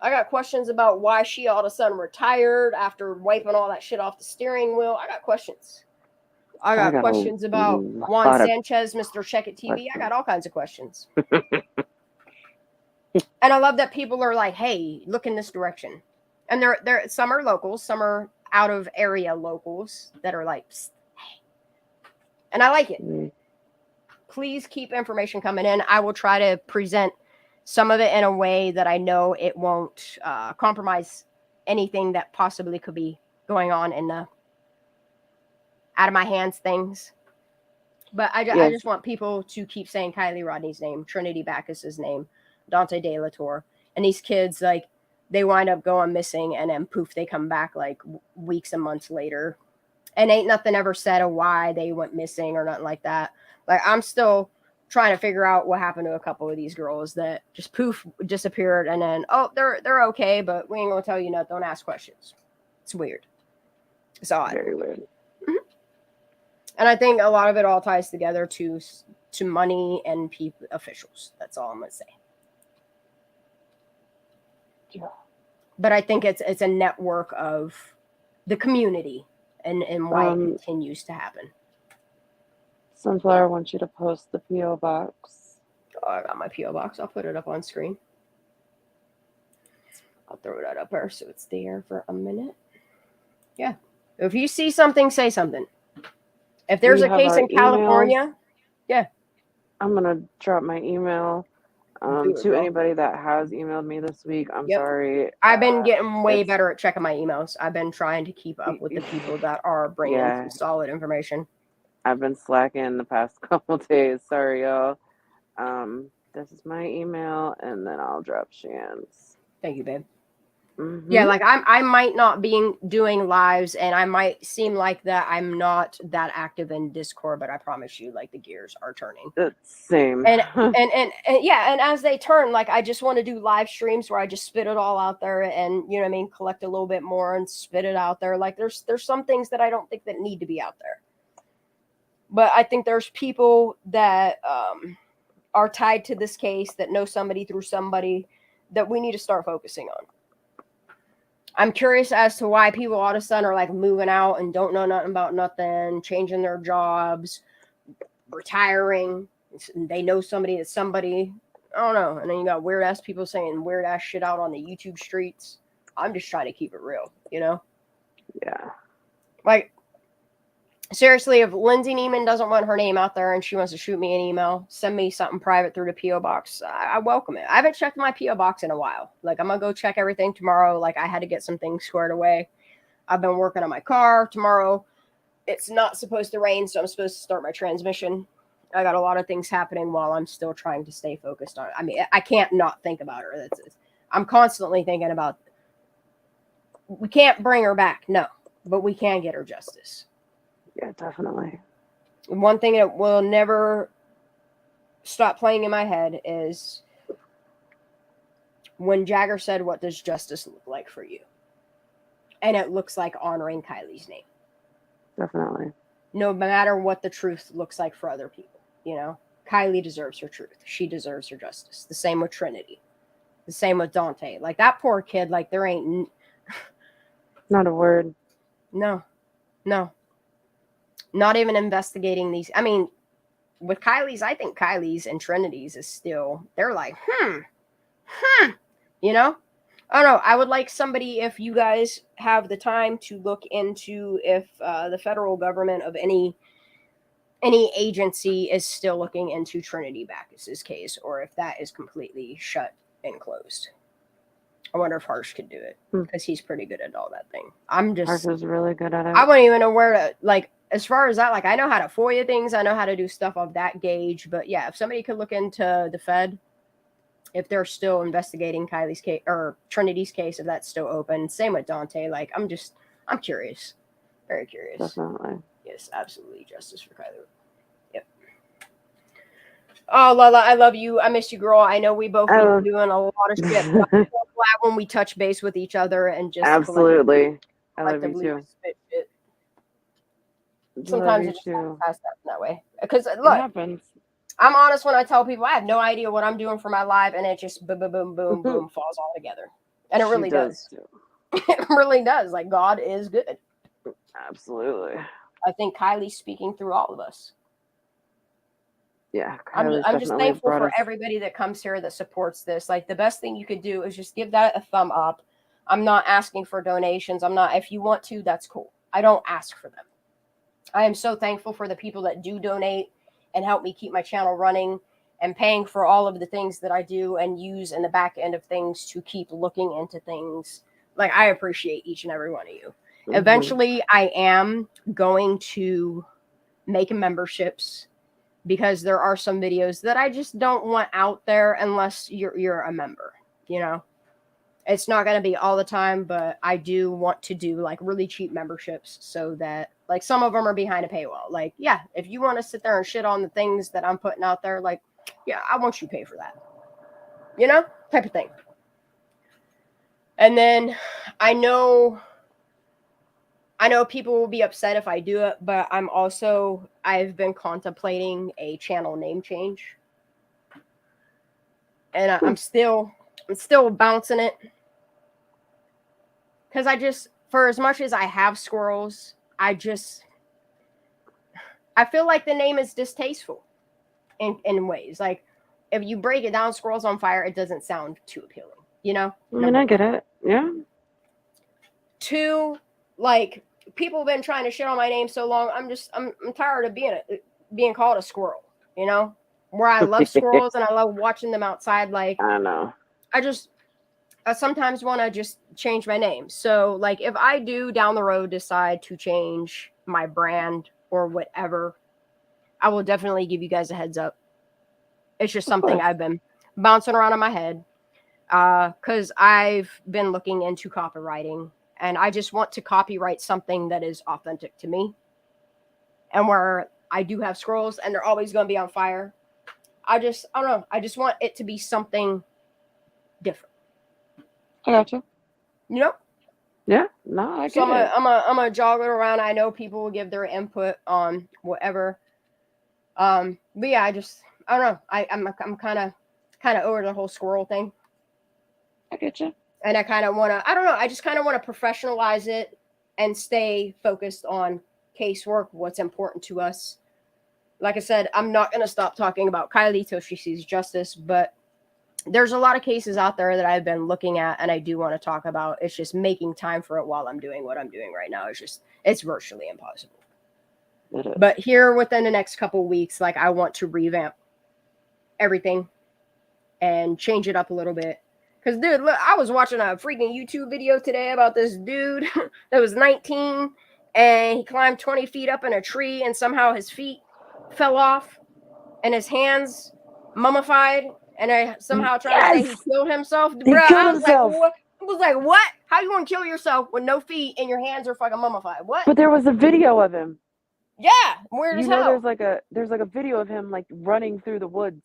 I got questions about why she all of a sudden retired after wiping all that shit off the steering wheel. I got questions. I got questions about Juan Sanchez, Mr. Check It TV. I got all kinds of questions. And I love that people are like, hey, look in this direction. And there some are locals, some are out of area locals that are like, hey. And I like it. Please keep information coming in. I will try to present some of it in a way that I know it won't compromise anything that possibly could be going on in the out of my hands things. But I just want people to keep saying Kiely Rodni's name, Trinity Backus's name, Dante De La Torre. And these kids, like, they wind up going missing and then poof, they come back like weeks and months later. And ain't nothing ever said of why they went missing or nothing like that. Like, I'm still trying to figure out what happened to a couple of these girls that just poof disappeared and then, oh, they're okay, but we ain't gonna tell you nothing. Don't ask questions. It's weird. It's odd. Very weird. And I think a lot of it all ties together to money and officials. That's all I'm gonna say. Yeah. But I think it's a network of the community and why it continues to happen. Sunflower wants you to post the P.O. box. Oh, I got my P.O. box. I'll put it up on screen. I'll throw that up there so it's there for a minute. Yeah. If you see something, say something. If there's a case in California, yeah. I'm going to drop my email to anybody that has emailed me this week. I'm sorry. I've been getting way better at checking my emails. I've been trying to keep up with the people that are bringing some solid information. I've been slacking the past couple days. Sorry, y'all. This is my email, and then I'll drop Shan's. Thank you, babe. Mm-hmm. Yeah, like I might not be doing lives, and I might seem like that I'm not that active in Discord, but I promise you, like the gears are turning. Same. And yeah, and as they turn, like I just want to do live streams where I just spit it all out there, and you know what I mean, collect a little bit more and spit it out there. Like there's some things that I don't think that need to be out there, but I think there's people that are tied to this case that know somebody through somebody that we need to start focusing on. I'm curious as to why people all of a sudden are like moving out and don't know nothing about nothing, changing their jobs, retiring. they know somebody that's somebody. I don't know. And then you got weird ass people saying weird ass shit out on the YouTube streets. I'm just trying to keep it real, you know? Yeah. Like, seriously, if Lindsay Neiman doesn't want her name out there and she wants to shoot me an email, send me something private through the P.O. box, I welcome it. I haven't checked my P.O. box in a while. Like, I'm going to go check everything tomorrow. Like, I had to get some things squared away. I've been working on my car. Tomorrow, it's not supposed to rain, so I'm supposed to start my transmission. I got a lot of things happening while I'm still trying to stay focused on it. I mean, I can't not think about her. I'm constantly thinking about, we can't bring her back, no, but we can get her justice. Yeah, definitely. One thing that will never stop playing in my head is when Jagger said, "What does justice look like for you?" And it looks like honoring Kiely's name. Definitely. No matter what the truth looks like for other people, you know, Kiely deserves her truth. She deserves her justice. The same with Trinity. The same with Dante. Like, that poor kid, like, there ain't... Not a word. No. Not even investigating these. I mean, with Kiely's, I think Kiely's and Trinity's is still, they're like, you know? I don't know. I would like somebody, if you guys have the time, to look into if the federal government of any agency is still looking into Trinity Backus's case, or if that is completely shut and closed. I wonder if Harsh could do it, because he's pretty good at all that thing. Harsh is really good at it. I wouldn't even know where to, like, as far as that, like, I know how to FOIA things. I know how to do stuff of that gauge. But yeah, if somebody could look into the Fed, if they're still investigating Kiely's case or Trinity's case, if that's still open. Same with Dante. Like, I'm curious. Very curious. Definitely. Yes, absolutely. Justice for Kiely. Yep. Oh, Lala, I love you. I miss you, girl. I know we both been doing a lot of shit. But I'm so glad when we touch base with each other and just absolutely. I love you too. Spit shit. Sometimes it just happens that way. Because look, it happens. I'm honest when I tell people I have no idea what I'm doing for my life, and it just boom, boom, boom, boom, boom falls all together. And it really does. It really does. Like, God is good. Absolutely. I think Kiely's speaking through all of us. Yeah. I'm just thankful for everybody that comes here that supports this. Like, the best thing you could do is just give that a thumb up. I'm not asking for donations. If you want to, that's cool. I don't ask for them. I am so thankful for the people that do donate and help me keep my channel running and paying for all of the things that I do and use in the back end of things to keep looking into things. Like, I appreciate each and every one of you. Mm-hmm. Eventually, I am going to make memberships, because there are some videos that I just don't want out there unless you're a member, you know? It's not going to be all the time, but I do want to do, like, really cheap memberships so that, like, some of them are behind a paywall. Like, yeah, if you want to sit there and shit on the things that I'm putting out there, like, yeah, I want you to pay for that. You know? Type of thing. And then I know people will be upset if I do it, but I've been contemplating a channel name change. And I'm still bouncing it. Because for as much as I have squirrels, I feel like the name is distasteful in ways. Like, if you break it down, Squirrels on Fire, it doesn't sound too appealing, you know? I mean, I get it. Yeah. 2, like, people have been trying to shit on my name so long. I'm tired of being called a squirrel, you know? Where I love squirrels and I love watching them outside. Like, I know. I sometimes want to just change my name. So, like, if I do down the road decide to change my brand or whatever, I will definitely give you guys a heads up. It's just something I've been bouncing around in my head, because I've been looking into copywriting, and I just want to copyright something that is authentic to me, and where I do have squirrels and they're always going to be on fire. I don't know. I just want it to be something different. I gotcha. You know? Yeah. No, I get it. I'm a jog it around. I know people will give their input on whatever. But yeah, I don't know. I'm kind of over the whole squirrel thing. I get you. And I kind of want to. I don't know. I just kind of want to professionalize it and stay focused on casework, what's important to us. like I said, I'm not going to stop talking about Kiely till she sees justice, but there's a lot of cases out there that I've been looking at and I do want to talk about. It's just making time for it while I'm doing what I'm doing right now. It's virtually impossible. But here within the next couple weeks, like I want to revamp everything and change it up a little bit. Because, dude, look, I was watching a freaking YouTube video today about this dude that was 19 and he climbed 20 feet up in a tree and somehow his feet fell off and his hands mummified and I somehow tried to say he killed himself. He Bruh, killed I was himself. like, what? I was like, what? How you want to kill yourself with no feet and your hands are fucking mummified? What? But there was a video of him. Yeah, weird as hell. There's like a video of him like running through the woods.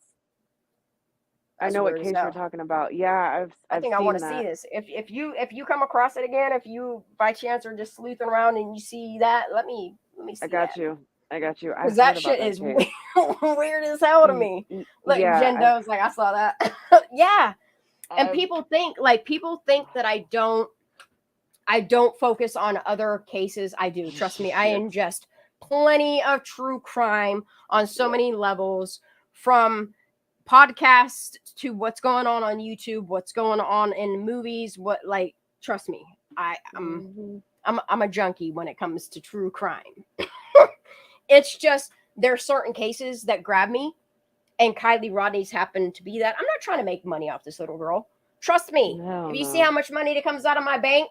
That's I know what weird as case hell. you're talking about. Yeah, I think I want to see this. If you come across it again, if you by chance are just sleuthing around and you see that, let me see. I got you. Because that shit is weird as hell to me. Like Jen Doe's like, I saw that. Yeah. And people think that I don't focus on other cases. I do. Trust me. I ingest plenty of true crime on so many levels, from podcasts to what's going on YouTube, what's going on in movies, trust me. I'm a junkie when it comes to true crime. It's just there are certain cases that grab me, and Kiely Rodni's happened to be that. I'm not trying to make money off this little girl. Trust me. If you see how much money that comes out of my bank,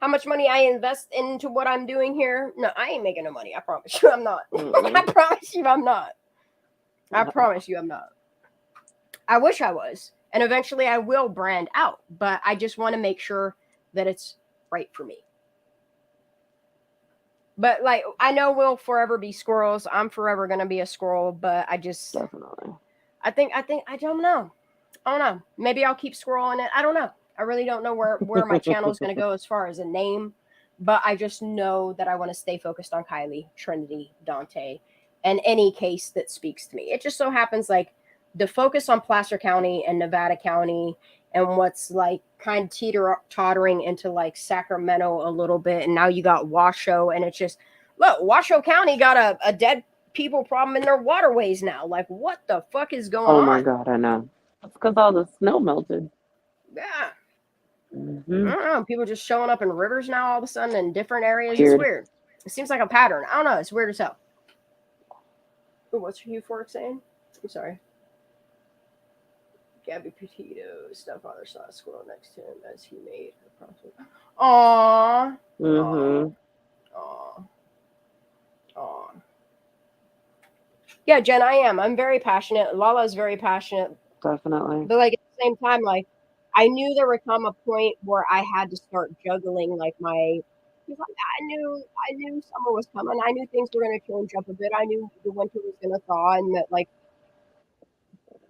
how much money I invest into what I'm doing here, no, I ain't making no money. I promise you I'm not. I promise you I'm not. I promise you I'm not. I wish I was. And eventually I will brand out, but I just want to make sure that it's right for me. But like, I know we'll forever be squirrels. I'm forever going to be a squirrel, but I just, definitely. I don't know. I don't know. Maybe I'll keep squirreling it. I don't know. I really don't know where my channel is going to go as far as a name, but I just know that I want to stay focused on Kiely, Trinity, Dante, and any case that speaks to me. It just so happens like the focus on Placer County and Nevada County and what's like kind of teeter-tottering into like Sacramento a little bit. And now you got Washoe, and it's just, look, Washoe County got a dead people problem in their waterways now. Like, what the fuck is going on? Oh my God, I know. That's because all the snow melted. Yeah. Mm-hmm. I don't know. People just showing up in rivers now all of a sudden in different areas. Weird. It's weird. It seems like a pattern. I don't know. It's weird as hell. Ooh, what's your euphoric saying? I'm sorry. Gabby Petito, stepfather saw a squirrel next to him as he made her process. Aww. Mm-hmm. Aww. Yeah, Jen, I am. I'm very passionate. Lala's very passionate. Definitely. But like at the same time, like I knew there would come a point where I had to start juggling like I knew summer was coming. I knew things were gonna change up a bit. I knew the winter was gonna thaw, and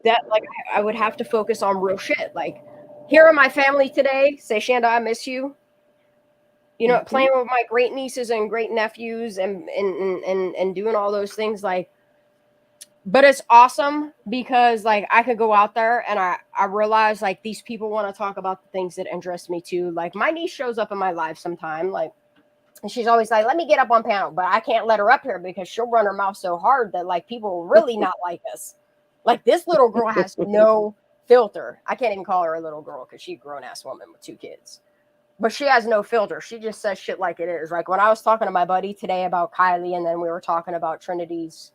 that I would have to focus on real shit. Like, here are my family today. Say, Shanda, I miss you. You know, playing with my great nieces and great nephews and doing all those things. Like, but it's awesome because like I could go out there and I realize like these people want to talk about the things that interest me too. Like my niece shows up in my life sometime, like, and she's always like, let me get up on panel, but I can't let her up here because she'll run her mouth so hard that like people will really not like us. Like this little girl has no filter. I can't even call her a little girl because she's a grown-ass woman with 2 kids. But she has no filter. She just says shit like it is. Like when I was talking to my buddy today about Kiely, and then we were talking about Trinity's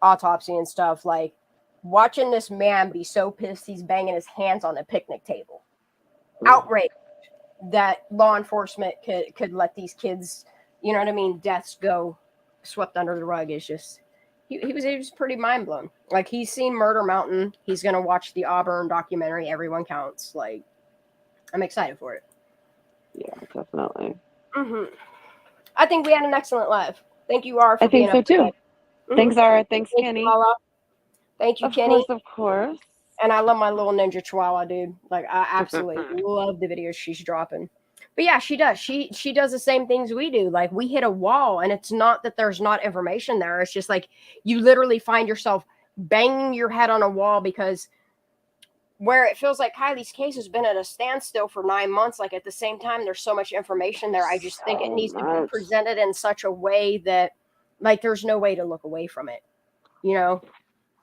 autopsy and stuff, like watching this man be so pissed he's banging his hands on the picnic table. Outraged that law enforcement could let these kids, you know what I mean, deaths go swept under the rug is just... He was pretty mind blown. Like he's seen Murder Mountain. He's gonna watch the Auburn documentary. Everyone Counts. Like, I'm excited for it. Yeah, definitely. Mm-hmm. I think we had an excellent live. Thank you, Ara, for being so up too. today. Thanks, Ara. Thanks, Kenny. Thank you, Kenny. Of course. And I love my little ninja chihuahua, dude. Like I absolutely love the videos she's dropping. But yeah, she does. She does the same things we do. Like we hit a wall, and it's not that there's not information there. It's just like you literally find yourself banging your head on a wall because where it feels like Kiely's case has been at a standstill for 9 months. Like at the same time, there's so much information there. I just think it needs to be presented in such a way that like there's no way to look away from it. You know?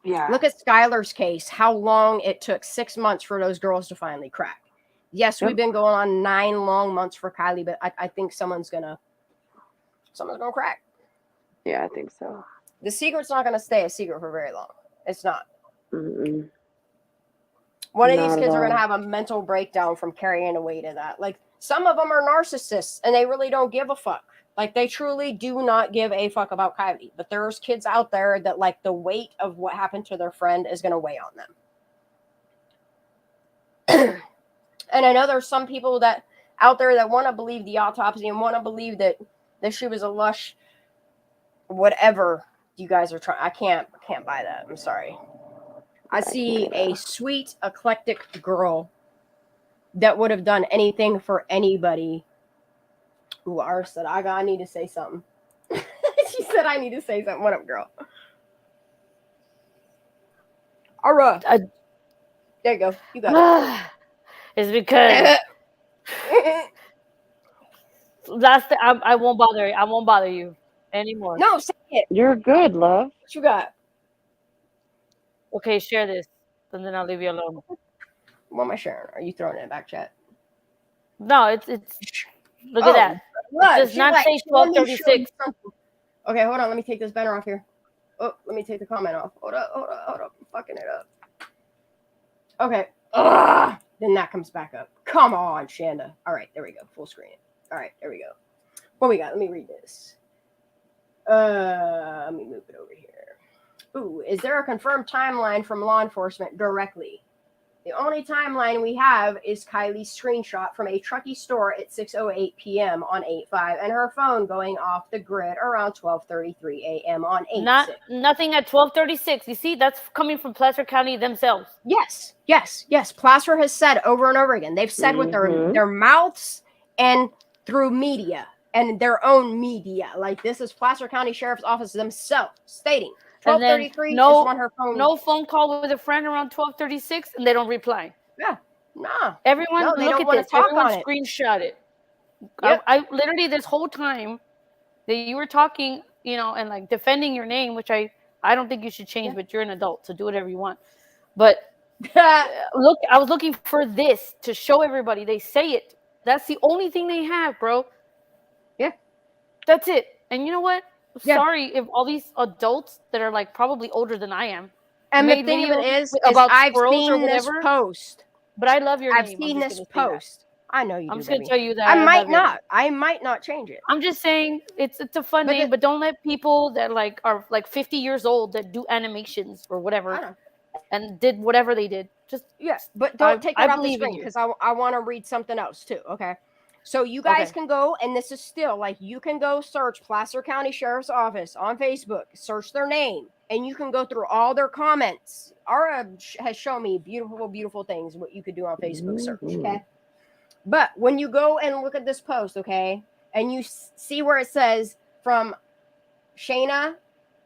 Yeah. Look at Skylar's case, how long it took, 6 months for those girls to finally crack. Yes, we've been going on 9 long months for Kiely, but I think someone's gonna crack. Yeah, I think so. The secret's not gonna stay a secret for very long. It's not. Mm-mm. One of Not these at kids are gonna all. have a mental breakdown from carrying the weight of that. Like, some of them are narcissists and they really don't give a fuck. Like, they truly do not give a fuck about Kiely. But there's kids out there that, like, the weight of what happened to their friend is going to weigh on them. And I know there's some people that out there that want to believe the autopsy and want to believe that she was a lush whatever you guys are trying. I can't buy that. I'm sorry. I see a sweet, eclectic girl that would have done anything for anybody. Ooh, Ara said, I need to say something. She said, I need to say something. What up, girl? Ara. There you go. You got it. It's because I won't bother you. I won't bother you anymore. No, say it. You're good, love. What you got? Okay, share this, and then I'll leave you alone. What am I sharing? Are you throwing it in back chat? No, it's look at that. Look, It does not say 1236. Okay, hold on. Let me take this banner off here. Oh, let me take the comment off. Hold up. I'm fucking it up. Okay. Ugh. Then that comes back up. Come on, Shanda. All right, there we go. Full screen. All right, there we go. What we got? Let me read this. Let me move it over here. Ooh, is there a confirmed timeline from law enforcement directly? The only timeline we have is Kiely's screenshot from a Truckee store at 6:08 p.m. on 8/5 and her phone going off the grid around 12:33 a.m. on 8/6. Nothing at 1236. You see, that's coming from Placer County themselves. Yes. Placer has said over and over again. They've said with their mouths and through media and their own media. Like, this is Placer County Sheriff's Office themselves stating 12:33 is when her phone. No phone call with a friend around 12:36, and they don't reply. Yeah, nah. Everyone, no, they look don't at want this. to talk Everyone on it. screenshot it. Yep. I literally, this whole time that you were talking, and like defending your name, which I don't think you should change, but you're an adult, so do whatever you want. But look, I was looking for this to show everybody. They say it. That's the only thing they have, bro. Yeah. That's it. And you know what? Sorry if all these adults that are like probably older than I am. And the thing of it is I've seen this post. But I love your name. I've seen this post. I know you do. I'm just gonna tell you that I might not change it. I'm just saying it's a fun name, but don't let people that like are like 50 years old that do animations or whatever and did whatever they did. Just but don't take that off the screen because I want to read something else too. Okay. So you guys can go, and this is still like you can go search Placer County Sheriff's Office on Facebook, search their name, and you can go through all their comments. Ara has shown me beautiful things what you could do on Facebook search. Okay. But when you go and look at this post, okay, and you see where it says from Shayna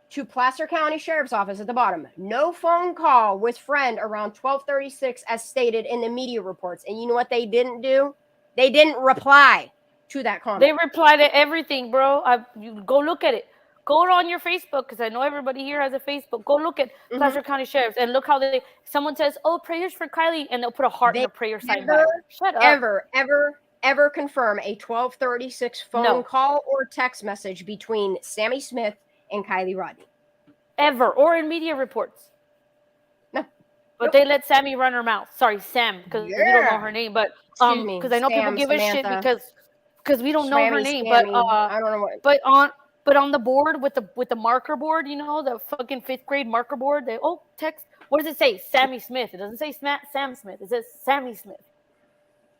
to Placer County Sheriff's Office at the bottom, no phone call with friend around 12:36 as stated in the media reports. And you know what they didn't do? They didn't reply to that comment. They reply to everything, bro. You go look at it. Go on your Facebook because I know everybody here has a Facebook. Go look at Placer County Sheriff's and look how someone says, "Oh, prayers for Kiely," and they'll put a heart and a prayer sign back. Shut up. Ever confirm a 12:36 phone call or text message between Sammy Smith and Kiely Rodni? Ever, or in media reports. No. But they let Sammy run her mouth. Sorry, Sam, because we don't know her name. But because I know people give a shit because we don't know her name. But I don't know what. But on the board with the marker board, the fucking 5th grade marker board, text. What does it say? Sammy Smith. It doesn't say Sam Smith. It says Sammy Smith.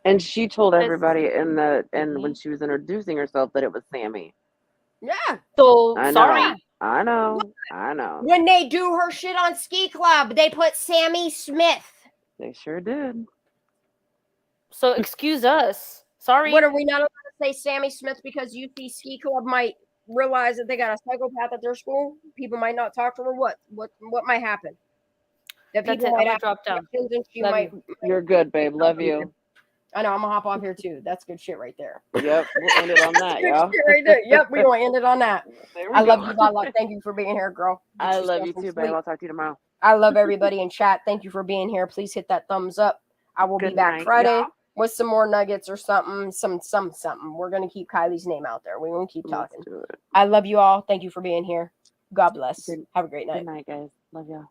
And she told everybody when she was introducing herself that it was Sammy. Yeah. So sorry. I know. When they do her shit on Ski Club, they put Sammy Smith. They sure did. So excuse us. Sorry. What, are we not allowed to say Sammy Smith because UC Ski Club might realize that they got a psychopath at their school? People might not talk to her. What might happen? That people might drop down. You're good, babe. Love you. I know. I'm gonna hop off here too. That's good shit right there. Yep, we'll end it on that, y'all. Right there. Yep, we gonna end it on that. I love go. you, Lala. Thank you for being here, girl. Get I love you some too, sleep. babe. I'll talk to you tomorrow. I love everybody in chat. Thank you for being here. Please hit that thumbs up. I will be Good back night, Friday y'all. with some more nuggets or something. Something. We're gonna keep Kylie's name out there. We're gonna keep talking. Let's do it. I love you all. Thank you for being here. God bless. Have a great night. Good night, guys. Love y'all.